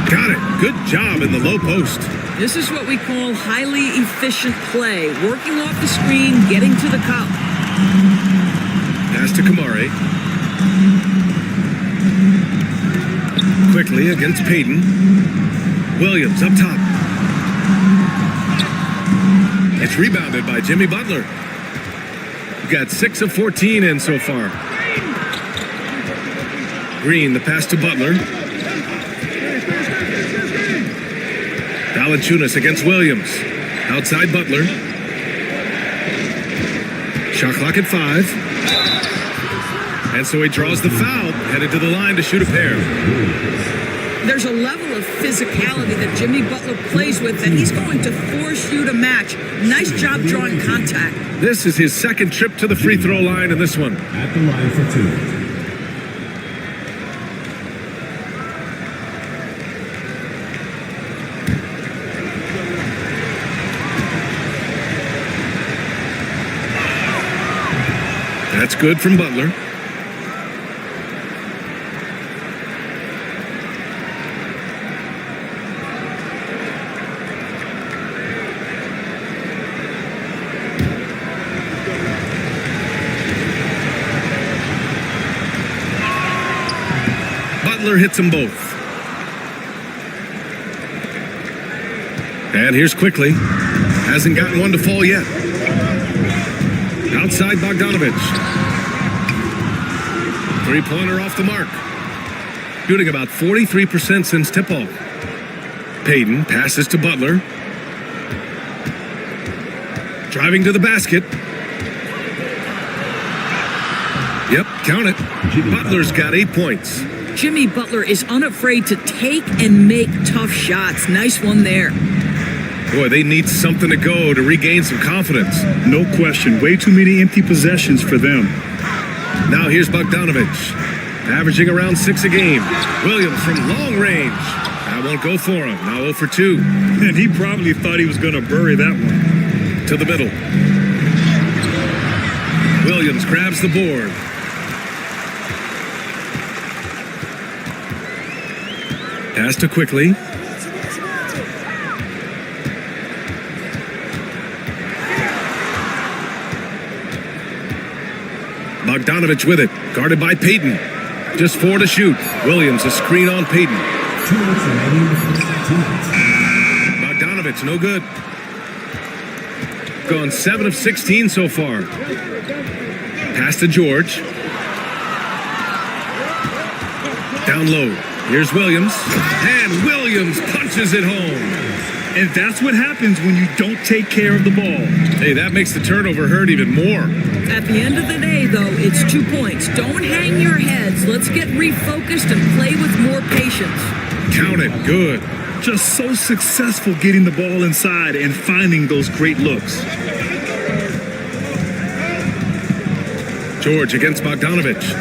Got it. Good job in the low post. This is what we call highly efficient play. Working off the screen, getting to the cup. Pass to Kamari. Quickly against Payton. Williams up top. It's rebounded by Jimmy Butler. Got 6 of 14 in so far. Green, the pass to Butler. Valanciunas against Williams. Outside Butler. Shot clock at 5. And so he draws the foul, headed to the line to shoot a pair. There's a level of physicality that Jimmy Butler plays with that he's going to force you to match. Nice job drawing contact. This is his second trip to the free throw line in this one. At the line for two. That's good from Butler. Butler hits them both. And here's Quickly. Hasn't gotten one to fall yet. Outside Bogdanovich. Three-pointer off the mark. Shooting about 43% since tip-off. Payton passes to Butler. Driving to the basket. Yep, count it. Butler's got 8 points. Jimmy Butler is unafraid to take and make tough shots. Nice one there. Boy, they need something to go to regain some confidence. No question. Way too many empty possessions for them. Now here's Bogdanovich, averaging around 6 a game. Williams from long range. That won't go for him. Now 0 for 2. And he probably thought he was going to bury that one. To the middle. Williams grabs the board. Pass to Quickly. Bogdanovich with it, guarded by Payton. Just 4 to shoot. Williams a screen on Payton. 2 minutes remaining in the first 2 minutes. Bogdanovich, no good. Gone 7 of 16 so far. Pass to George. Down low. Here's Williams. And Williams punches it home. And that's what happens when you don't take care of the ball. Hey, that makes the turnover hurt even more. At the end of the day, though, it's 2 points. Don't hang your heads. Let's get refocused and play with more patience. Count it. Good. Just so successful getting the ball inside and finding those great looks. George against Bogdanovich.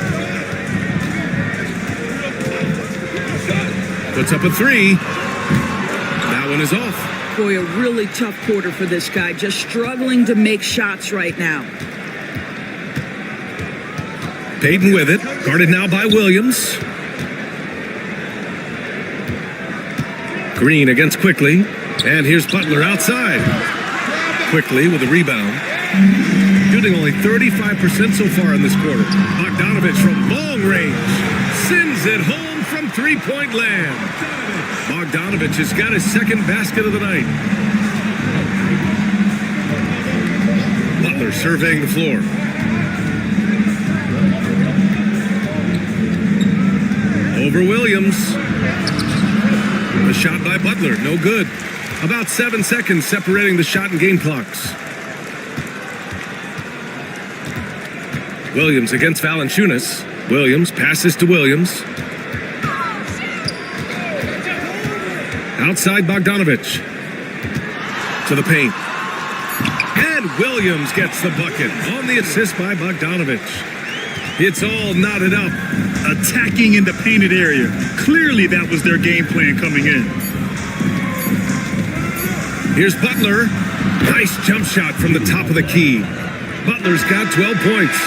Puts up a 3. That one is off. Boy, a really tough quarter for this guy. Just struggling to make shots right now. Payton with it. Guarded now by Williams. Green against Quickly. And here's Butler outside. Quickly with a rebound. Shooting only 35% so far in this quarter. Bogdanovich from long range. Sends it home from three-point land. Bogdanovich has got his second basket of the night. Butler surveying the floor. Over Williams. The shot by Butler, no good. About 7 seconds separating the shot and game clocks. Williams against Valanciunas. Williams passes to Williams. Outside Bogdanovich. To the paint. And Williams gets the bucket on the assist by Bogdanovich. It's all knotted up. Attacking in the painted area. Clearly that was their game plan coming in. Here's Butler. Nice jump shot from the top of the key. Butler's got 12 points.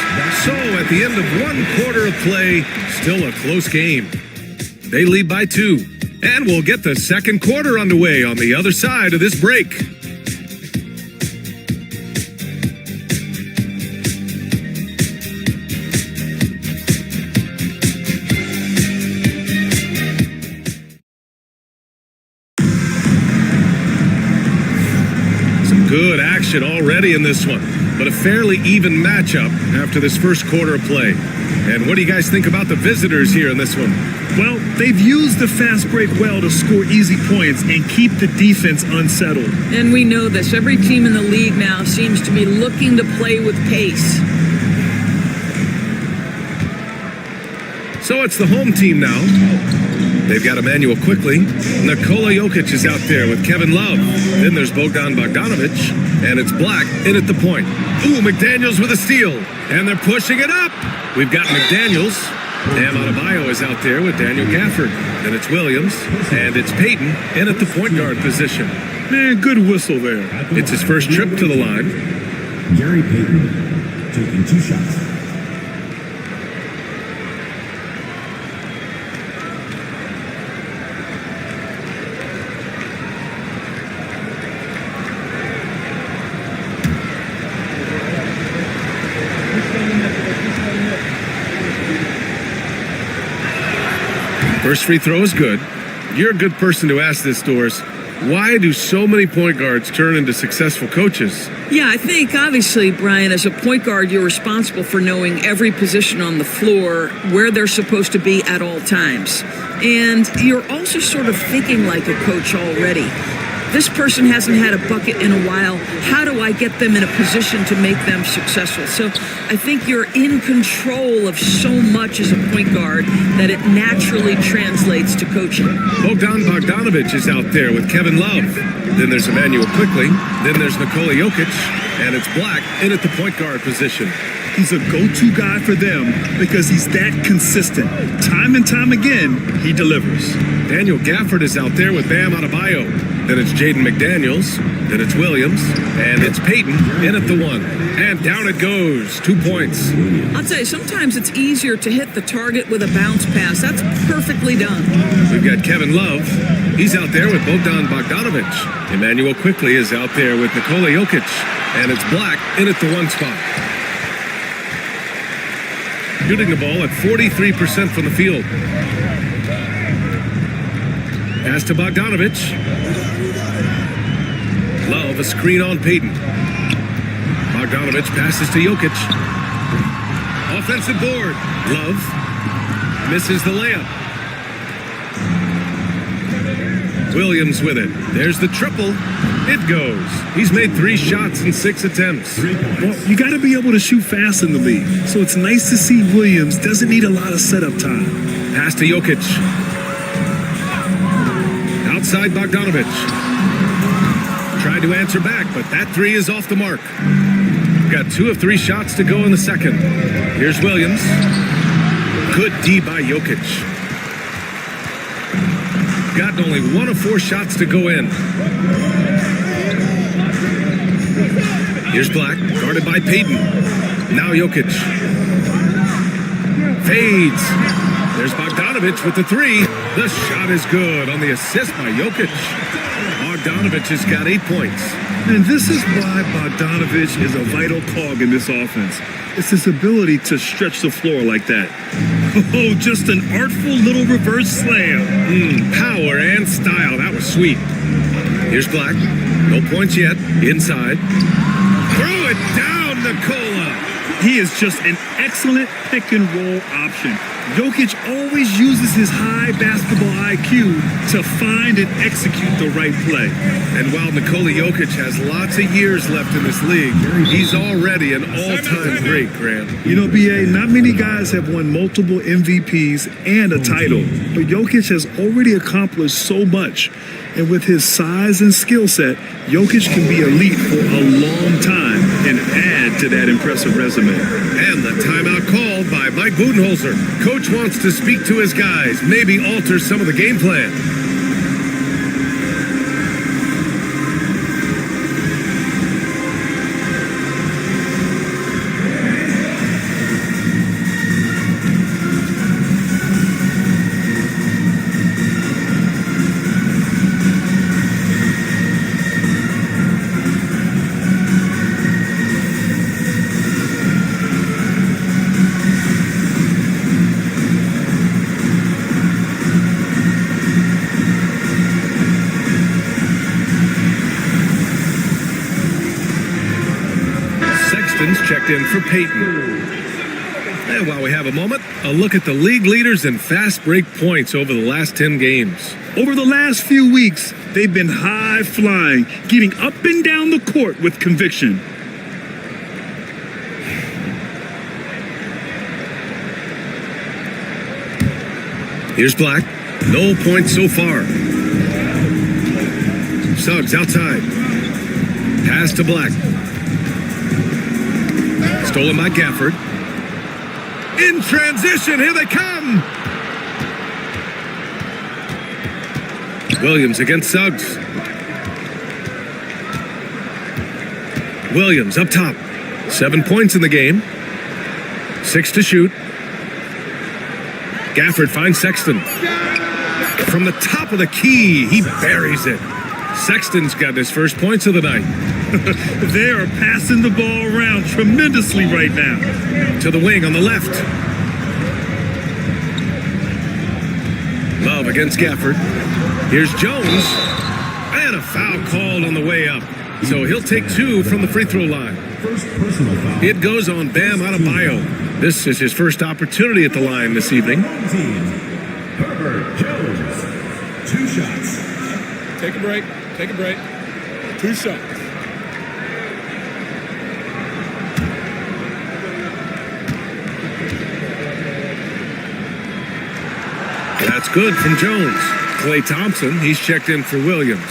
So at the end of 1 quarter of play, still a close game. They lead by 2. And we'll get the second quarter underway on the other side of this break. Some good action already in this one, but a fairly even matchup after this first quarter of play. And what do you guys think about the visitors here in this one? Well, they've used the fast break well to score easy points and keep the defense unsettled. And we know this. Every team in the league now seems to be looking to play with pace. So it's the home team now. They've got Emmanuel quickly. Nikola Jokic is out there with Kevin Love. Then there's Bogdan Bogdanovic, and it's Black in at the point. Ooh, McDaniels with a steal, and they're pushing it up. We've got McDaniels. Bam Adebayo is out there with Daniel Gafford. Then it's Williams, and it's Peyton in at the point guard position. Man, good whistle there. It's his first trip to the line. Gary Payton taking 2 shots. First free throw is good. You're a good person to ask this, Doris. Why do so many point guards turn into successful coaches? Yeah, I think obviously, Brian, as a point guard, you're responsible for knowing every position on the floor, where they're supposed to be at all times. And you're also sort of thinking like a coach already. This person hasn't had a bucket in a while. How do I get them in a position to make them successful? So I think you're in control of so much as a point guard that it naturally translates to coaching. Bogdan Bogdanovic is out there with Kevin Love. Then there's Emmanuel quickly. Then there's Nikola Jokic. And it's Black in at the point guard position. He's a go-to guy for them because he's that consistent. Time and time again, he delivers. Daniel Gafford is out there with Bam Adebayo. Then it's Jaden McDaniels. Then it's Williams. And it's Peyton in at the 1. And down it goes. 2 points. I'll tell you, sometimes it's easier to hit the target with a bounce pass. That's perfectly done. We've got Kevin Love. He's out there with Bogdan Bogdanovic. Emmanuel quickly is out there with Nikola Jokic. And it's Black in at the 1 spot. Shooting the ball at 43% from the field. Pass to Bogdanovic. Love, a screen on Peyton. Bogdanovic passes to Jokic. Offensive board. Love misses the layup. Williams with it. There's the triple. It goes. He's made 3 shots in 6 attempts. Well, you got to be able to shoot fast in the league. So it's nice to see Williams doesn't need a lot of setup time. Pass to Jokic. Outside Bogdanovic. Tried to answer back, but that 3 is off the mark. We've got 2 of 3 shots to go in the second. Here's Williams. Good D by Jokic. Got only 1 of 4 shots to go in. Here's Black, guarded by Peyton. Now Jokic. Fades. There's Bogdanovic with the 3. The shot is good on the assist by Jokic. Bogdanovic has got 8 points. And this is why Bogdanovic is a vital cog in this offense. It's his ability to stretch the floor like that. Oh, just an artful little reverse slam. Power and style. That was sweet. Here's Black. No points yet. Inside. Throw it down, Nikola. He is just an excellent pick and roll option. Jokic always uses his high basketball IQ to find and execute the right play. And while Nikola Jokic has lots of years left in this league, he's already an all-time great, Grant. You know, BA, not many guys have won multiple MVPs and a title, but Jokic has already accomplished so much. And with his size and skill set, Jokic can be elite for a long time and add to that impressive resume. And the timeout called by Mike Budenholzer. Coach wants to speak to his guys, maybe alter some of the game plan. Checked in for Peyton. And while we have a moment, a look at the league leaders in fast break points over the last 10 games. Over the last few weeks, they've been high flying, getting up and down the court with conviction. Here's Black. No points so far. Suggs outside. Pass to Black. Stolen by Gafford. In transition, here they come! Williams against Suggs. Williams up top. 7 points in the game. 6 to shoot. Gafford finds Sexton. From the top of the key, he buries it. Sexton's got his first points of the night. They are passing the ball around tremendously right now. To the wing on the left. Love against Gafford. Here's Jones. And a foul called on the way up. So he'll take 2 from the free throw line. First personal foul. It goes on Bam Adebayo. This is his first opportunity at the line this evening. Team. Herbert Jones. 2 shots. Take a break. Take a break. 2 shots. That's good from Jones. Klay Thompson, he's checked in for Williams.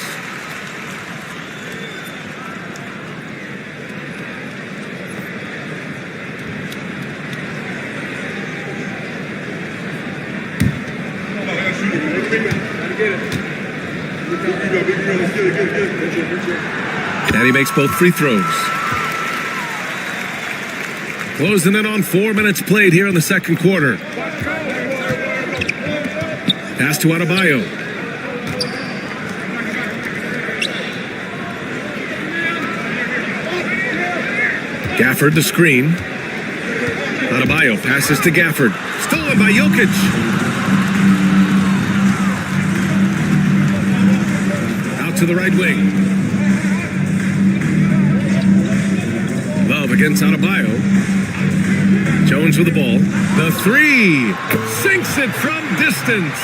And he makes both free throws. Closing in on 4 minutes played here in the second quarter. Pass to Adebayo. Gafford the screen. Adebayo passes to Gafford. Stolen by Jokic. Out to the right wing. Love against Adebayo. Jones with the ball. The 3. Sinks it from distance.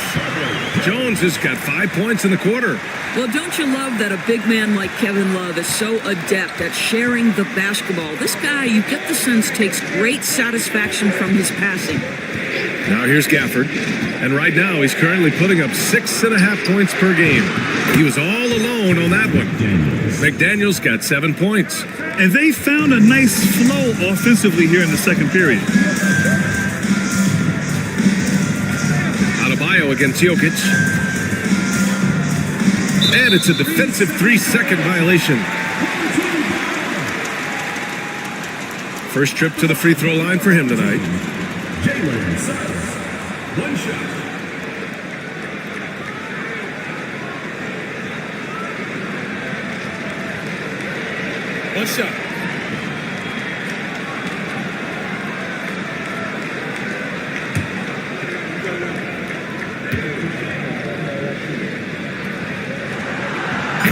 Jones has got 5 points in the quarter. Well, don't you love that a big man like Kevin Love is so adept at sharing the basketball? This guy, you get the sense, takes great satisfaction from his passing. Now here's Gafford. And right now he's currently putting up 6.5 points per game. He was all alone on that one. McDaniels got 7 points. And they found a nice flow offensively here in the second period. Adebayo against Jokic. And it's a defensive 3-second violation. First trip to the free throw line for him tonight. Jalen Suggs. 1 shot. One shot.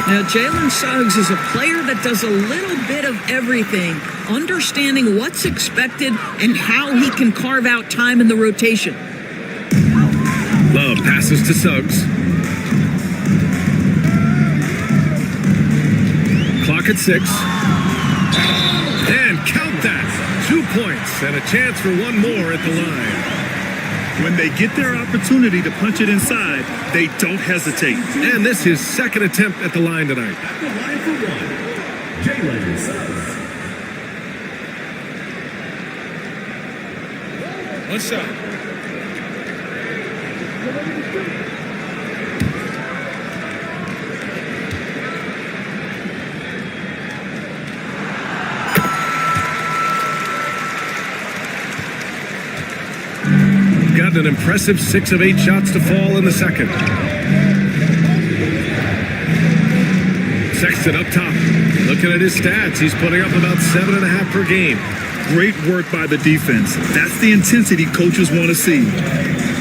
Now, Jalen Suggs is a player that does a little bit of everything, understanding what's expected and how he can carve out time in the rotation. Love passes to Suggs. Clock at 6. And count that. 2 points and a chance for one more at the line. When they get their opportunity to punch it inside, they don't hesitate. And this is his second attempt at the line tonight. At the line for 1. Jalen Suggs. One shot. Got an impressive 6 of 8 shots to fall in the second. Sexton up top. Looking at his stats, he's putting up about 7.5 per game. Great work by the defense. That's the intensity coaches want to see.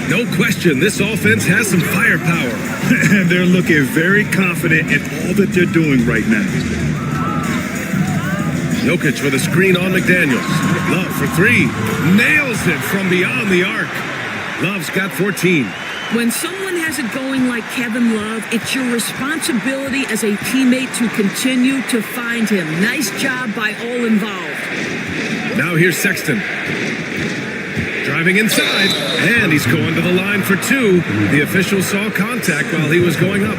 No question, this offense has some firepower. And they're looking very confident in all that they're doing right now. Jokic with a screen on McDaniels. Love for 3. Nails it from beyond the arc. Love's got 14. When someone has it going like Kevin Love, it's your responsibility as a teammate to continue to find him. Nice job by all involved. Now here's Sexton. driving inside, and he's going to the line for two. The official saw contact while he was going up.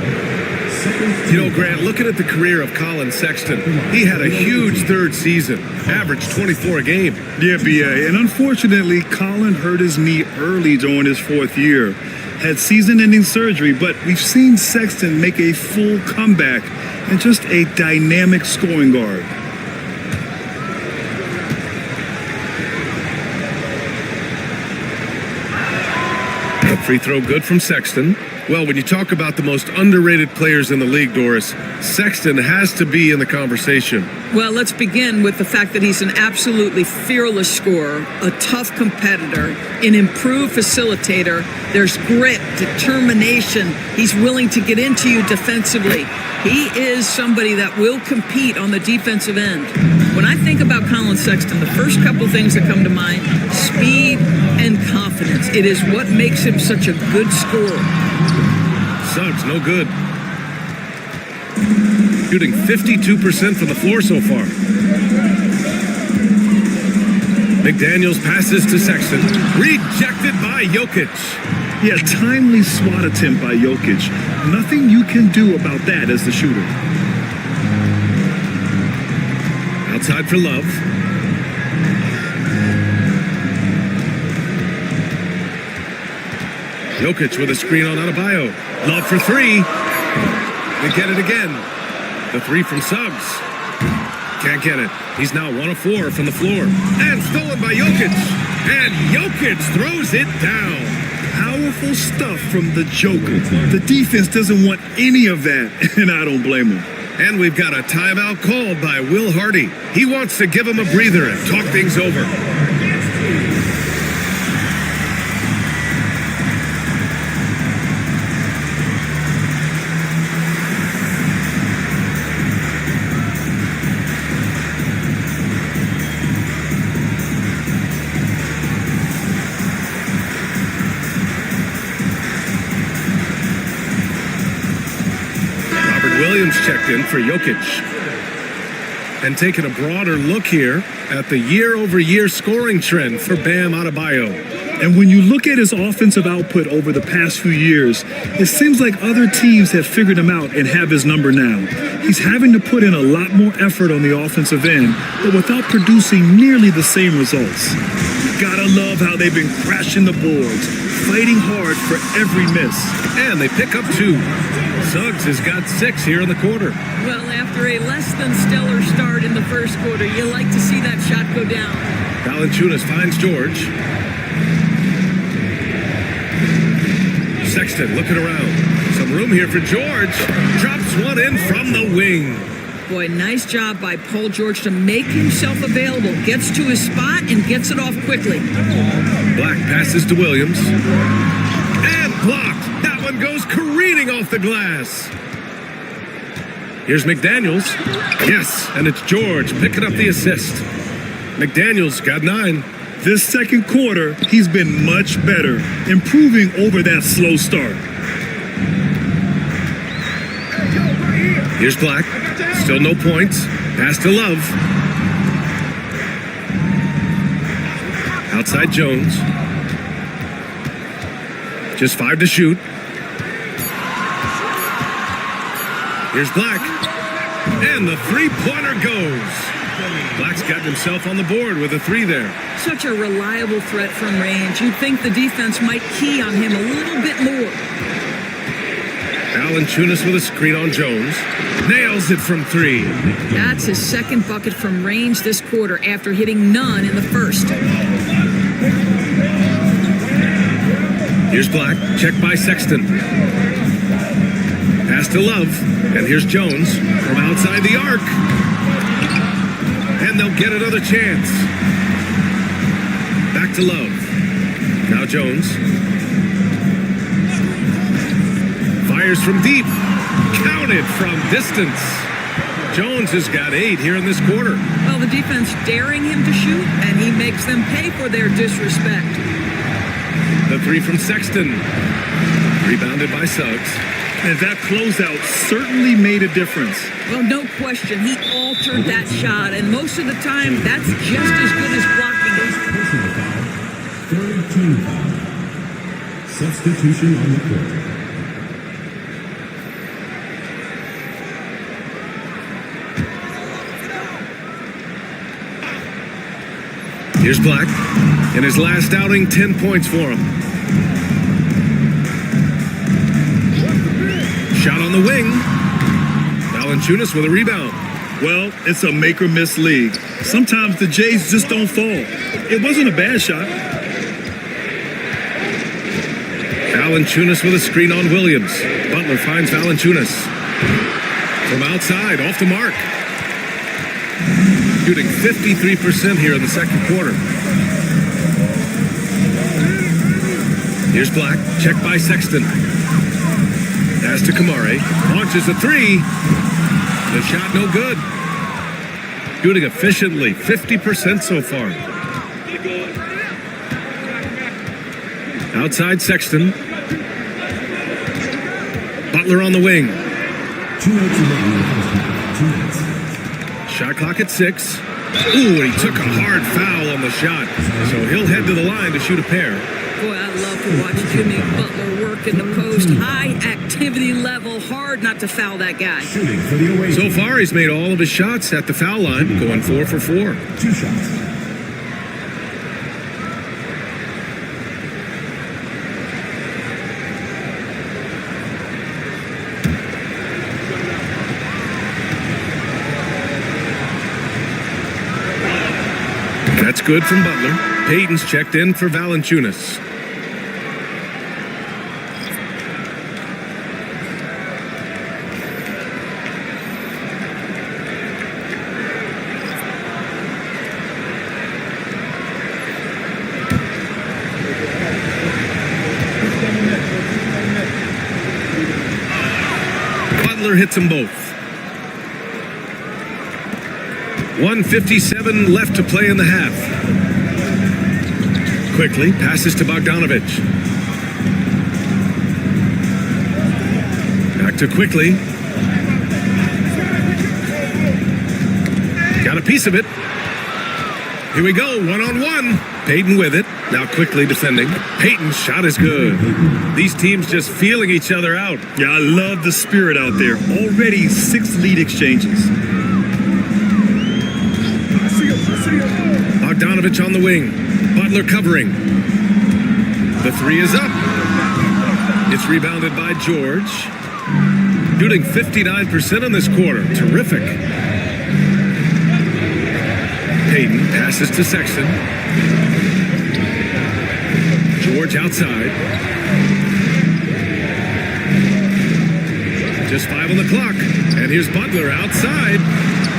You know, Grant, looking at the career of Colin Sexton, he had a huge third season, averaged 24 a game. Yeah, B.A. And unfortunately, Colin hurt his knee early during his fourth year. Had season-ending surgery, but we've seen Sexton make a full comeback and just a dynamic scoring guard. Free throw good from Sexton. Well, when you talk about the most underrated players in the league, Doris, Sexton has to be in the conversation. Well, let's begin with the fact that he's an absolutely fearless scorer, a tough competitor, an improved facilitator. There's grit, determination. He's willing to get into you defensively. He is somebody that will compete on the defensive end. When I think about Colin Sexton, the first couple things that come to mind, speed and confidence. It is what makes him such a good scorer. Suggs, no good. Shooting 52% from the floor so far. McDaniels passes to Sexton. Rejected by Jokic. Yeah, timely swat attempt by Jokic. Nothing you can do about that as the shooter. Outside for Love. Jokic with a screen on Adebayo. Love for three. They get it again. The three from Suggs. Can't get it. He's now 1 of 4 from the floor. And stolen by Jokic. And Jokic throws it down. Powerful stuff from the Joker. The defense doesn't want any of that, and I don't blame him. And we've got a timeout called by Will Hardy. He wants to give him a breather and talk things over. Williams checked in for Jokic. And taking a broader look here at the year-over-year scoring trend for Bam Adebayo. And when you look at his offensive output over the past few years, it seems like other teams have figured him out and have his number now. He's having to put in a lot more effort on the offensive end, but without producing nearly the same results. Gotta love how they've been crashing the boards, fighting hard for every miss. And they pick up 2. Suggs has got 6 here in the quarter. Well, after a less than stellar start in the first quarter, you like to see that shot go down. Valanciunas finds George. Sexton looking around. Some room here for George. Drops one in from the wing. Boy, nice job by Paul George to make himself available. Gets to his spot and gets it off quickly. Black passes to Williams. And blocked. That one goes careening off the glass. Here's McDaniels. Yes, and it's George picking up the assist. McDaniels got 9. This second quarter, he's been much better, improving over that slow start. Here's Black. Still no points. Pass to Love. Outside Jones. Just 5 to shoot. Here's Black. And the three-pointer goes. Black's gotten himself on the board with a 3 there. Such a reliable threat from range. You'd think the defense might key on him a little bit more. Valanciunas with a screen on Jones. Nails it from 3. That's his second bucket from range this quarter after hitting none in the first. Here's Black, checked by Sexton. Pass to Love, and here's Jones from outside the arc. And they'll get another chance. Back to Love. Now Jones. Fires from deep. Counted from distance. Jones has got 8 here in this quarter. Well, the defense daring him to shoot, and he makes them pay for their disrespect. The 3 from Sexton. Rebounded by Suggs. And that closeout certainly made a difference. Well, no question. He altered that shot, and most of the time, that's just as good as blocking it. Third team foul. Substitution on the court. Here's Black. In his last outing, 10 points for him. Shot on the wing. Valanciunas with a rebound. Well, it's a make or miss league. Sometimes the Jays just don't fall. It wasn't a bad shot. Valanciunas with a screen on Williams. Butler finds Valanciunas. From outside, off the mark. Shooting 53% here in the second quarter. Here's Black, checked by Sexton. Pass to Kamare, launches a three. The shot no good. Shooting efficiently, 50% so far. Outside Sexton. Butler on the wing. 2 minutes remaining in the first half. 2 minutes. Shot clock at 6. Ooh, and he took a hard foul on the shot. So he'll head to the line to shoot a pair. Boy, I love to watch Jimmy Butler work in the post. High activity level. Hard not to foul that guy. Shooting for the away So team. far, he's made all of his shots at the foul line, going 4 for 4. 2 shots. That's good from Butler. Payton's checked in for Valanciunas. Butler hits them both. 1:57 left to play in the half. Quickly passes to Bogdanovich. Back to Quickly. Got a piece of it. Here we go, one-on-one. Payton with it. Now Quickly defending. Payton's shot is good. These teams just feeling each other out. Yeah, I love the spirit out there. Already 6 lead exchanges. Bogdanovich on the wing. Butler covering. The three is up. It's rebounded by George. Shooting 59% in this quarter. Terrific. Payton passes to Sexton. George outside. Just 5 on the clock. And here's Butler outside.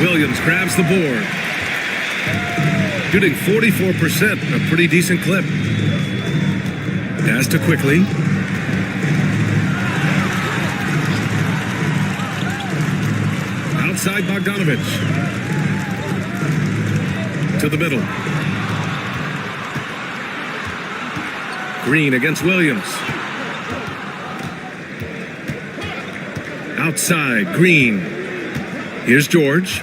Williams grabs the board. Shooting 44%, a pretty decent clip. Pass to Quickly. Outside Bogdanovich. To the middle. Green against Williams. Outside, Green. Here's George.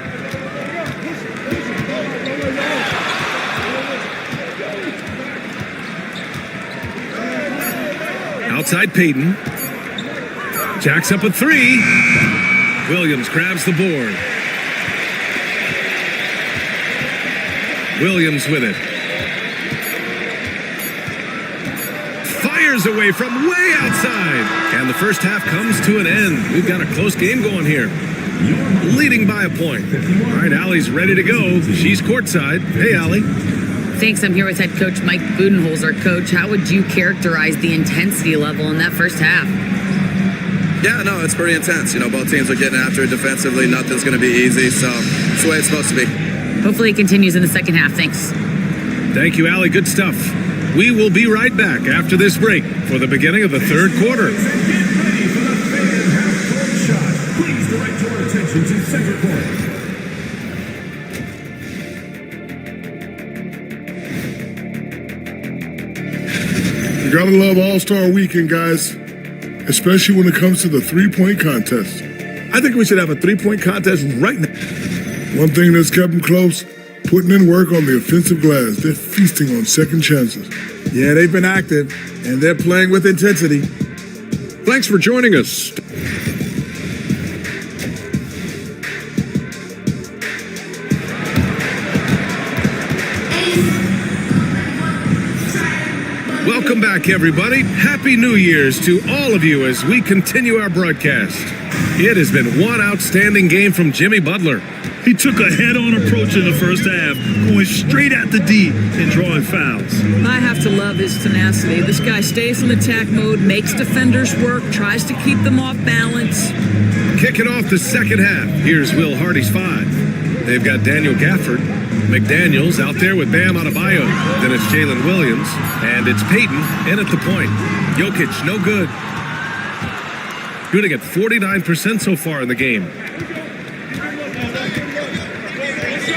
Outside Payton. Jacks up a three. Williams grabs the board. Williams with it. Fires away from way outside. And the first half comes to an end. We've got a close game going here. Leading by a point. All right, Allie's ready to go. She's courtside. Hey, Allie. Thanks. I'm here with head coach Mike Budenholzer. Coach, how would you characterize the intensity level in that first half? Yeah, no, it's pretty intense. You know, both teams are getting after it defensively. Nothing's going to be easy, so it's the way it's supposed to be. Hopefully it continues in the second half. Thanks. Thank you, Allie. Good stuff. We will be right back after this break for the beginning of the third quarter. Get ready for the fan half-court shot. Please direct your attention to center court. You gotta love All-Star Weekend, guys, especially when it comes to the three-point contest. I think we should have a 3-point contest right now. One thing that's kept them close, putting in work on the offensive glass. They're feasting on second chances. Yeah, they've been active, and they're playing with intensity. Thanks for joining us. Welcome back, everybody. Happy New Year's to all of you as we continue our broadcast. It has been one outstanding game from Jimmy Butler. He took a head-on approach in the first half, going straight at the D and drawing fouls. I have to love his tenacity. This guy stays in attack mode, makes defenders work, tries to keep them off balance. Kicking off the second half, here's Will Hardy's 5. They've got Daniel Gafford, McDaniels out there with Bam Adebayo. Then it's Jalen Williams, and it's Payton in at the point. Jokic, no good. Shooting at 49% so far in the game.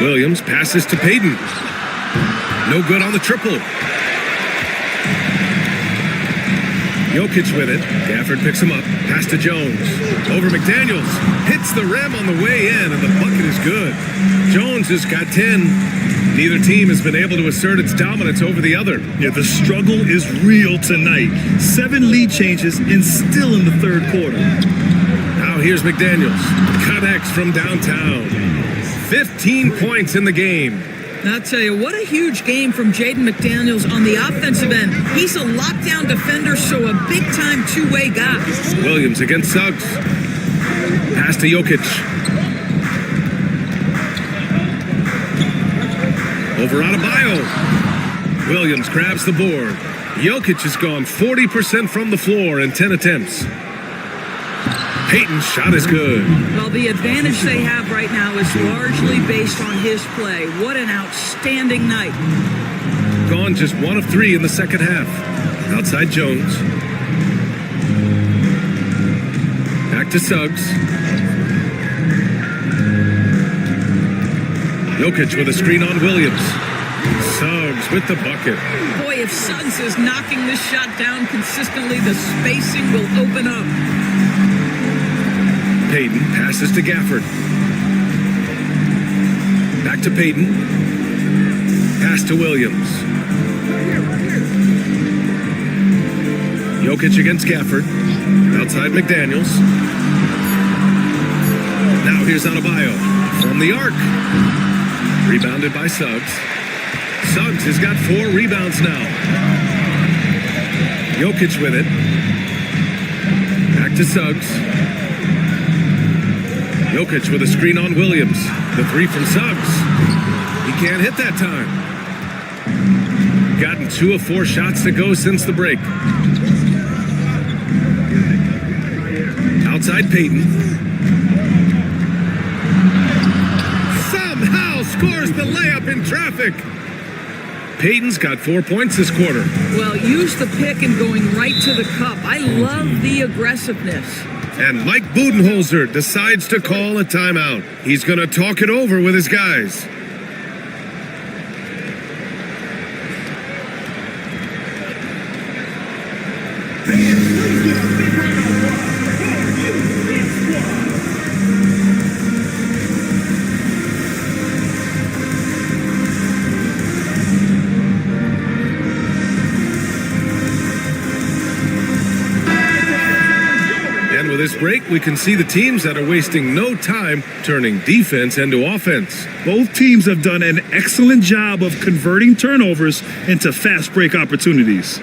Williams passes to Payton. No good on the triple. Jokic with it. Gafford picks him up. Pass to Jones. Over McDaniels. Hits the rim on the way in, and the bucket is good. Jones has got 10. Neither team has been able to assert its dominance over the other. Yeah, the struggle is real tonight. 7 lead changes and still in the third quarter. Now here's McDaniels. Connects from downtown. 15 points in the game. I'll tell you, what a huge game from Jaden McDaniels on the offensive end. He's a lockdown defender, so a big-time two-way guy. Williams against Suggs. Pass to Jokic. Over Adebayo. Williams grabs the board. Jokic has gone 40% from the floor in 10 attempts. Payton's shot is good. Well, the advantage they have right now is largely based on his play. What an outstanding night. Gone just 1 of 3 in the second half. Outside Jones. Back to Suggs. Jokic with a screen on Williams. Suggs with the bucket. Boy, if Suggs is knocking this shot down consistently, the spacing will open up. Payton passes to Gafford. Back to Payton. Pass to Williams. Jokic against Gafford. Outside McDaniels. Now here's Adebayo from the arc. Rebounded by Suggs. Suggs has got 4 rebounds now. Jokic with it. Back to Suggs. Jokic with a screen on Williams. The 3 from Suggs. He can't hit that time. Gotten 2 of 4 shots to go since the break. Outside Payton. Somehow scores the layup in traffic. Payton's got 4 points this quarter. Well, use the pick and going right to the cup. I love the aggressiveness. And Mike Budenholzer decides to call a timeout. He's going to talk it over with his guys. With this break, we can see the teams that are wasting no time turning defense into offense. Both teams have done an excellent job of converting turnovers into fast break opportunities.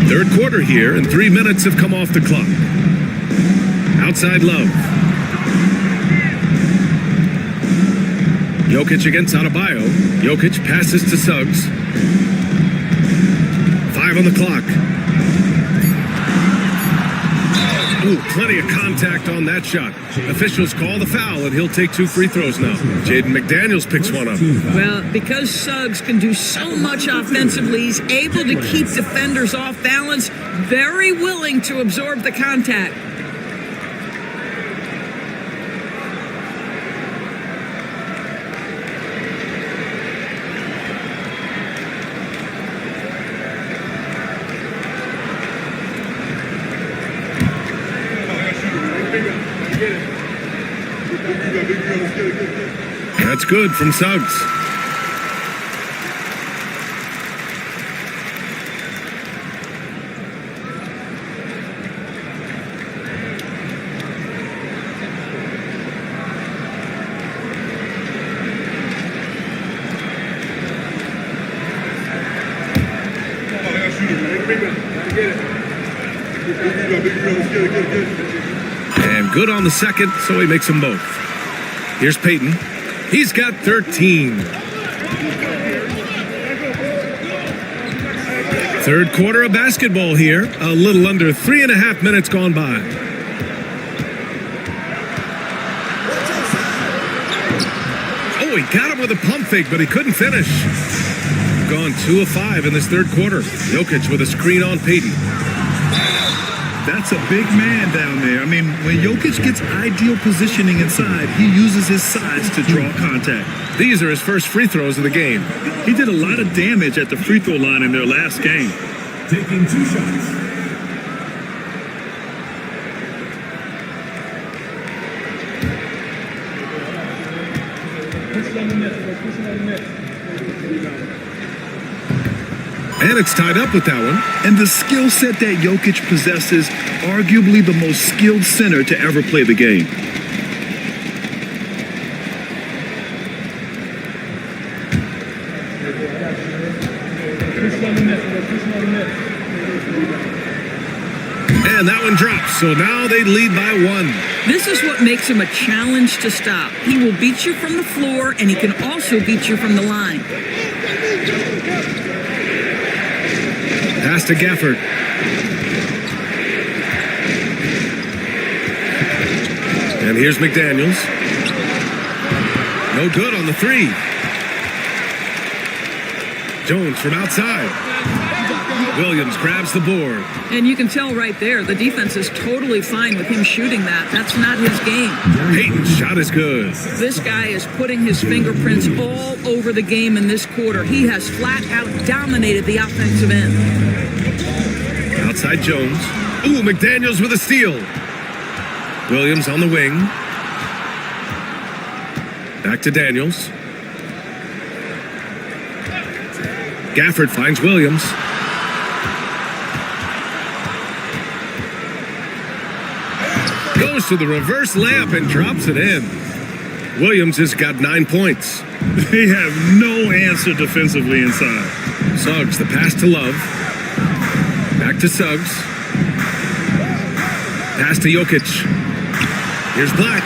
Third quarter here, and 3 minutes have come off the clock. Outside Love. Jokic against Adebayo. Jokic passes to Suggs. 5 on the clock. Ooh, plenty of contact on that shot. Officials call the foul, and he'll take 2 free throws now. Jaden McDaniels picks one up. Well, because Suggs can do so much offensively, he's able to keep defenders off balance, very willing to absorb the contact. That's good from Suggs. And good on the second, so he makes them both. Here's Peyton. He's got 13. Third quarter of basketball here. A little under 3.5 minutes gone by. Oh, he got him with a pump fake, but he couldn't finish. Gone 2 of 5 in this third quarter. Jokic with a screen on Peyton. That's a big man down there. I mean, when Jokic gets ideal positioning inside, he uses his size to draw contact. These are his first free throws of the game. He did a lot of damage at the free throw line in their last game. Taking 2 shots. And it's tied up with that one. And the skill set that Jokic possesses, arguably the most skilled center to ever play the game. And that one drops, so now they lead by 1. This is what makes him a challenge to stop. He will beat you from the floor, and he can also beat you from the line. Pass to Gafford. And here's McDaniels. No good on the 3. Jones from outside. Williams grabs the board. And you can tell right there, the defense is totally fine with him shooting that. That's not his game. Peyton's shot is good. This guy is putting his fingerprints all over the game in this quarter. He has flat out dominated the offensive end. Outside Jones. Ooh, McDaniels with a steal. Williams on the wing. Back to Daniels. Gafford finds Williams. Goes to the reverse layup and drops it in. Williams has got 9 points. They have no answer defensively inside. Suggs, the pass to Love. Back to Suggs. Pass to Jokic. Here's Black.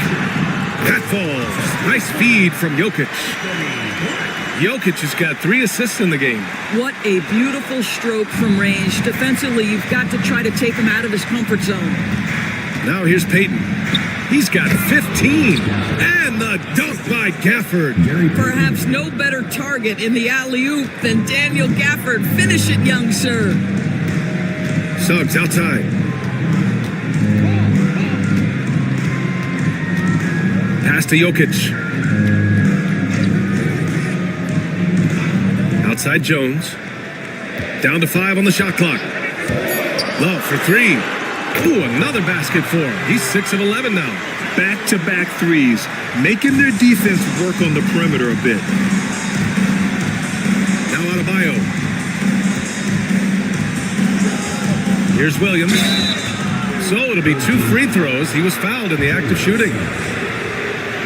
That falls. Nice feed from Jokic. Jokic has got 3 assists in the game. What a beautiful stroke from range. Defensively, you've got to try to take him out of his comfort zone. Now here's Peyton. He's got 15. And the dunk by Gafford. Perhaps no better target in the alley-oop than Daniel Gafford. Finish it, young sir. Suggs outside. Pass to Jokic. Outside Jones. Down to 5 on the shot clock. Love for 3. Ooh, another basket for him. He's 6 of 11 now. Back-to-back threes, making their defense work on the perimeter a bit. Now Adebayo. Here's Williams. So it'll be 2 free throws. He was fouled in the act of shooting.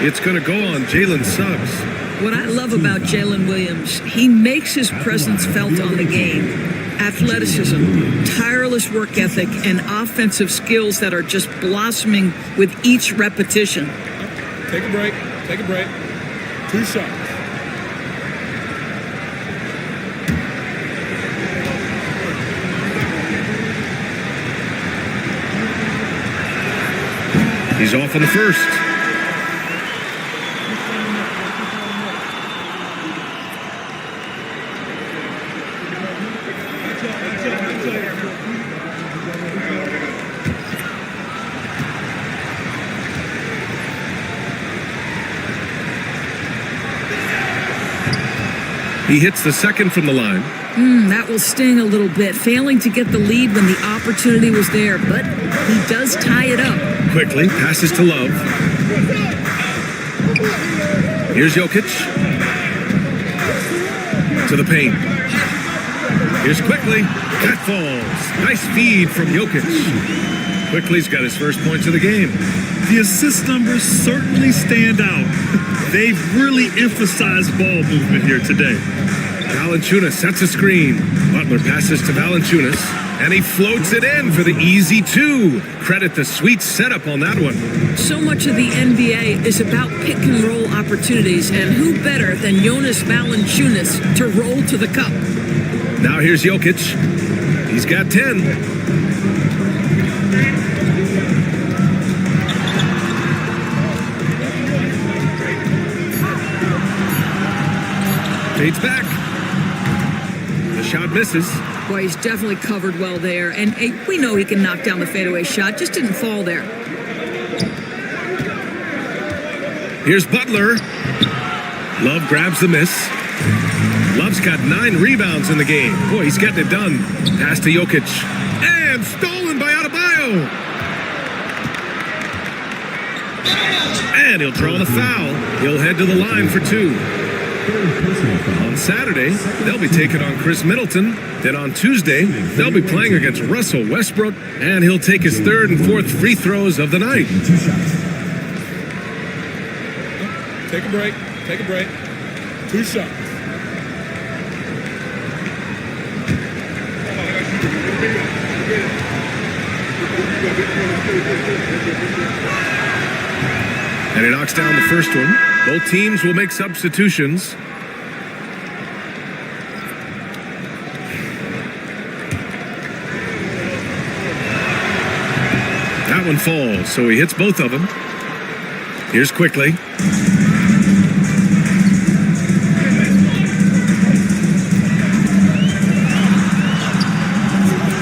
It's going to go on Jalen Suggs. What I love about Jalen Williams, he makes his presence felt on the game. Athleticism, tireless work ethic, and offensive skills that are just blossoming with each repetition. Take a break. Take a break. 2 shots. He's off on the first. He hits the second from the line. That will sting a little bit, failing to get the lead when the opportunity was there, but he does tie it up. Quickly, passes to Love. Here's Jokic. To the paint. Here's Quickly. That falls. Nice feed from Jokic. Quickly's got his first points of the game. The assist numbers certainly stand out. They've really emphasized ball movement here today. Valanciunas sets a screen. Butler passes to Valanciunas, and he floats it in for the easy two. Credit the sweet setup on that one. So much of the NBA is about pick and roll opportunities, and who better than Jonas Valanciunas to roll to the cup? Now here's Jokic. He's got 10. Fades back. The shot misses. Boy, he's definitely covered well there, and we know he can knock down the fadeaway shot, just didn't fall there. Here's Butler. Love grabs the miss. Love's got 9 rebounds in the game. Boy, he's getting it done. Pass to Jokic. And stolen by Adebayo. And he'll draw the foul. He'll head to the line for 2. On Saturday, they'll be taking on Chris Middleton. Then on Tuesday, they'll be playing against Russell Westbrook, and he'll take his 3rd and 4th free throws of the night. Take a break. Take a break. 2 shots. And he knocks down the first one. Both teams will make substitutions. That one falls, so he hits both of them. Here's Quickly.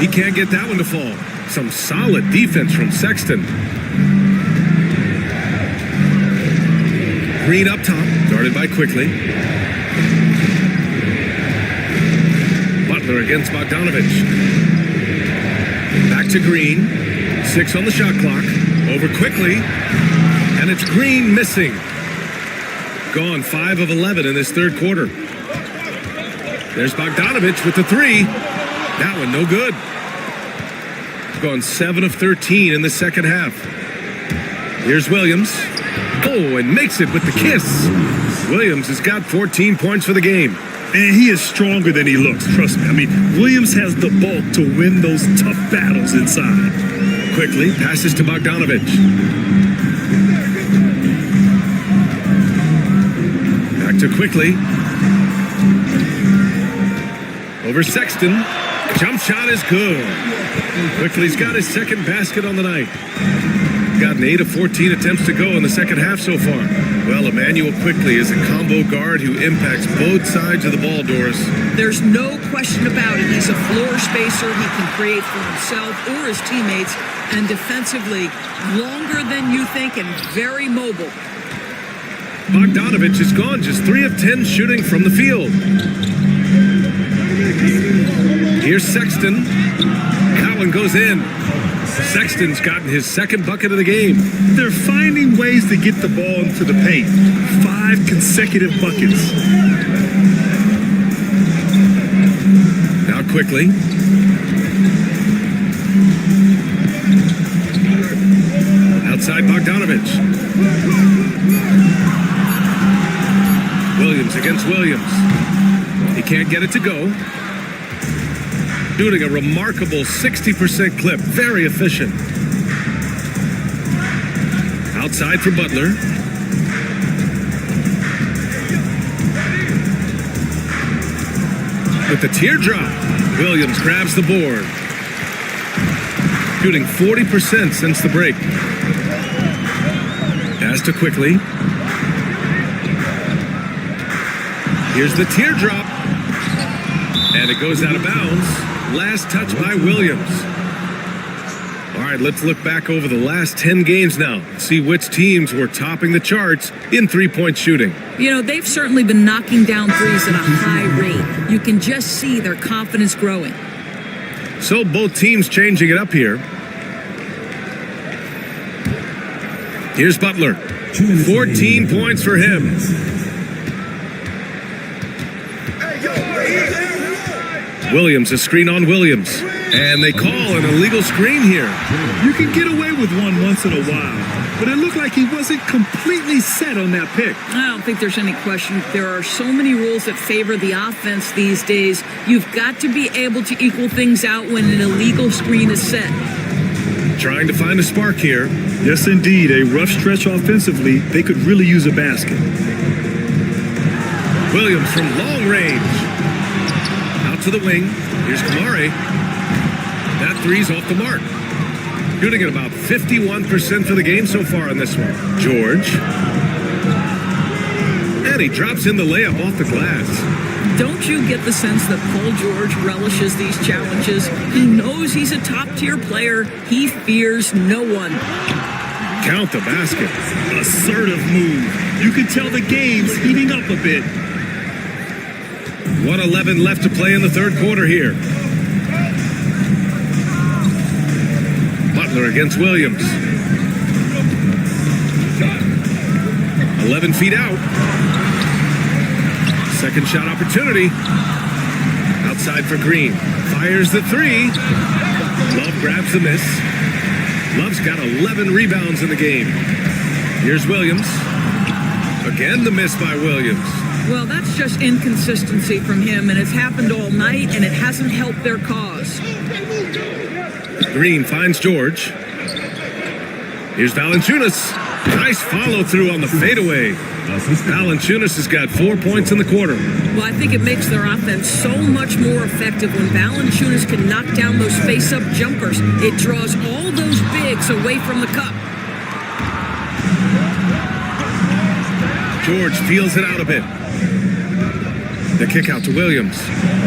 He can't get that one to fall. Some solid defense from Sexton. Green up top, guarded by Quickly. Butler against Bogdanovich. Back to Green. 6 on the shot clock. Over Quickly. And it's Green missing. Gone 5 of 11 in this 3rd quarter. There's Bogdanovich with the 3. That one no good. Gone 7 of 13 in the second half. Here's Williams. Oh, and makes it with the kiss. Williams has got 14 points for the game. And he is stronger than he looks, trust me. I mean, Williams has the bulk to win those tough battles inside. Quickly passes to Bogdanovich. Back to Quickly. Over Sexton. Jump shot is good. Quickly's got his 2nd basket on the night. Gotten 8 of 14 attempts to go in the second half so far. Well, Emmanuel Quickly is a combo guard who impacts both sides of the ball, Doris. There's no question about it. He's a floor spacer. He can create for himself or his teammates. And defensively, longer than you think and very mobile. Bogdanovich is gone, just 3 of 10 shooting from the field. Here's Sexton. That one goes in. Sexton's gotten his 2nd bucket of the game. They're finding ways to get the ball into the paint. 5 consecutive buckets. Now Quickly. Outside Bogdanovich. Williams against Williams. He can't get it to go. Doing a remarkable 60% clip. Very efficient. Outside for Butler. With the teardrop, Williams grabs the board. Shooting 40% since the break. Pass to Quickly. Here's the teardrop. And it goes out of bounds. Last touch by Williams. All right, let's look back over the last 10 games now. See which teams were topping the charts in 3-point shooting. You know, they've certainly been knocking down threes at a high rate. You can just see their confidence growing. So both teams changing it up here. Here's Butler. 14 points for him. Williams, a screen on Williams. And they call an illegal screen here. You can get away with one once in a while, but it looked like he wasn't completely set on that pick. I don't think there's any question. There are so many rules that favor the offense these days. You've got to be able to equal things out when an illegal screen is set. Trying to find a spark here. Yes, indeed. A rough stretch offensively. They could really use a basket. Williams from long range. Out to the wing. Here's Kamari. That three's off the mark. Shooting at about 51% for the game so far on this one. George. And he drops in the layup off the glass. Don't you get the sense that Paul George relishes these challenges? He knows he's a top-tier player. He fears no one. Count the basket. Assertive move. You can tell the game's heating up a bit. 1:11 left to play in the third quarter here. Butler against Williams. 11 feet out. Second shot opportunity. Outside for Green. Fires the three. Love grabs the miss. Love's got 11 rebounds in the game. Here's Williams. Again, the miss by Williams. Well, that's just inconsistency from him, and it's happened all night, and it hasn't helped their cause. Green finds George. Here's Valanciunas. Nice follow through on the fadeaway. Valanciunas has got 4 points in the quarter. Well, I think it makes their offense so much more effective when Valanciunas can knock down those face-up jumpers. It draws all those bigs away from the cup. George feels it out a bit. The kick out to Williams.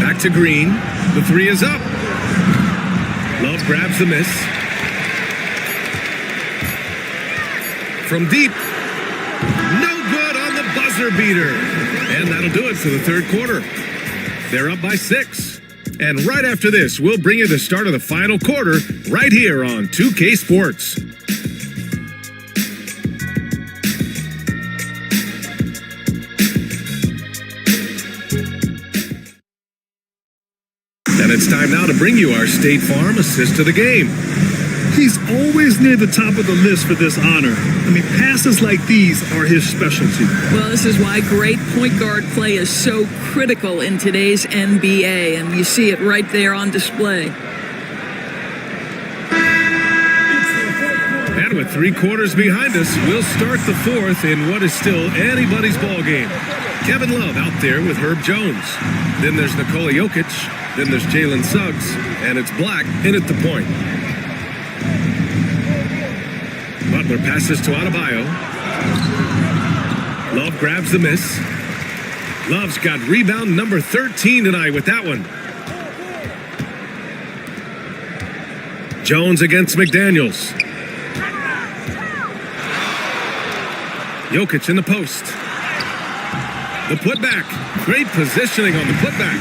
Back to Green. The three is up. Love grabs the miss. From deep. No good on the buzzer beater. And that'll do it for the third quarter. They're up by 6. And right after this, we'll bring you the start of the final quarter right here on 2K Sports. And it's time now to bring you our State Farm assist of the game. He's always near the top of the list for this honor. I mean, passes like these are his specialty. Well, this is why great point guard play is so critical in today's NBA, and you see it right there on display. And with 3 quarters behind us, we'll start the fourth in what is still anybody's ball game. Kevin Love out there with Herb Jones. Then there's Nikola Jokic. Then there's Jalen Suggs. And it's Black in at the point. Butler passes to Adebayo. Love grabs the miss. Love's got rebound number 13 tonight with that one. Jones against McDaniels. Jokic in the post. The putback. Great positioning on the putback.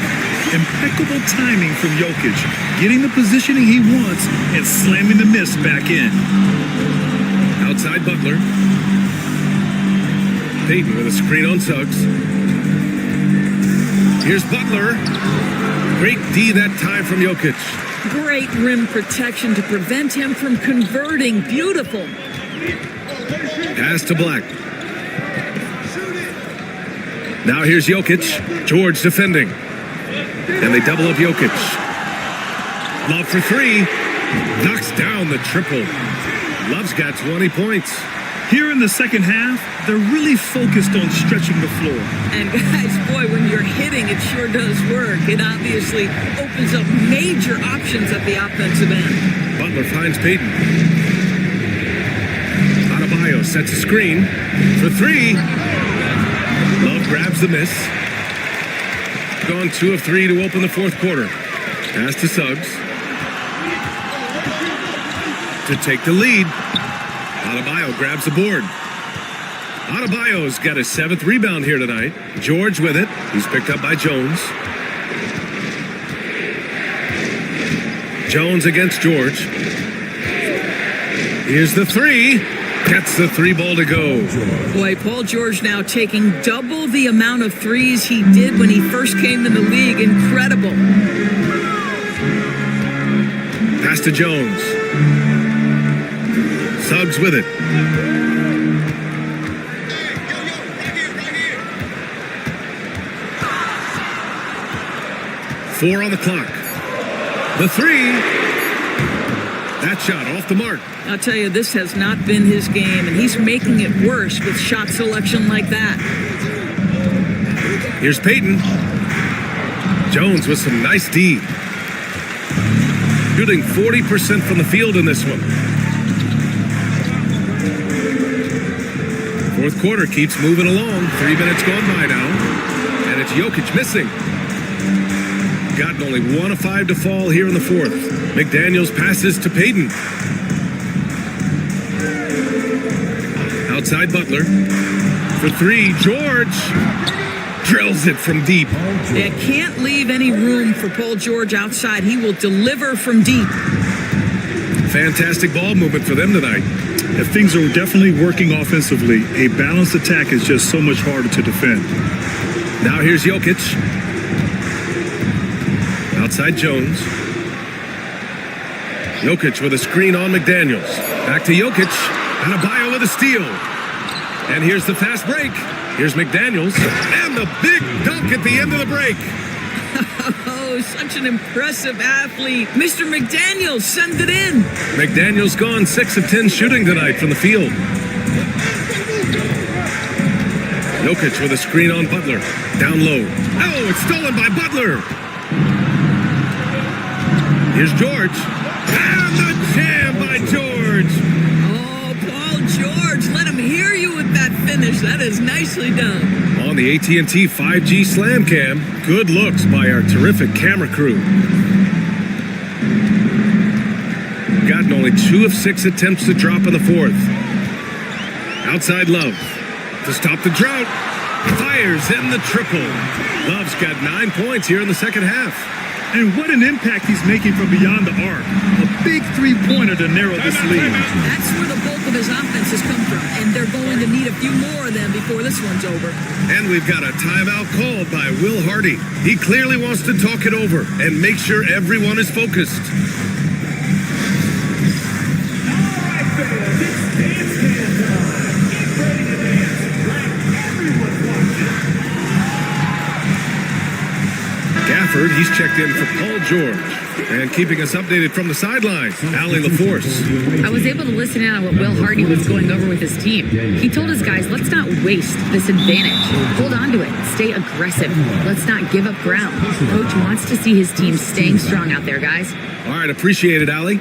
Impeccable timing from Jokic. Getting the positioning he wants and slamming the miss back in. Outside Butler. Payton with a screen on Suggs. Here's Butler. Great D that time from Jokic. Great rim protection to prevent him from converting. Beautiful. Pass to Black. Now here's Jokic. George defending. And they double up Jokic. Love for 3. Knocks down the triple. Love's got 20 points. Here in the second half, they're really focused on stretching the floor. And guys, boy, when you're hitting, it sure does work. It obviously opens up major options at the offensive end. Butler finds Payton. Adebayo sets a screen for 3. Love grabs the miss. Gone 2 of 3 to open the fourth quarter. Pass to Suggs. To take the lead. Adebayo grabs the board. Adebayo's got his 7th rebound here tonight. George with it. He's picked up by Jones. Jones against George. Here's the 3. Gets the 3 ball to go. Boy, Paul George now taking double the amount of threes he did when he first came in the league. Incredible. Pass to Jones. Suggs with it. Four on the clock. The three. That shot off the mark. I'll tell you, this has not been his game, and he's making it worse with shot selection like that. Here's Peyton. Jones with some nice D. Shooting 40% from the field in this one. Fourth quarter keeps moving along. 3 minutes gone by now. And it's Jokic missing. Gotten only 1 of 5 to fall here in the fourth. McDaniels passes to Peyton. Outside Butler. For three, George drills it from deep. They can't leave any room for Paul George outside. He will deliver from deep. Fantastic ball movement for them tonight. If things are definitely working offensively, a balanced attack is just so much harder to defend. Now here's Jokic. Outside Jones. Jokic with a screen on McDaniels. Back to Jokic. Adebayo with a steal. And here's the fast break. Here's McDaniels. And the big dunk at the end of the break. Oh, such an impressive athlete. Mr. McDaniels, send it in. McDaniels gone 6 of 10 shooting tonight from the field. Jokic with a screen on Butler. Down low. Oh, it's stolen by Butler. Here's George. And the jam by George. Oh, Paul George, let him hear you with that finish. That is nicely done. On the AT&T 5G Slam Cam, good looks by our terrific camera crew. Gotten only 2 of 6 attempts to drop in the fourth. Outside Love to stop the drought. Fires in the triple. Love's got 9 points here in the second half. And what an impact he's making from beyond the arc. A big three-pointer to narrow this lead. That's where the bulk of his offense has come from, and they're going to need a few more of them before this one's over. And we've got a timeout called by Will Hardy. He clearly wants to talk it over and make sure everyone is focused. Gafford, he's checked in for Paul George. And keeping us updated from the sidelines, Allie LaForce. I was able to listen in on what Will Hardy was going over with his team. He told his guys, let's not waste this advantage. Hold on to it. Stay aggressive. Let's not give up ground. Coach wants to see his team staying strong out there, guys. All right, appreciate it, Allie.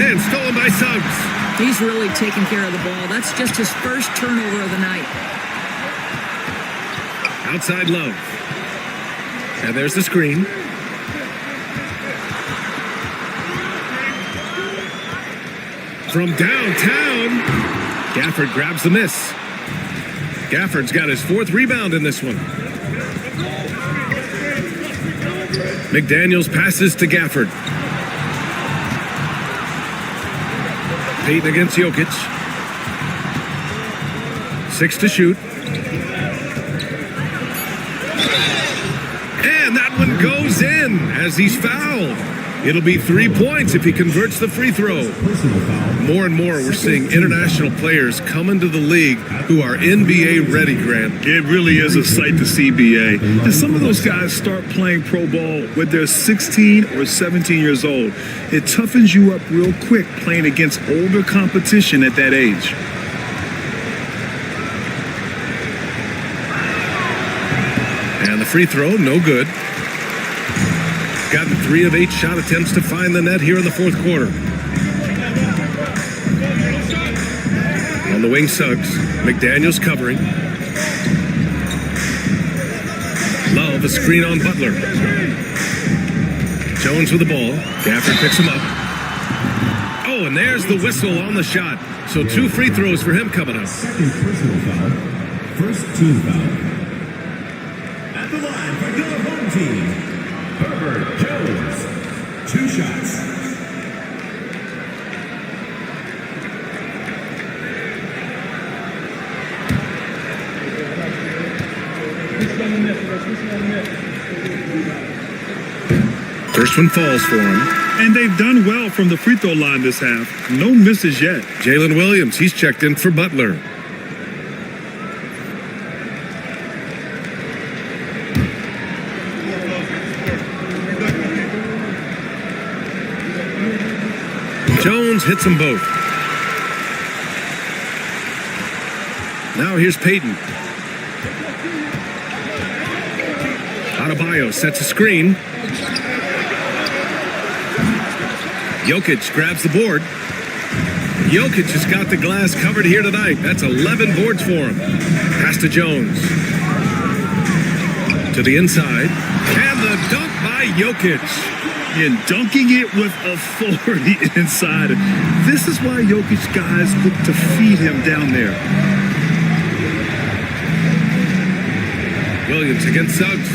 And stolen by Suggs. He's really taking care of the ball. That's just his first turnover of the night. Outside Love. And there's the screen. From downtown, Gafford grabs the miss. Gafford's got his 4th rebound in this one. McDaniels passes to Gafford. Peyton against Jokic. 6 to shoot. And that one goes in as he's fouled. It'll be 3 points if he converts the free throw. More and more, we're seeing international players come into the league who are NBA ready, Grant. It really is a sight to see, BA. And some of those guys start playing pro ball when they're 16 or 17 years old. It toughens you up real quick playing against older competition at that age. And the free throw, no good. Gotten 3 of 8 shot attempts to find the net here in the fourth quarter. On the wing, Suggs. McDaniels covering. Love, a screen on Butler. Jones with the ball. Gafford picks him up. Oh, and there's the whistle on the shot. So 2 free throws for him coming up. Second personal foul. First team foul. At the line for your home team, Herbert Jones. 2 shots. First one falls for him. And they've done well from the free throw line this half. No misses yet. Jalen Williams, he's checked in for Butler. Jones hits them both. Now here's Payton. Adebayo sets a screen. Jokic grabs the board. Jokic has got the glass covered here tonight. That's 11 boards for him. Pass to Jones. To the inside. And the dunk by Jokic. And dunking it with authority inside. This is why Jokic guys look to feed him down there. Williams against Suggs.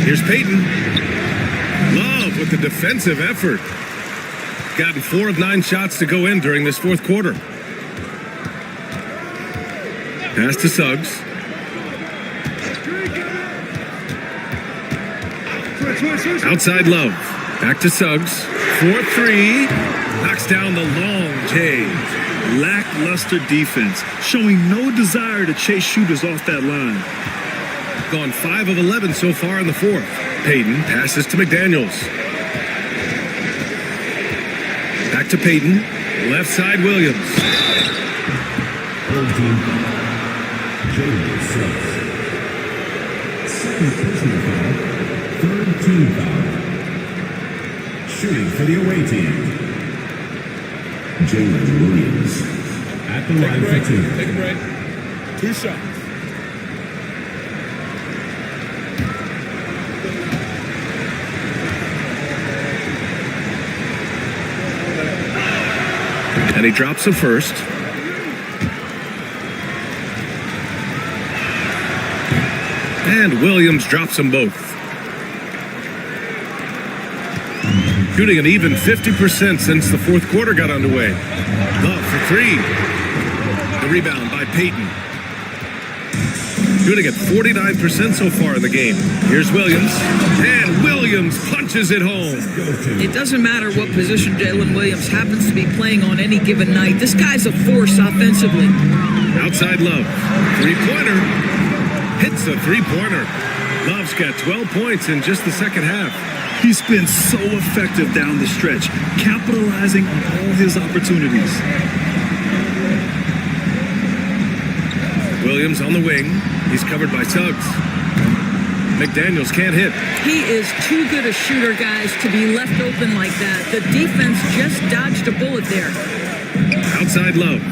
Here's Payton. Love with the defensive effort. Gotten 4 of 9 shots to go in during this fourth quarter. Pass to Suggs. Outside Love. Back to Suggs. 4-3. Knocks down the long J. Lackluster defense, showing no desire to chase shooters off that line. Gone 5 of 11 so far in the fourth. Payton passes to McDaniels. Back to Payton. Left side Williams. Jalen Suggs. Second personal foul. Third team foul. Shooting for the away team. Jalen Williams. At the line for 2. Take a break. 2 shots. And he drops the first. And Williams drops them both. Shooting an even 50% since the fourth quarter got underway. Love for 3. The rebound by Payton. Shooting at 49% so far in the game. Here's Williams. And Williams punches it home. It doesn't matter what position Jalen Williams happens to be playing on any given night. This guy's a force offensively. Outside Love. 3-pointer. Hits a 3-pointer. Love's got 12 points in just the second half. He's been so effective down the stretch, capitalizing on all his opportunities. Williams on the wing. He's covered by Suggs. McDaniels can't hit. He is too good a shooter, guys, to be left open like that. The defense just dodged a bullet there. Outside Love.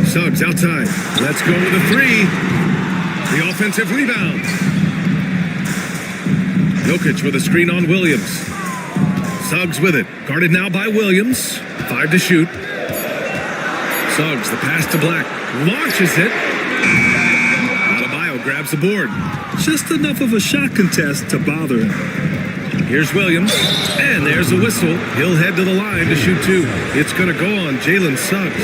Suggs outside. Let's go with a 3. The offensive rebound. Jokic with a screen on Williams. Suggs with it. Guarded now by Williams. 5 to shoot. Suggs, the pass to Black. Launches it. Adebayo grabs the board. Just enough of a shot contest to bother him. Here's Williams. And there's a whistle. He'll head to the line to shoot 2. It's going to go on Jalen Suggs.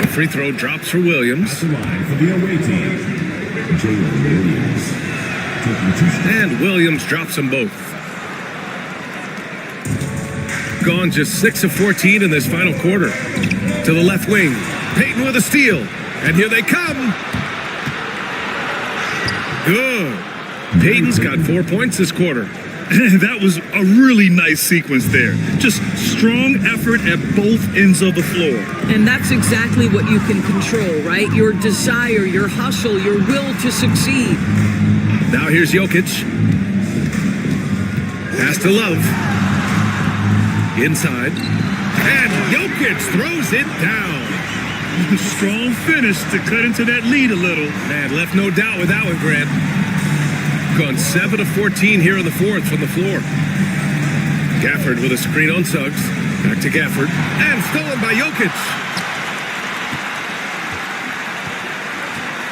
The free throw drops for Williams. The line for the away team. Jalen Williams. And Williams drops them both. Gone just 6 of 14 in this final quarter. To the left wing. Payton with a steal. And here they come. Good. Payton's got 4 points this quarter. That was a really nice sequence there. Just strong effort at both ends of the floor. And that's exactly what you can control, right? Your desire, your hustle, your will to succeed. Now here's Jokic. Pass to Love. Inside. And Jokic throws it down. Strong finish to cut into that lead a little. Man, left no doubt with that one, Grant. Gone 7 of 14 here in the fourth from the floor. Gafford with a screen on Suggs. Back to Gafford. And stolen by Jokic.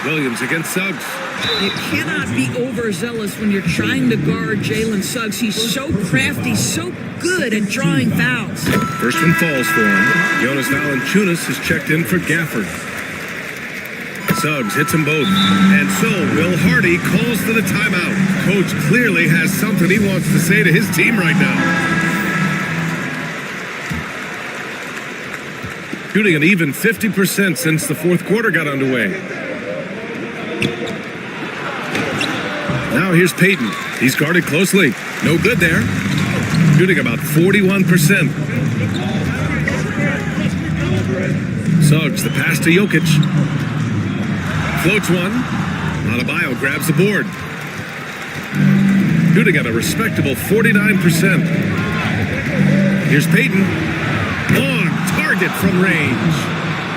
Williams against Suggs. You cannot be overzealous when you're trying to guard Jalen Suggs. He's so crafty, so good at drawing fouls. First one falls for him. Jonas Valanciunas has checked in for Gafford. Suggs hits them both. And so Will Hardy calls for the timeout. Coach clearly has something he wants to say to his team right now. Shooting an even 50% since the fourth quarter got underway. Now here's Payton. He's guarded closely. No good there. Shooting about 41%. Suggs, the pass to Jokic. Floats one. Adebayo grabs the board. Shooting at a respectable 49%. Here's Payton. Long target from range.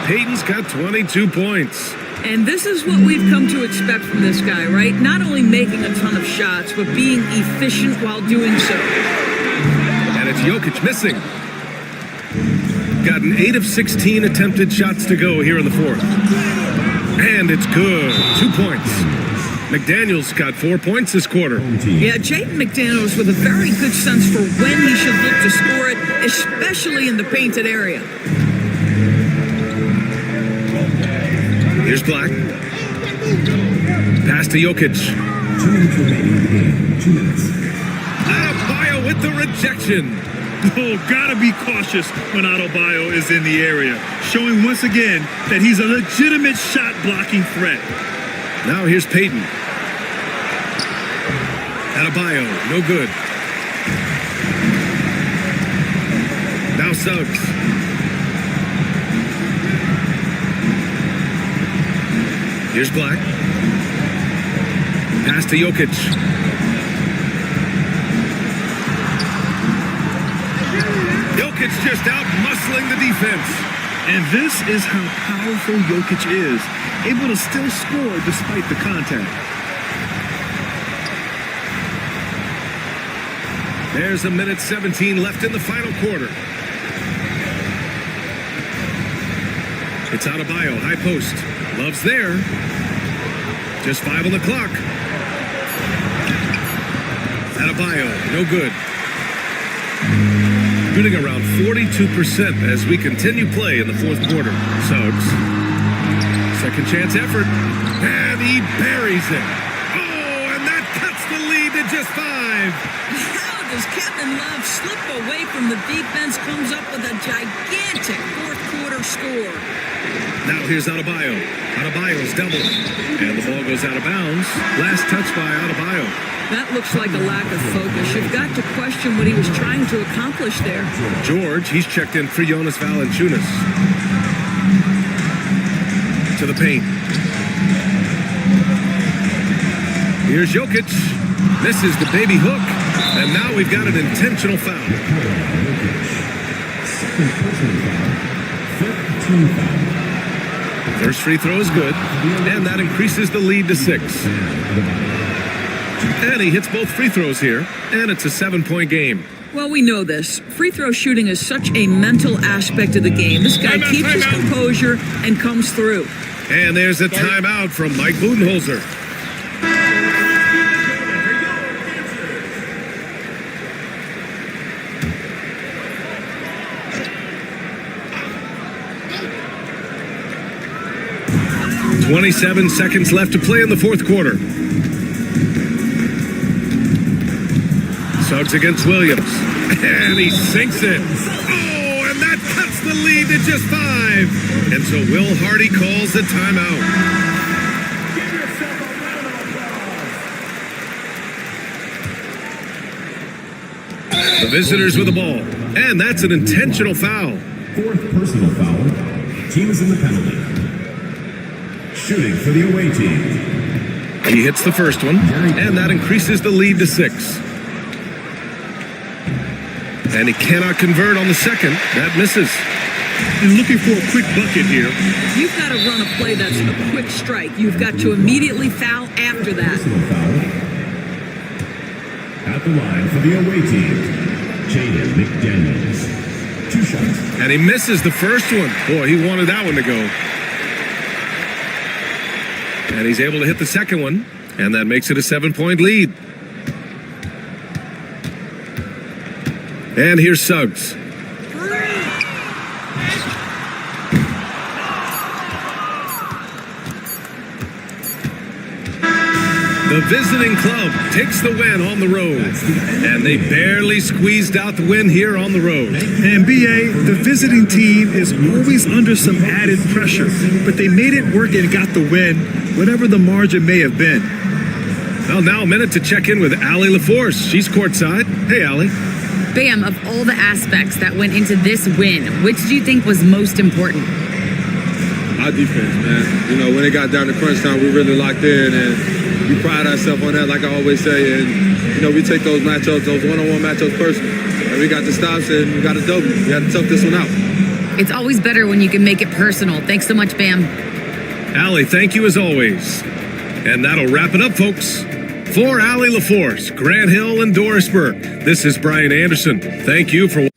Payton's got 22 points. And this is what we've come to expect from this guy, right? Not only making a ton of shots, but being efficient while doing so. And it's Jokic missing. Got an 8 of 16 attempted shots to go here in the fourth. And it's good. 2 points. McDaniels got 4 points this quarter. Yeah, Jaden McDaniels with a very good sense for when he should look to score it, especially in the painted area. Here's Black. Pass to Jokic. 2 minutes remaining. 2 minutes. Adebayo with the rejection. Oh, gotta be cautious when Adebayo is in the area, showing once again that he's a legitimate shot-blocking threat. Now here's Payton. Adebayo, no good. Now Suggs. Here's Black. Pass to Jokic. Jokic just out muscling the defense. And this is how powerful Jokic is, able to still score despite the contact. There's 1:17 left in the final quarter. It's Adebayo, high post. Love's there. Just 5 on the clock. Adebayo, no good. Shooting around 42% as we continue play in the fourth quarter. Suggs. Second chance effort. And he buries it. Oh, and that cuts the lead to just 5. How does Kevin Love slip away from the defense, comes up with a gigantic fourth quarter score? Now here's Adebayo. Adebayo's double. And the ball goes out of bounds. Last touch by Adebayo. That looks like a lack of focus. You've got to question what he was trying to accomplish there. George, he's checked in for Jonas Valanciunas. To the paint. Here's Jokic. Misses the baby hook. And now we've got an intentional foul. Second personal foul. 15 foul. First free throw is good. And that increases the lead to 6. And he hits both free throws here. And it's a 7-point game. Well, we know this. Free throw shooting is such a mental aspect of the game. This guy keeps his composure and comes through. And there's a timeout from Mike Budenholzer. .27 seconds left to play in the fourth quarter. Suggs against Williams. And he sinks it. Oh, and that cuts the lead to just 5. And so Will Hardy calls the timeout. The visitors with the ball. And that's an intentional foul. Fourth personal foul. Team is in the penalty. Shooting for the away team. He hits the first one, and that increases the lead to 6. And he cannot convert on the second. That misses. And looking for a quick bucket here. You've got to run a play that's a quick strike. You've got to immediately foul after that. At the line for the away team, Jaden McDaniels. 2 shots. And he misses the first one. Boy, he wanted that one to go. And he's able to hit the second one, and that makes it a 7-point lead. And here's Suggs. The visiting club takes the win on the road, and they barely squeezed out the win here on the road. And BA, the visiting team is always under some added pressure, but they made it work and got the win, whatever the margin may have been. Well, now a minute to check in with Allie LaForce. She's courtside. Hey, Allie. Bam, of all the aspects that went into this win, which do you think was most important? Our defense, man. You know, when it got down to crunch time, we really locked in, and we pride ourselves on that, like I always say. And, you know, we take those matchups, those one-on-one matchups personal. And we got the stops, and we got a W. We had to tough this one out. It's always better when you can make it personal. Thanks so much, Bam. Allie, thank you as always. And that'll wrap it up, folks. For Allie LaForce, Grant Hill, and Doris Burke, this is Brian Anderson. Thank you for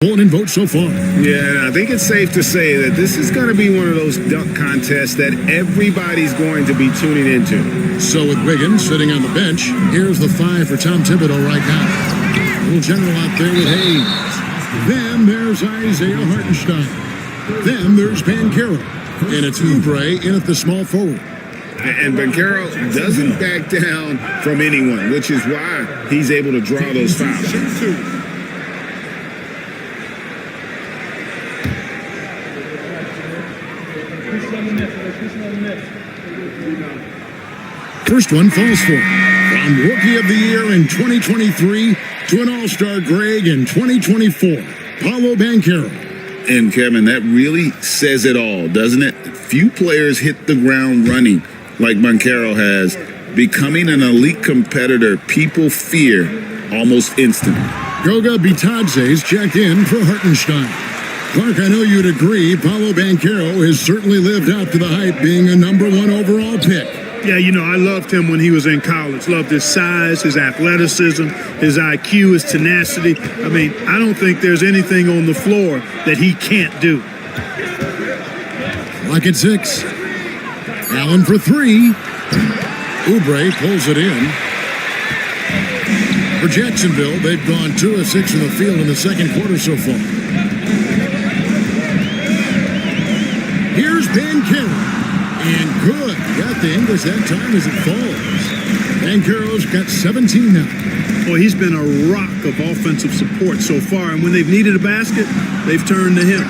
And vote so far. Yeah, I think it's safe to say that this is going to be one of those dunk contests that everybody's going to be tuning into. So with Wiggins sitting on the bench, here's the 5 for Tom Thibodeau right now. Little general out there with Hayes. Then there's Isaiah Hartenstein. Then there's Banchero. And it's Oubre in at the small forward. And Banchero doesn't back down from anyone, which is why he's able to draw those fouls. First one falls for him. From Rookie of the Year in 2023 to an All-Star grade in 2024, Paolo Banchero. And Kevin, that really says it all, doesn't it? Few players hit the ground running like Banchero has, becoming an elite competitor people fear almost instantly. Goga Bitadze's checked in for Hartenstein. Clark, I know you'd agree, Paolo Banchero has certainly lived up to the hype, being a #1 overall pick. Yeah, you know, I loved him when he was in college. Loved his size, his athleticism, his IQ, his tenacity. I mean, I don't think there's anything on the floor that he can't do. Clock at 6. Allen for 3. Oubre pulls it in. For Jacksonville, they've gone 2 of 6 from the field in the second quarter so far. Here's Banchero. And good. Got the English that time as it falls. Banchero's got 17 now. Boy, he's been a rock of offensive support so far, and when they've needed a basket, they've turned to him.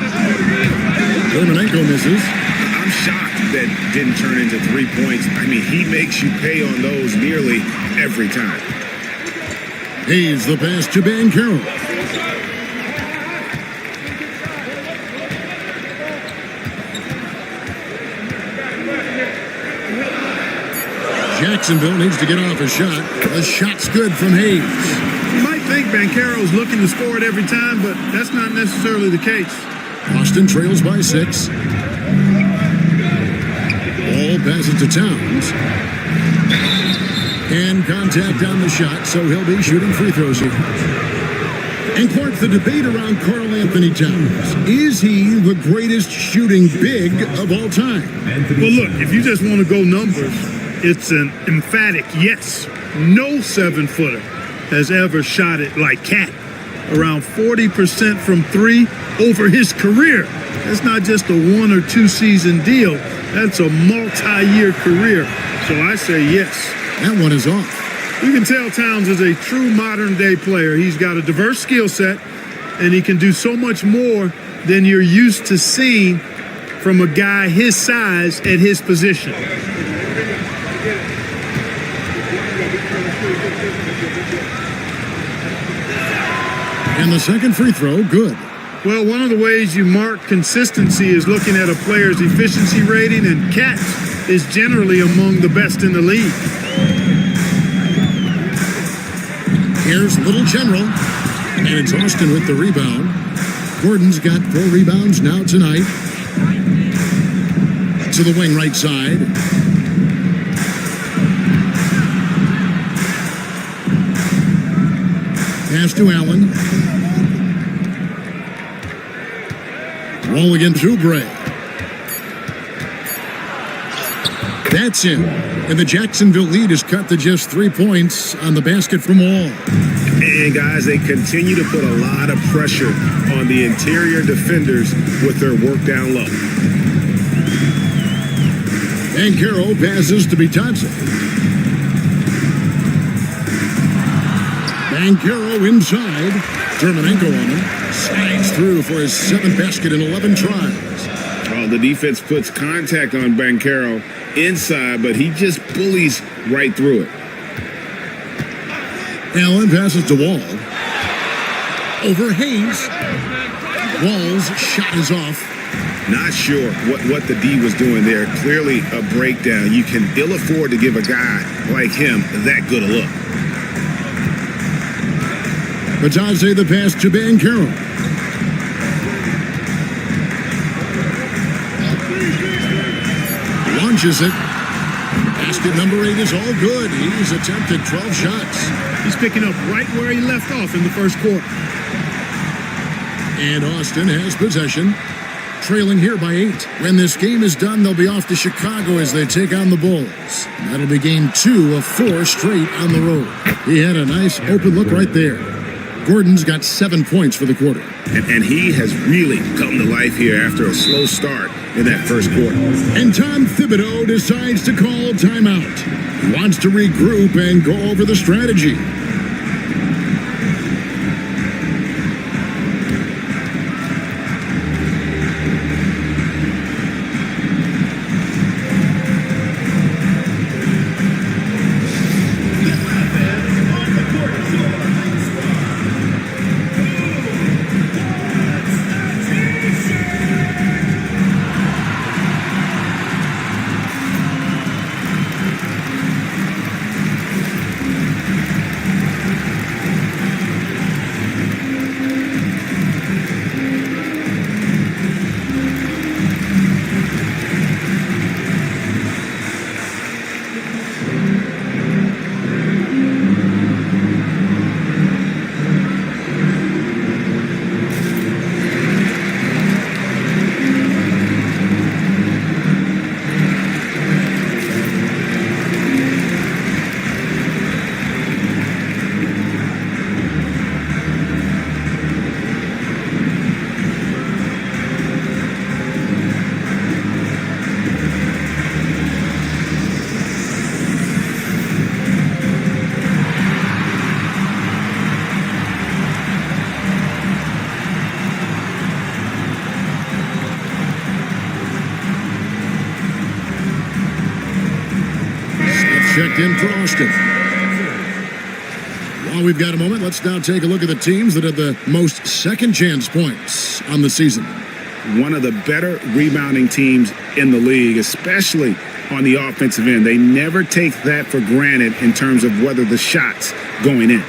Dermonenko misses. I'm shocked that didn't turn into 3 points. I mean, he makes you pay on those nearly every time. He's the pass to Banchero. Jacksonville needs to get off a shot. The shot's good from Hayes. You might think Banchero's looking to score it every time, but that's not necessarily the case. Boston trails by 6. Ball passes to Towns. And contact on the shot, so he'll be shooting free throws here. And Clark, the debate around Karl Anthony Towns. Is he the greatest shooting big of all time? Well, look, if you just want to go numbers, it's an emphatic yes. No 7-footer has ever shot it like Cat. Around 40% from 3 over his career. That's not just a 1 or 2 season deal. That's a multi-year career. So I say yes. That one is off. You can tell Towns is a true modern day player. He's got a diverse skill set, and he can do so much more than you're used to seeing from a guy his size at his position. And the second free throw, good. Well, one of the ways you mark consistency is looking at a player's efficiency rating, and Cat is generally among the best in the league. Here's Little General, and it's Austin with the rebound. Gordon's got 4 rebounds now tonight. To the wing right side. Pass to Allen. Wall against Oubre. That's in. And the Jacksonville lead is cut to just 3 points on the basket from Wall. And guys, they continue to put a lot of pressure on the interior defenders with their work down low. Banchero passes to Bitadze. Banchero inside. Dermonenko on him. Slides through for his 7th basket in 11 tries. Oh, the defense puts contact on Banchero inside, but he just bullies right through it. Allen passes to Wall. Over Hayes. Wall's shot is off. Not sure what the D was doing there. Clearly a breakdown. You can ill afford to give a guy like him that good a look. Bitadze the pass to Banchero. Launches it. Basket number 8 is all good. He's attempted 12 shots. He's picking up right where he left off in the first quarter. And Austin has possession, trailing here by 8. When this game is done, they'll be off to Chicago as they take on the Bulls. That'll be game 2 of 4 straight on the road. He had a nice open look right there. Gordon's got 7 points for the quarter. And he has really come to life here after a slow start in that first quarter. And Tom Thibodeau decides to call timeout. He wants to regroup and go over the strategy. Checked in for Austin. While we've got a moment, let's now take a look at the teams that have the most second chance points on the season. One of the better rebounding teams in the league, especially on the offensive end. They never take that for granted in terms of whether the shot's going in.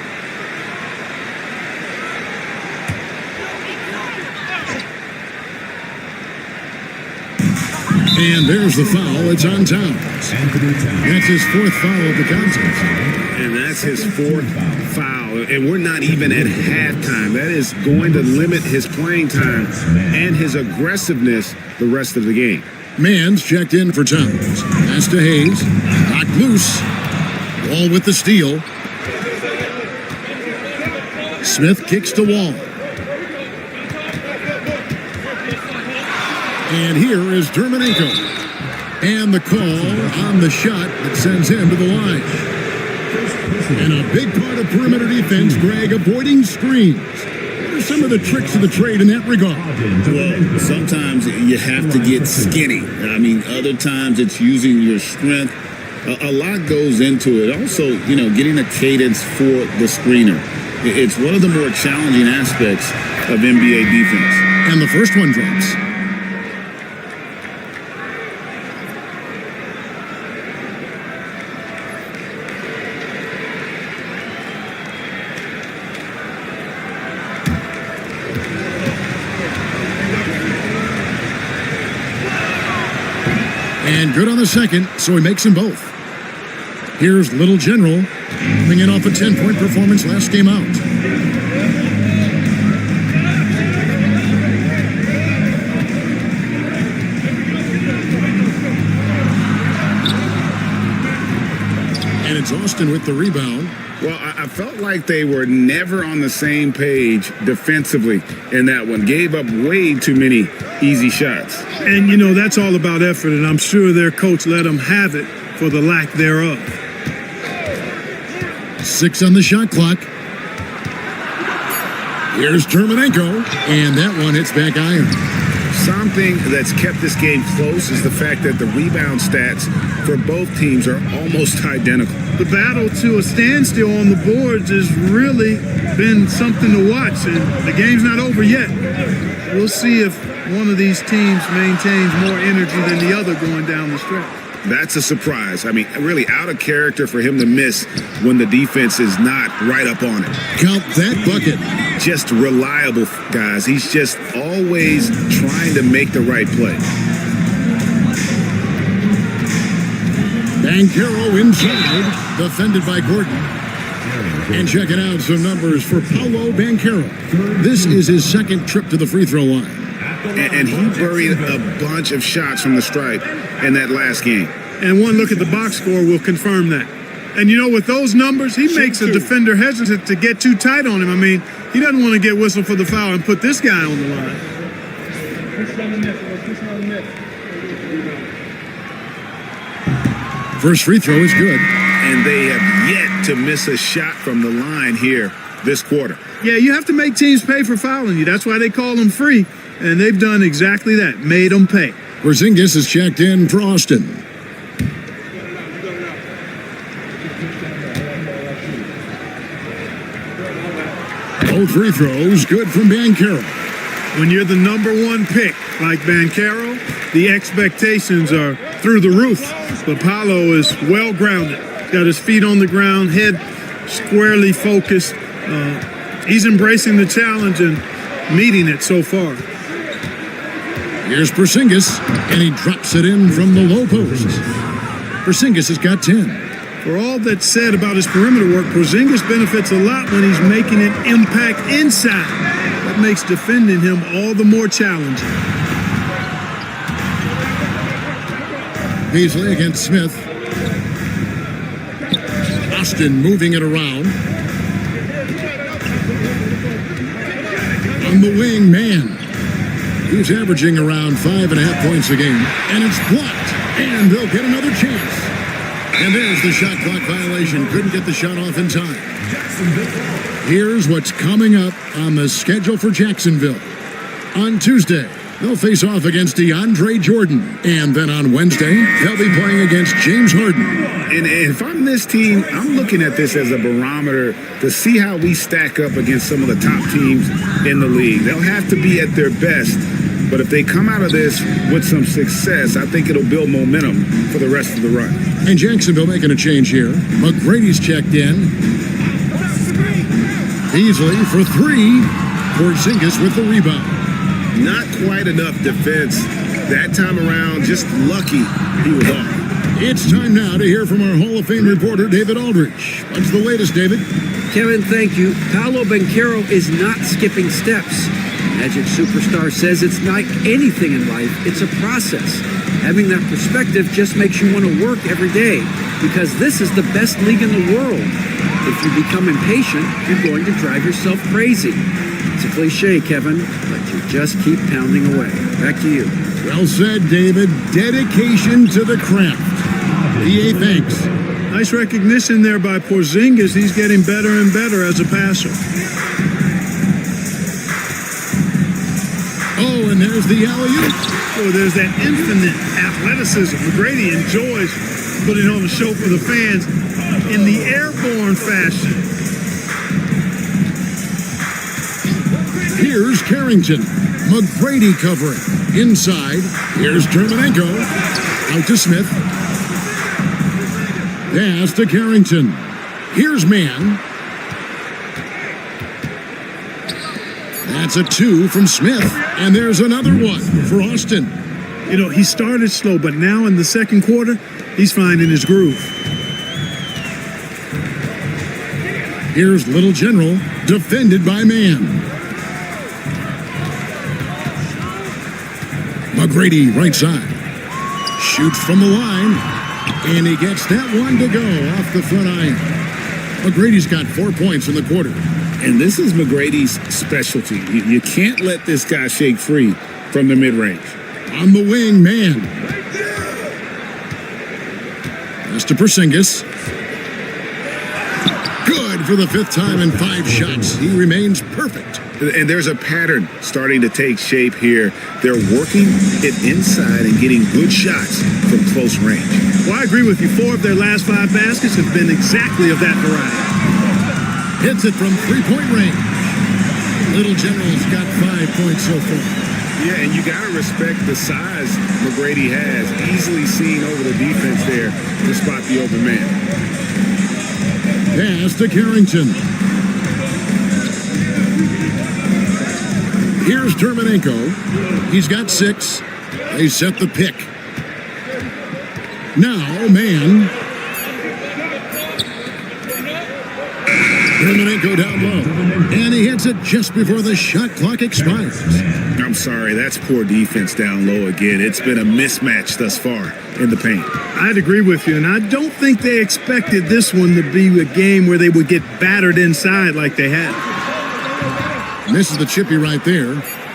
And there's the foul. It's on Towns. That's his 4th foul of the contest. And that's his 4th foul. And we're not even at halftime. That is going to limit his playing time and his aggressiveness the rest of the game. Mann's checked in for Towns. Pass to Hayes. Knocked loose. Wall with the steal. Smith kicks to Wall. And here is Dermanenko. And the call on the shot that sends him to the line. And a big part of perimeter defense, Greg, avoiding screens. What are some of the tricks of the trade in that regard? Well, sometimes you have to get skinny. I mean, other times it's using your strength. A lot goes into it. Also, getting a cadence for the screener. It's one of the more challenging aspects of NBA defense. And the first one drops. And good on the second, so he makes them both. Here's Little General, coming in off a 10-point performance last game out. And it's Austin with the rebound. Well, I felt like they were never on the same page defensively in that one. Gave up way too many easy shots. And, that's all about effort, and I'm sure their coach let them have it for the lack thereof. 6 on the shot clock. Here's Dermanenko, and that one hits back iron. Something that's kept this game close is the fact that the rebound stats for both teams are almost identical. The battle to a standstill on the boards has really been something to watch, and the game's not over yet. We'll see if one of these teams maintains more energy than the other going down the stretch. That's a surprise. I mean, really out of character for him to miss when the defense is not right up on it. Count that bucket. Just reliable, guys. He's just always trying to make the right play. Banchero inside, defended by Gordon. And checking out some numbers for Paolo Banchero. This is his second trip to the free throw line. And he buried a bunch of shots from the stripe in that last game. And one look at the box score will confirm that. And you know, with those numbers, he makes a defender hesitant to get too tight on him. I mean, he doesn't want to get whistled for the foul and put this guy on the line. First free throw is good. And they have yet to miss a shot from the line here this quarter. Yeah, you have to make teams pay for fouling you. That's why they call them free. And they've done exactly that, made them pay. Porzingis is checked in for Austin. Both free throws good from Banchero. When you're the number one pick like Banchero, the expectations are through the roof. But Paolo is well grounded, got his feet on the ground, head squarely focused. He's embracing the challenge and meeting it so far. Here's Porzingis, and he drops it in from the low post. Porzingis has got 10. For all that's said about his perimeter work, Porzingis benefits a lot when he's making an impact inside. That makes defending him all the more challenging. Beasley against Smith. Austin moving it around. On the wing, man. He's averaging around 5.5 points a game. And it's blocked. And they'll get another chance. And there's the shot clock violation. Couldn't get the shot off in time. Here's what's coming up on the schedule for Jacksonville. On Tuesday, they'll face off against DeAndre Jordan. And then on Wednesday, they'll be playing against James Harden. And if I'm this team, I'm looking at this as a barometer to see how we stack up against some of the top teams in the league. They'll have to be at their best. But if they come out of this with some success, I think it'll build momentum for the rest of the run. And Jacksonville making a change here. McGrady's checked in. Beasley for 3. Porzingis with the rebound. Not quite enough defense that time around. Just lucky he was off. It's time now to hear from our Hall of Fame reporter, David Aldrich. What's the latest, David? Kevin, thank you. Paolo Banchero is not skipping steps. Magic Superstar says it's like anything in life, it's a process. Having that perspective just makes you want to work every day because this is the best league in the world. If you become impatient, you're going to drive yourself crazy. It's a cliche, Kevin, but you just keep pounding away. Back to you. Well said, David. Dedication to the craft. PA, thanks. Nice recognition there by Porzingis. He's getting better and better as a passer. Oh, and there's the alley-oop. Oh, there's that infinite athleticism. McGrady enjoys putting on a show for the fans in the airborne fashion. Here's Carrington. McGrady covering. Inside. Here's Terminenko. Out to Smith. Pass to Carrington. Here's Mann. That's a 2 from Smith. And there's another one for Austin. You know, he started slow, but now in the second quarter, he's finding his groove. Here's Little General, defended by Mann. McGrady, right side. Shoots from the line. And he gets that one to go off the front iron. McGrady's got 4 points in the quarter. And this is McGrady's specialty. You can't let this guy shake free from the mid-range. On the wing, Mann. Pass to Porzingis. Good for the 5th time in 5 shots. He remains perfect. And there's a pattern starting to take shape here. They're working it inside and getting good shots from close range. Well, I agree with you. 4 of their last 5 baskets have been exactly of that variety. Hits it from 3-point range. Little General's got 5 points so far. Yeah, and you got to respect the size McGrady has. Easily seen over the defense there to spot the open man. Pass to Carrington. Here's Terminenko. He's got 6. They set the pick. Now, Mann. Hermanenko down low. And he hits it just before the shot clock expires. I'm sorry, that's poor defense down low again. It's been a mismatch thus far in the paint. I'd agree with you, and I don't think they expected this one to be a game where they would get battered inside like they had. Misses the chippy right there.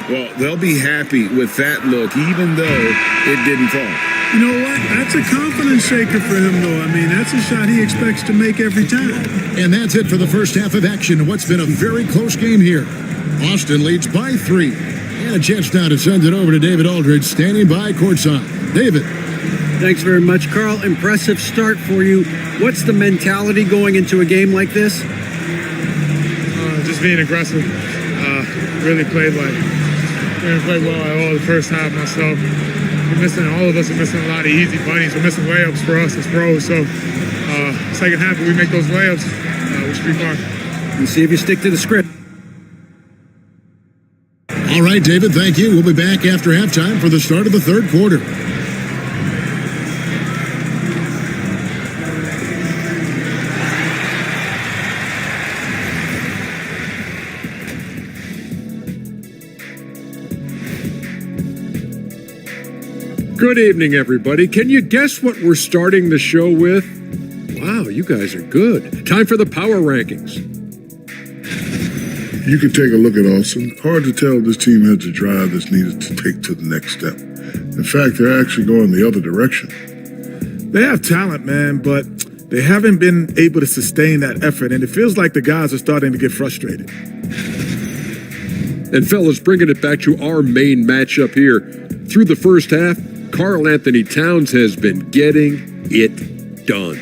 Well, they'll be happy with that look, even though it didn't fall. You know what? That's a confidence shaker for him, though. I mean, that's a shot he expects to make every time. And that's it for the first half of action in what's been a very close game here. Austin leads by 3. And a chance now to send it over to David Aldridge, standing by courtside. David. Thanks very much, Carl. Impressive start for you. What's the mentality going into a game like this? Just being aggressive. Really played well at all the first half myself. All of us are missing a lot of easy bunnies. We're missing layups for us as pros. So second half, if we make those layups, we should be fine. And see if you stick to the script. All right, David, thank you. We'll be back after halftime for the start of the third quarter. Good evening, everybody. Can you guess what we're starting the show with? Wow, you guys are good. Time for the power rankings. You can take a look at Austin. Hard to tell if this team has the drive that's needed to take to the next step. In fact, they're actually going the other direction. They have talent, man, but they haven't been able to sustain that effort, and it feels like the guys are starting to get frustrated. And fellas, bringing it back to our main matchup here. Through the first half, Karl Anthony Towns has been getting it done.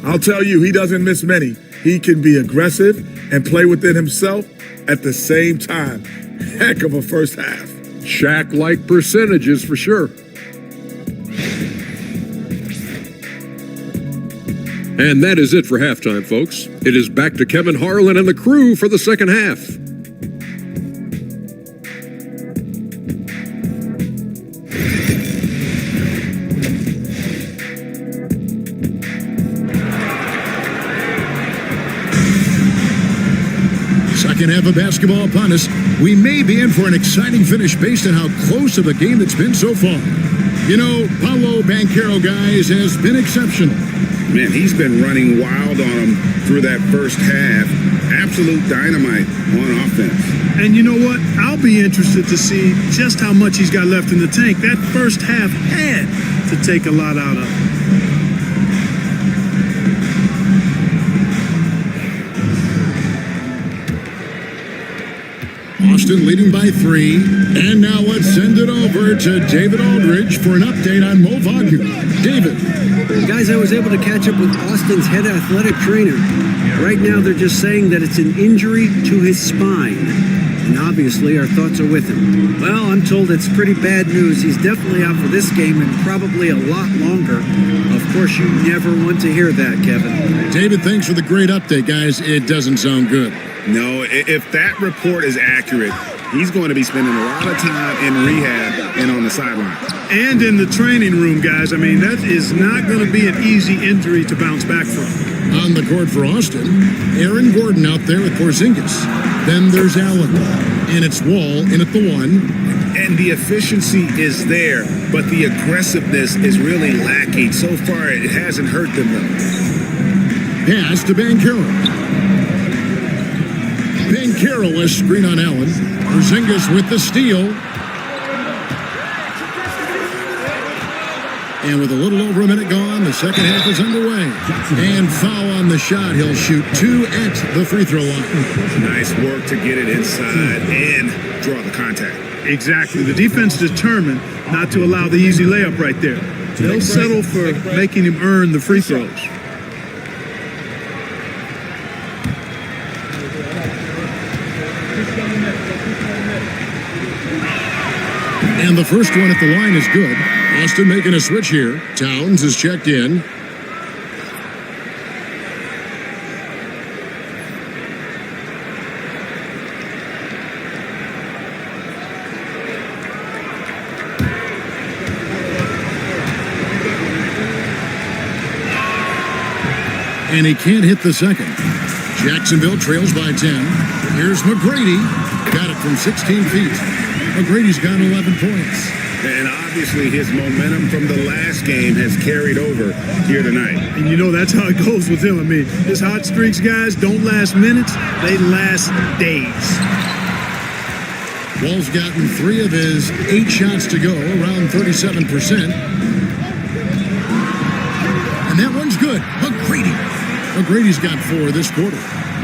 I'll tell you, he doesn't miss many. He can be aggressive and play within himself at the same time. Heck of a first half. Shaq-like percentages for sure. And that is it for halftime, folks. It is back to Kevin Harlan and the crew for the second half. Second half of basketball upon us. We may be in for an exciting finish based on how close of a game it's been so far. You know, Paolo Banchero, guys, has been exceptional. Man, he's been running wild on them through that first half. Absolute dynamite on offense. And you know what? I'll be interested to see just how much he's got left in the tank. That first half had to take a lot out of him. Austin leading by 3. And now let's send it over to David Aldridge for an update on Mo Wagner. David. Guys, I was able to catch up with Austin's head athletic trainer. Right now, they're just saying that it's an injury to his spine. And obviously, our thoughts are with him. Well, I'm told it's pretty bad news. He's definitely out for this game and probably a lot longer. Of course, you never want to hear that, Kevin. David, thanks for the great update, guys. It doesn't sound good. No, if that report is accurate, he's going to be spending a lot of time in rehab and on the sideline. And in the training room, guys. I mean, that is not going to be an easy injury to bounce back from. On the court for Austin, Aaron Gordon out there with Porzingis. Then there's Allen. And it's Wall in at the 1. And the efficiency is there, but the aggressiveness is really lacking. So far, it hasn't hurt them, though. Pass to Banchero. Banchero a screen on Allen. Porzingis with the steal. And with a little over a minute gone, the second half is underway. And foul on the shot. He'll shoot 2 at the free throw line. Nice work to get it inside and draw the contact. Exactly. The defense determined not to allow the easy layup right there. They'll settle for making him earn the free throws. And the first one at the line is good. Austin making a switch here. Towns is checked in. And he can't hit the second. Jacksonville trails by 10. Here's McGrady. Got it from 16 feet. McGrady's got 11 points. And obviously his momentum from the last game has carried over here tonight. And you know that's how it goes with him. I mean, his hot streaks, guys, don't last minutes, they last days. Wall's gotten 3 of his 8 shots to go, around 37%. And that one's good. McGrady. McGrady's got 4 this quarter.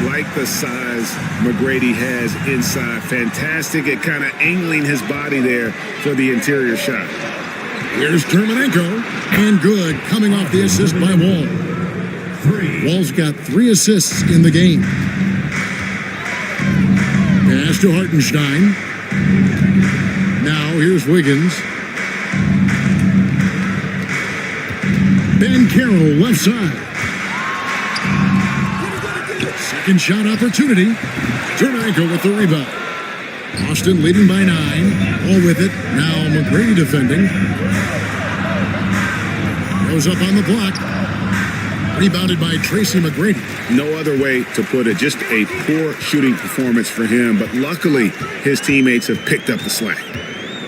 Like the size McGrady has inside. Fantastic at kind of angling his body there for the interior shot. Here's Terminenko. And good, coming off the assist by Wall. Wall's got 3 assists in the game. Pass to Hartenstein. Now here's Wiggins. Ben Carroll left side. Second shot opportunity. Terminenko with the rebound. Austin leading by 9. All with it. Now McGrady defending. Goes up on the block. Rebounded by Tracy McGrady. No other way to put it. Just a poor shooting performance for him. But luckily, his teammates have picked up the slack.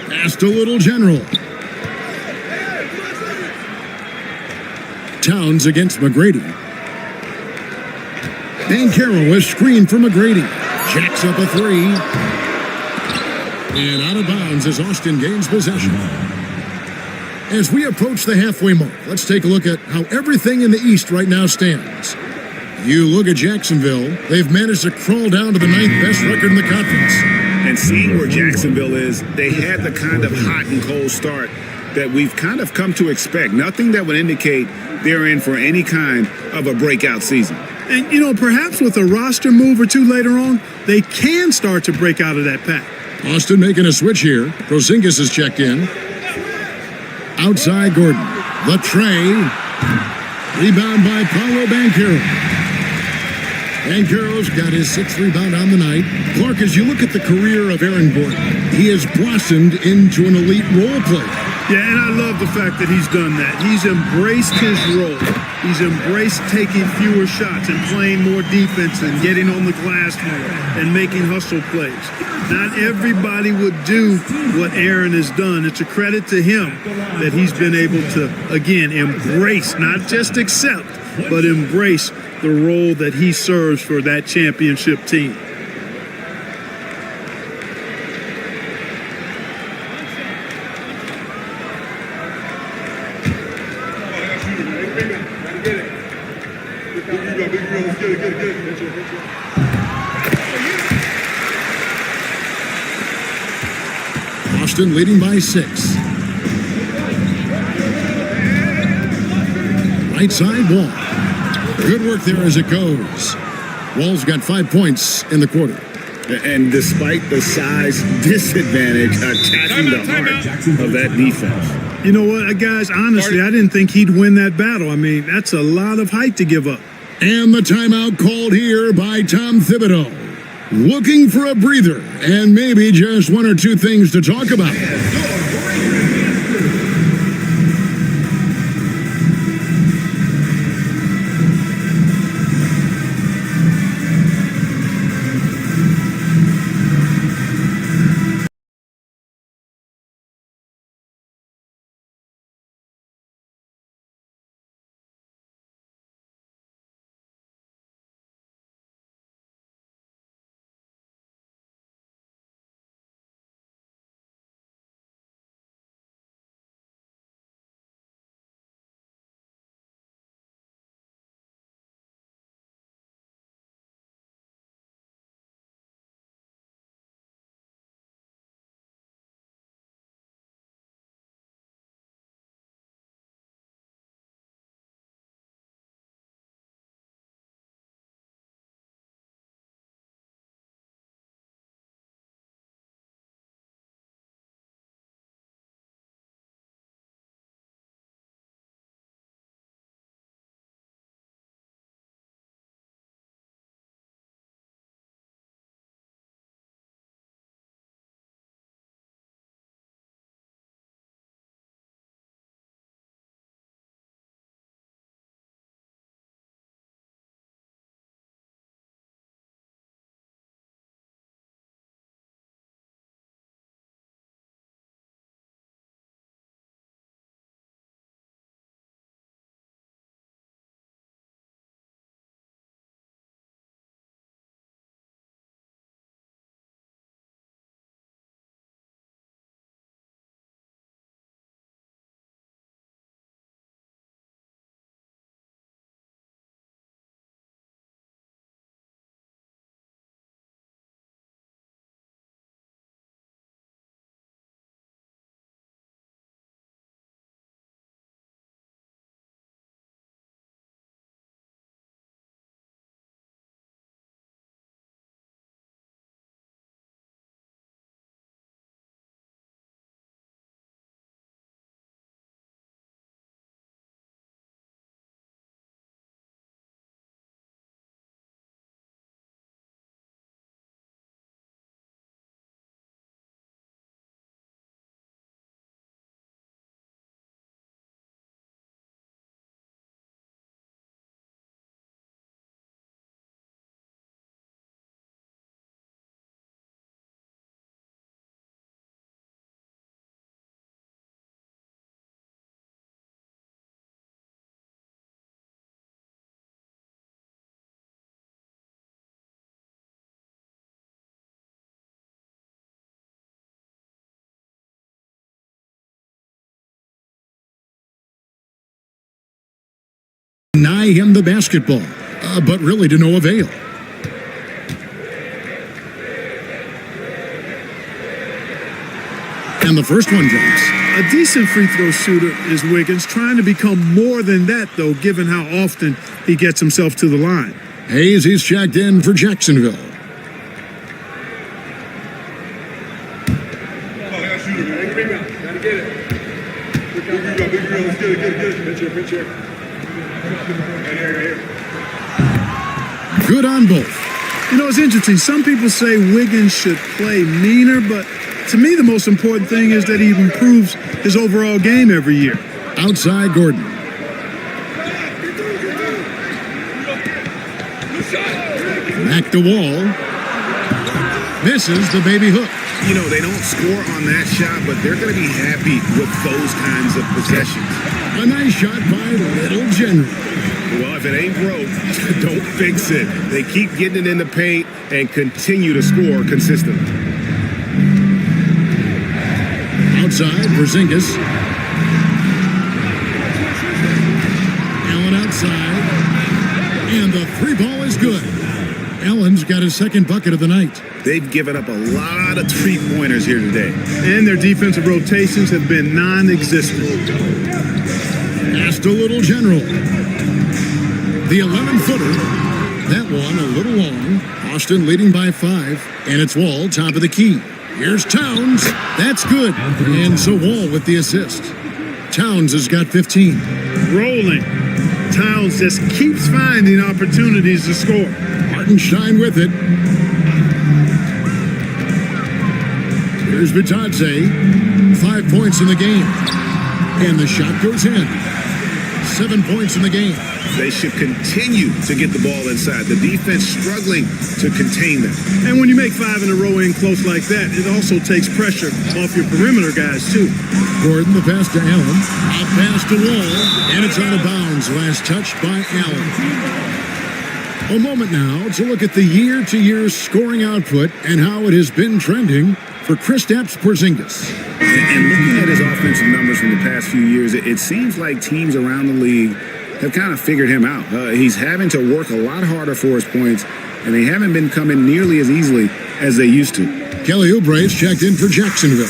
Pass to Little General. Towns against McGrady. Ben Carroll is screened for McGrady. Jacks up a 3. And out of bounds as Austin gains possession. As we approach the halfway mark, let's take a look at how everything in the East right now stands. You look at Jacksonville, they've managed to crawl down to the 9th best record in the conference. And seeing where Jacksonville is, they had the kind of hot and cold start that we've kind of come to expect. Nothing that would indicate they're in for any kind of a breakout season. And, you know, perhaps with a roster move or 2 later on, they can start to break out of that pack. Austin making a switch here. Porzingis is checked in. Outside Gordon. The tray. Rebound by Paolo Banchero. Banchero's got his 6th rebound on the night. Clark, as you look at the career of Aaron Gordon, he has blossomed into an elite role player. Yeah, and I love the fact that he's done that. He's embraced his role. He's embraced taking fewer shots and playing more defense and getting on the glass more and making hustle plays. Not everybody would do what Aaron has done. It's a credit to him that he's been able to, again, embrace, not just accept, but embrace the role that he serves for that championship team. Austin leading by 6. Right side, Wall. Good work there as it goes. Wall's got 5 points in the quarter. And despite the size disadvantage, attacking the heart of that defense. You know what, guys, honestly, I didn't think he'd win that battle. I mean, that's a lot of height to give up. And the timeout called here by Tom Thibodeau. Looking for a breather and maybe just 1 or 2 things to talk about. deny him the basketball, but really to no avail. And the first one drops. A decent free throw shooter is Wiggins, trying to become more than that, though, given how often he gets himself to the line. Hayes, he's checked in for Jacksonville. Good on both. You know, it's interesting. Some people say Wiggins should play meaner, but to me, the most important thing is that he improves his overall game every year. Outside Gordon. Back to Wall. Misses the baby hook. You know, they don't score on that shot, but they're going to be happy with those kinds of possessions. A nice shot by Little General. Well, if it ain't broke, don't fix it. They keep getting it in the paint and continue to score consistently. Outside, Porzingis. Allen outside. And the three ball is good. Allen's got his second bucket of the night. They've given up a lot of three-pointers here today. And their defensive rotations have been non-existent. Pass to Little General. The 11-footer. That one a little long. Austin leading by 5. And it's Wall, top of the key. Here's Towns. That's good. And so Wall with the assist. Towns has got 15. Rolling. Towns just keeps finding opportunities to score. Hartenstein with it. Here's Bitadze. 5 points in the game. And the shot goes in. 7 points in the game. They should continue to get the ball inside. The defense struggling to contain them. And when you make 5 in a row in close like that, it also takes pressure off your perimeter guys, too. Gordon, the pass to Allen. Out pass to Wall. And it's out of bounds. Last touch by Allen. A moment now to look at the year-to-year scoring output and how it has been trending for Kristaps Porzingis. And looking at his offensive numbers from the past few years, it seems like teams around the league have kind of figured him out. He's having to work a lot harder for his points, and they haven't been coming nearly as easily as they used to. Kelly Oubre's checked in for Jacksonville.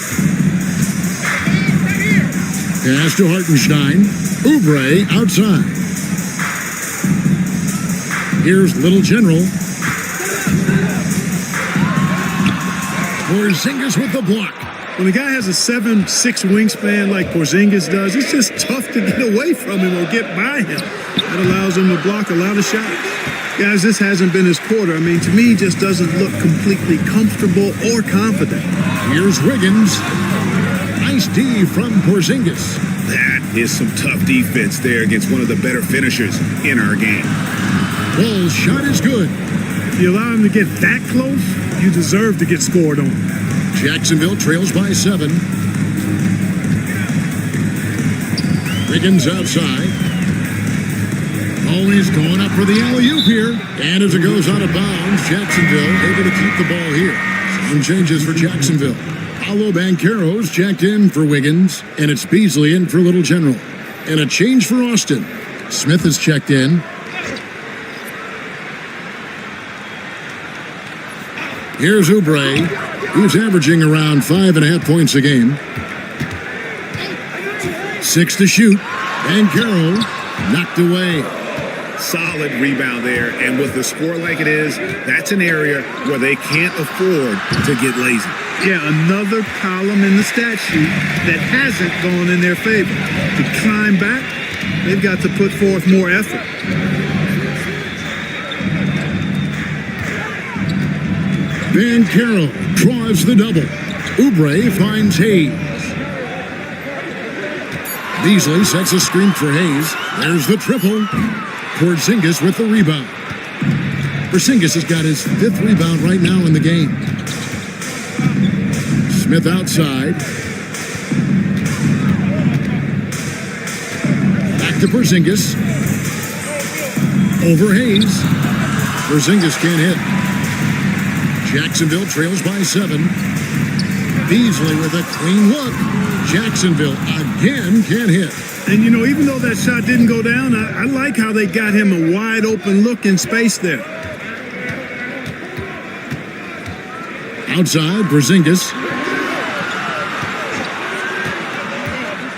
Pass to Hartenstein. Oubre outside. Here's Little General. Porzingis with the block. When a guy has a 7'6" wingspan like Porzingis does, it's just tough to get away from him or get by him. That allows him to block a lot of shots. Guys, this hasn't been his quarter. I mean, to me, he just doesn't look completely comfortable or confident. Here's Wiggins. Nice D from Porzingis. That is some tough defense there against one of the better finishers in our game. Wall's shot is good. If you allow him to get that close, you deserve to get scored on. Jacksonville trails by 7. Wiggins outside. Always going up for the alley-oop here. And as it goes out of bounds, Jacksonville able to keep the ball here. Some changes for Jacksonville. Paolo Banchero's checked in for Wiggins, and it's Beasley in for Little General. And a change for Austin. Smith is checked in. Here's Oubre. He's averaging around 5.5 points a game. 6 to shoot. Banchero knocked away. Solid rebound there, and with the score like it is, that's an area where they can't afford to get lazy. Yeah, another column in the stat sheet that hasn't gone in their favor. To climb back, they've got to put forth more effort. Banchero draws the double. Oubre finds Hayes. Beasley sets a screen for Hayes. There's the triple. Porzingis with the rebound. Porzingis has got his 5th rebound right now in the game. Smith outside. Back to Porzingis. Over Hayes. Porzingis can't hit. Jacksonville trails by 7. Beasley with a clean look. Jacksonville again can't hit. And, even though that shot didn't go down, I like how they got him a wide open look in space there. Outside, Porzingis.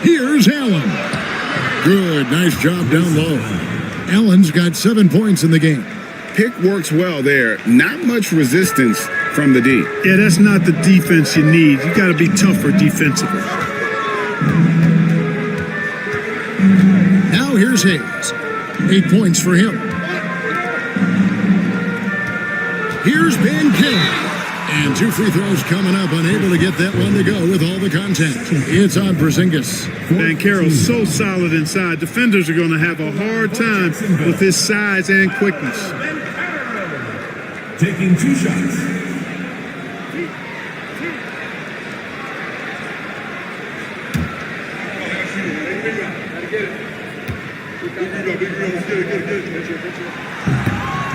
Here's Allen. Good, nice job down low. Allen's got 7 points in the game. Pick works well there. Not much resistance from the D. Yeah, that's not the defense you need. You got to be tougher defensively. Now here's Hayes. 8 points for him. Here's Banchero. And 2 free throws coming up, unable to get that one to go with all the contact. It's on Porzingis. Banchero's so solid inside. Defenders are going to have a hard time with his size and quickness. Taking 2 shots.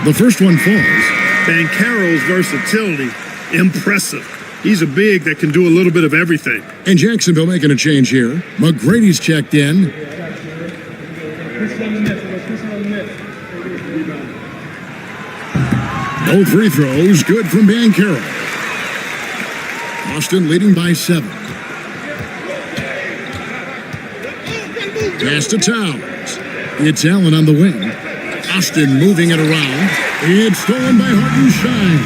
The first one falls. Banchero's versatility, impressive. He's a big that can do a little bit of everything. And Jacksonville making a change here. McGrady's checked in. No free throws. Good from Banchero. Austin leading by 7. Pass to Towns. It's Allen on the wing. Austin moving it around. It's stolen by Hartenstein.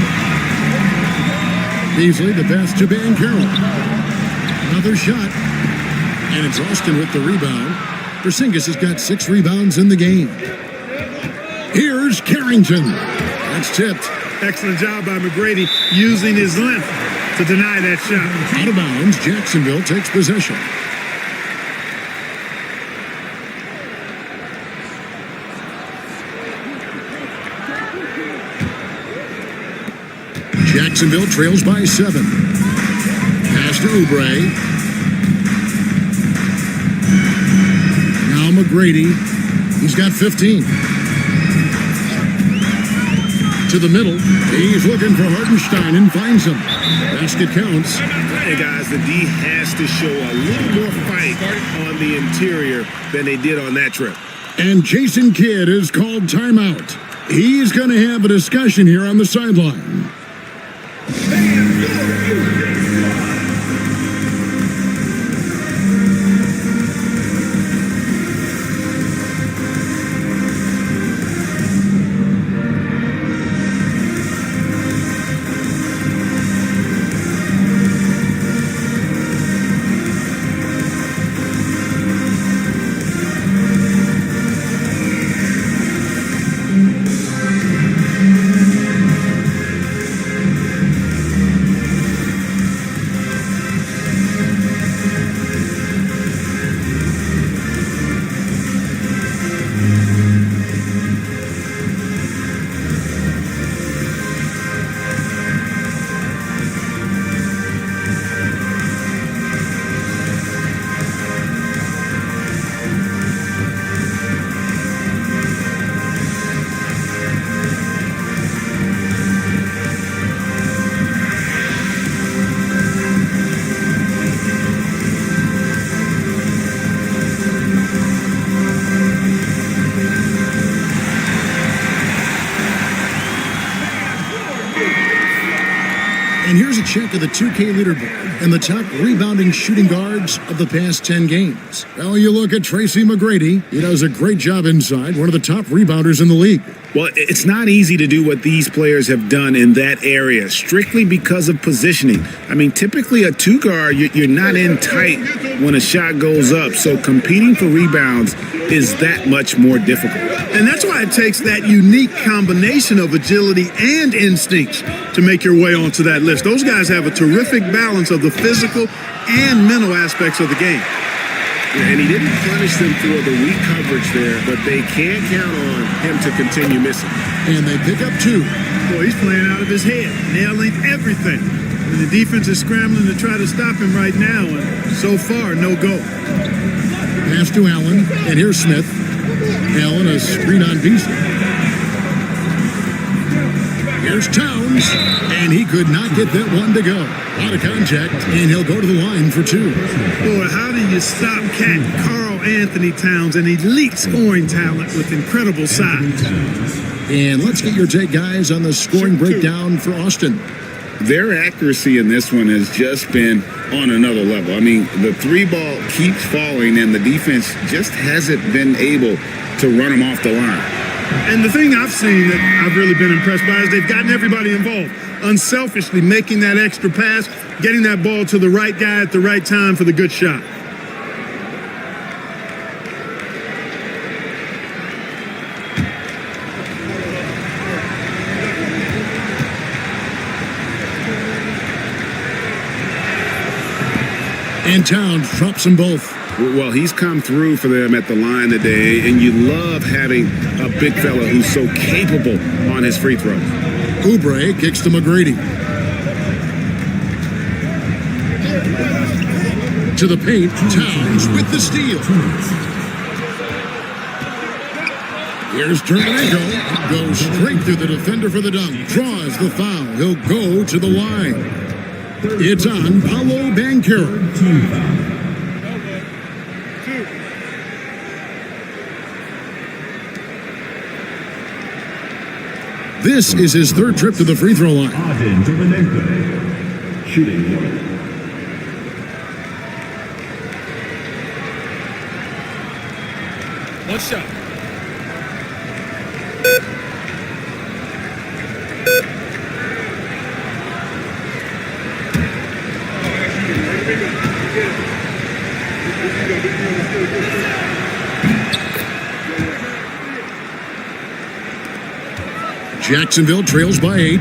Beasley, the pass to Banchero. Another shot. And it's Austin with the rebound. Porzingis has got 6 rebounds in the game. Here's Carrington. That's tipped. Excellent job by McGrady using his length to deny that shot. Out of bounds, Jacksonville takes possession. Jacksonville trails by 7. Pass to Oubre. Now McGrady. He's got 15. To the middle. He's looking for Hartenstein and finds him. Basket counts. Hey guys, the D has to show a little more fight on the interior than they did on that trip. And Jason Kidd is called timeout. He's going to have a discussion here on the sideline. And here's a check of the 2K leaderboard and the top rebounding shooting guards of the past 10 games. Well, you look at Tracy McGrady. He does a great job inside, one of the top rebounders in the league. Well, it's not easy to do what these players have done in that area, strictly because of positioning. I mean, typically a 2-guard, you're not in tight when a shot goes up, so competing for rebounds is that much more difficult. And that's why it takes that unique combination of agility and instincts to make your way onto that list. Those guys have a terrific balance of the physical and mental aspects of the game. Yeah, and he didn't punish them for the weak coverage there, but they can't count on him to continue missing. And they pick up 2. Boy, he's playing out of his head, nailing everything. And the defense is scrambling to try to stop him right now, and so far, no go. Pass to Allen, and here's Smith. Allen, a screen on Beasley. Here's Towns, and he could not get that one to go. Out of contact, and he'll go to the line for two. Boy, how do you stop Cat Carl Anthony Towns, an elite scoring talent with incredible size? And let's get your take, guys, on the scoring breakdown for Austin. Their accuracy in this one has just been on another level. I mean, the three ball keeps falling, and the defense just hasn't been able to run them off the line. And the thing I've seen that I've really been impressed by is they've gotten everybody involved, unselfishly making that extra pass, getting that ball to the right guy at the right time for the good shot. And Towns drops them both. Well, he's come through for them at the line today, and you love having a big fella who's so capable on his free throws. Oubre kicks to McGrady. To the paint, Towns with the steal. Here's Terminenko. Goes straight through the defender for the dunk. Draws the foul. He'll go to the line. It's on Paolo Banchero. This is his third trip to the free throw line. Shooting one. One shot. Jacksonville trails by 8.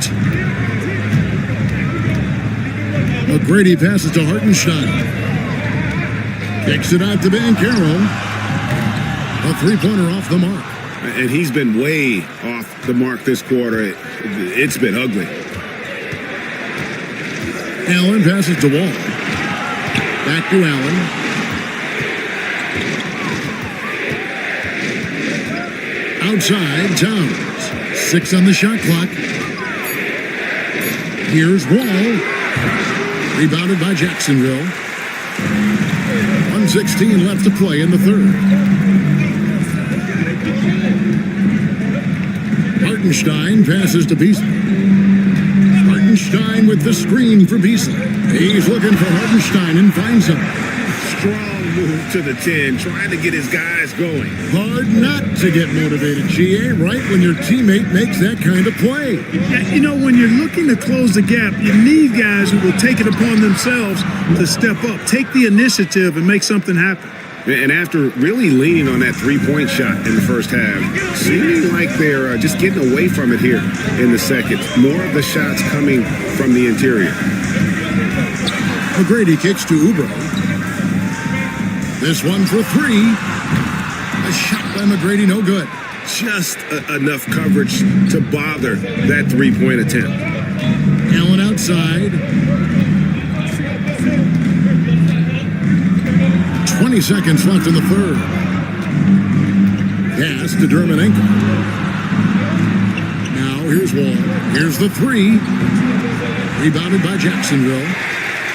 McGrady passes to Hartenstein. Kicks it out to Banchero. A three-pointer off the mark. And he's been way off the mark this quarter. It's been ugly. Allen passes to Wall. Back to Allen. Outside, Towns. 6 on the shot clock. Here's Wall. Rebounded by Jacksonville. 1:16 left to play in the third. Hartenstein passes to Beasley. Hartenstein with the screen for Beasley. He's looking for Hartenstein and finds him. Strong move to the 10, trying to get his guys going. Hard not to get motivated, GA, right when your teammate makes that kind of play. Yeah, you know, when you're looking to close the gap, you need guys who will take it upon themselves to step up, take the initiative, and make something happen. And after really leaning on that three-point shot in the first half, seeming like they're just getting away from it here in the second. More of the shots coming from the interior. McGrady kicks to Oubre. This one for 3. A shot by McGrady, no good. Just enough coverage to bother that three-point attempt. Allen outside. 20 seconds left in the third. Pass to Dermanenko. Now here's Wall. Here's the 3. Rebounded by Jacksonville.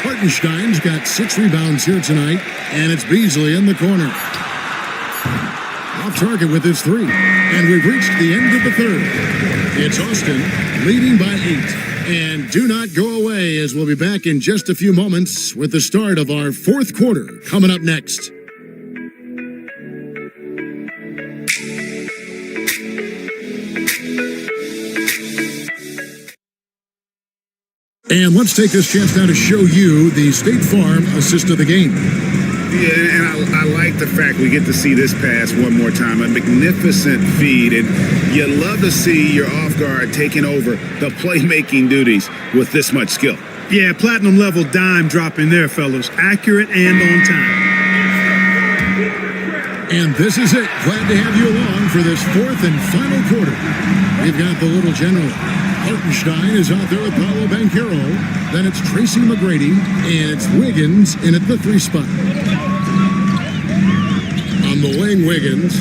Hartenstein's got 6 rebounds here tonight, and it's Beasley in the corner. Off target with his 3. And we've reached the end of the third. It's Austin leading by 8. And do not go away, as we'll be back in just a few moments with the start of our fourth quarter coming up next. And let's take this chance now to show you the State Farm assist of the game. Yeah, and I like the fact we get to see this pass one more time. A magnificent feed, and you love to see your off guard taking over the playmaking duties with this much skill. Yeah, platinum level dime dropping there, fellas. Accurate and on time. And this is it. Glad to have you along for this fourth and final quarter. We've got the little general. Hartenstein is out there with Paolo Banchero. Then it's Tracy McGrady, and it's Wiggins in at the 3 spot. On the wing, Wiggins.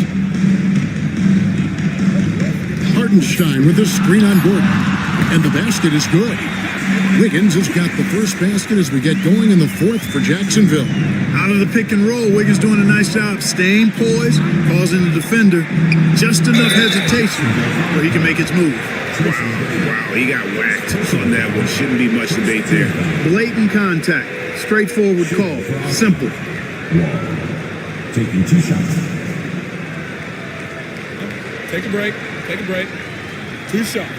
Hartenstein with the screen on Gordon. And the basket is good. Wiggins has got the first basket as we get going in the fourth for Jacksonville. Out of the pick and roll, Wiggins doing a nice job staying poised, causing the defender just enough hesitation where he can make his move. Wow, he got whacked on that one. Shouldn't be much debate there. Blatant contact. Straightforward call. Simple. Taking 2 shots. Take a break. Take a break. 2 shots.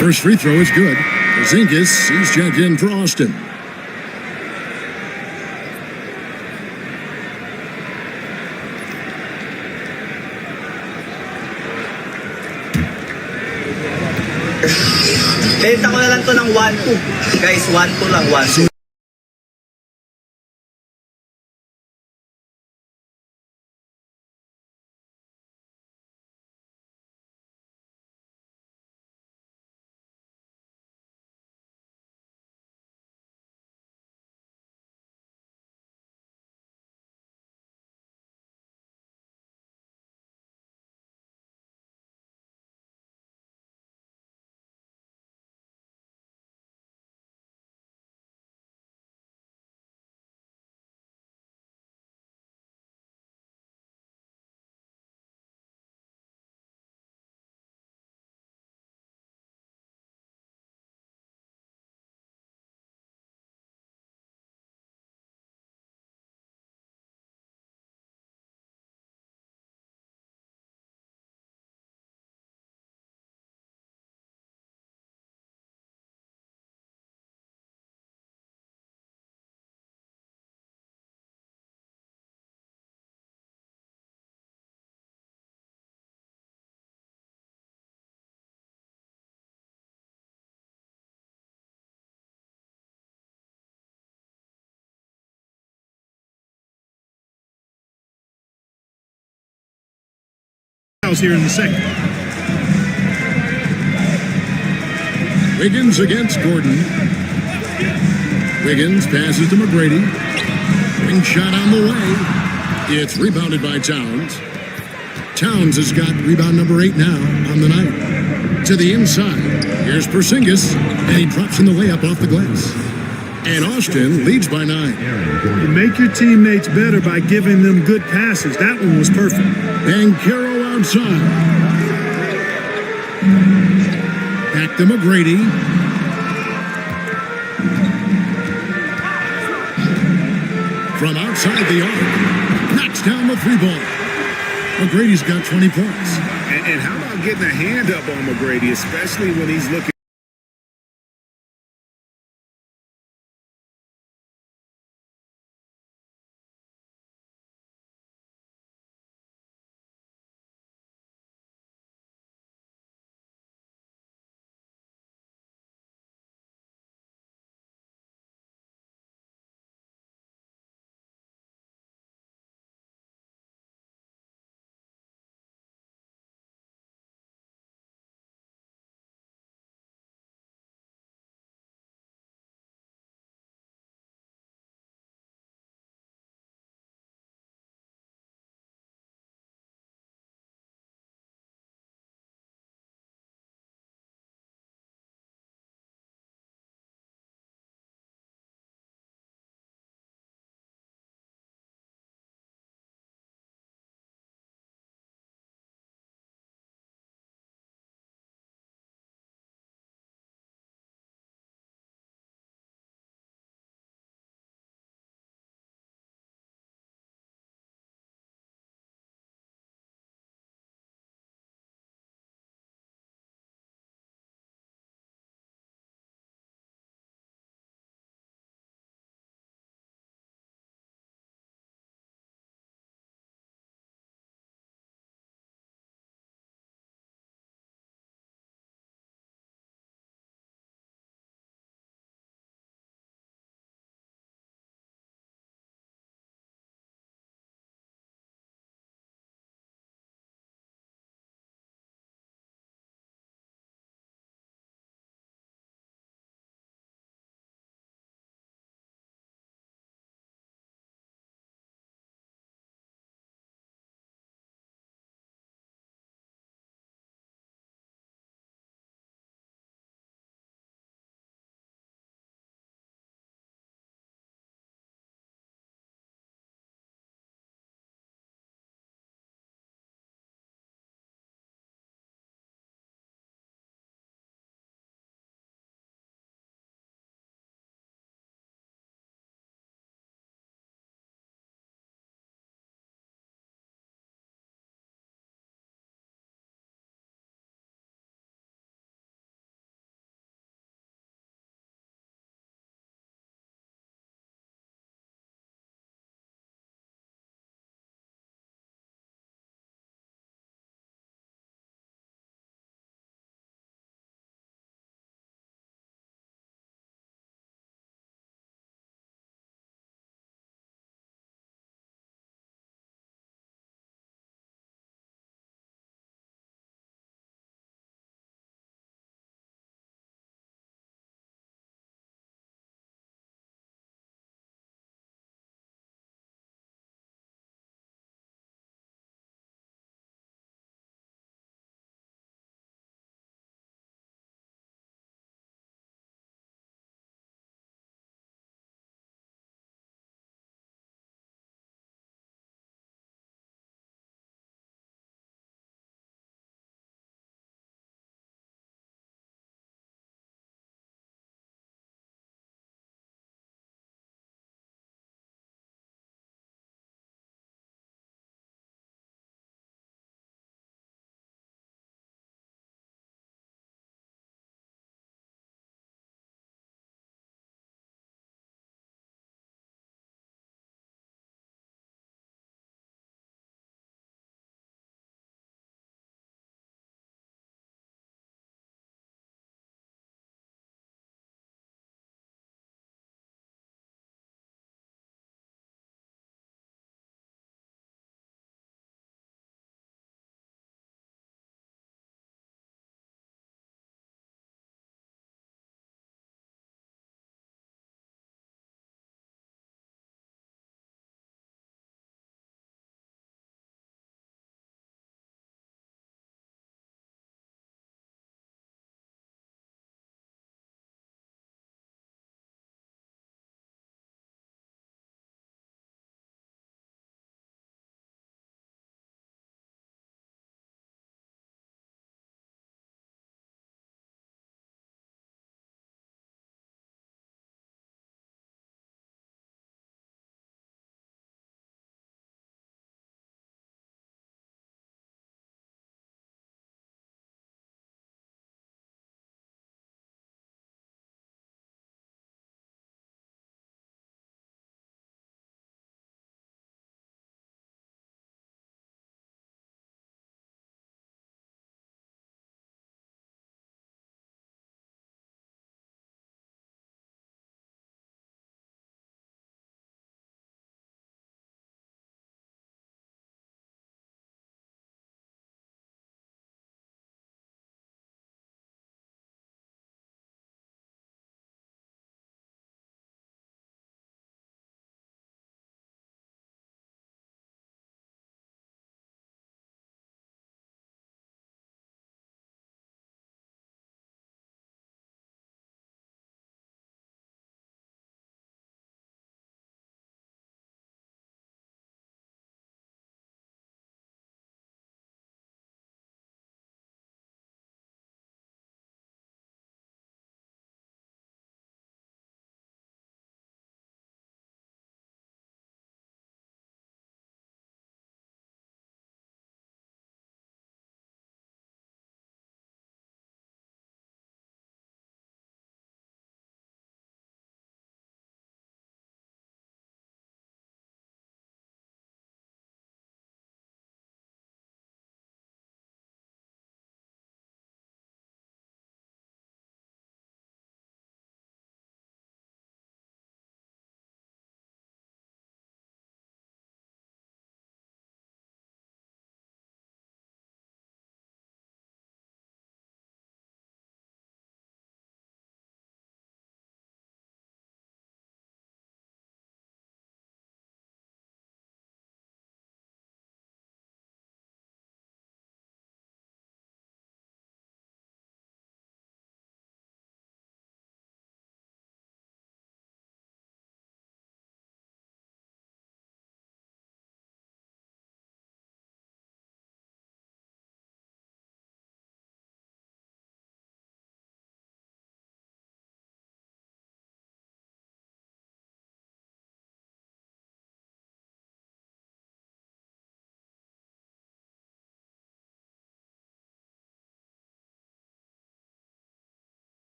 First free throw is good. Porzingis, he's checked in for Austin. Benta ko na lang to ng 1-2. Guys, 1-2 lang, 1-2. Here in the second. Wiggins against Gordon. Wiggins passes to McGrady. Wing shot on the way. It's rebounded by Towns. Towns has got rebound number 8 now on the night. To the inside. Here's Porzingis, and he drops in the layup off the glass. And Austin leads by 9. You make your teammates better by giving them good passes. That one was perfect. And Carroll outside. Back to McGrady. From outside the arc. Knocks down the 3-ball. McGrady's got 20 points. And how about getting a hand up on McGrady, especially when he's looking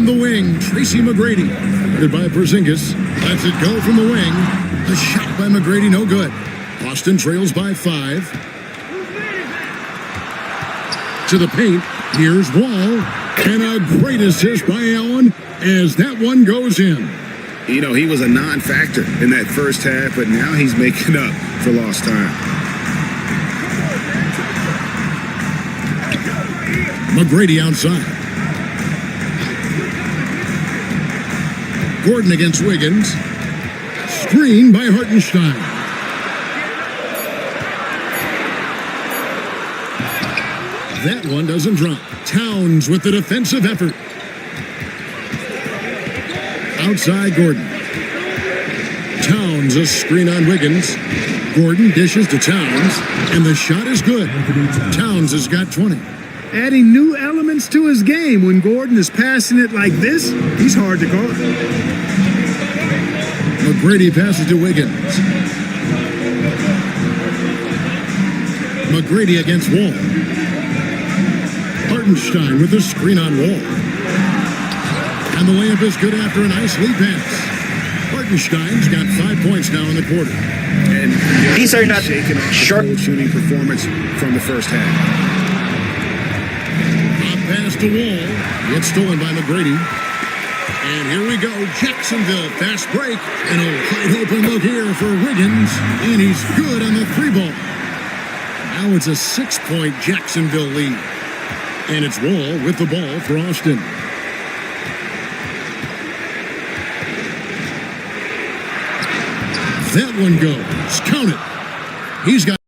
On the wing, Tracy McGrady. Guarded by Porzingis. Lets it go from the wing. A shot by McGrady, no good. Boston trails by 5. To the paint. Here's Wall. And a great assist by Allen as that one goes in. You know, he was a non-factor in that first half, but now he's making up for lost time. McGrady outside. Gordon against Wiggins. Screen by Hartenstein. That one doesn't drop. Towns with the defensive effort. Outside Gordon. Towns a screen on Wiggins. Gordon dishes to Towns, and the shot is good. Towns has got 20. Adding new elements to his game. When Gordon is passing it like this, he's hard to guard. McGrady passes to Wiggins. McGrady against Wall. Hartenstein with the screen on Wall. And the layup is good after a nice lead pass. Hartenstein's got 5 points now in the quarter. And these are not shaking off the cold shooting performance from the first half. Pass to Wall. It's stolen by McGrady. And here we go. Jacksonville fast break. And a wide open look here for Wiggins. And he's good on the 3-ball. Now it's a 6-point Jacksonville lead. And it's Wall with the ball for Austin. That one goes. Count it. He's got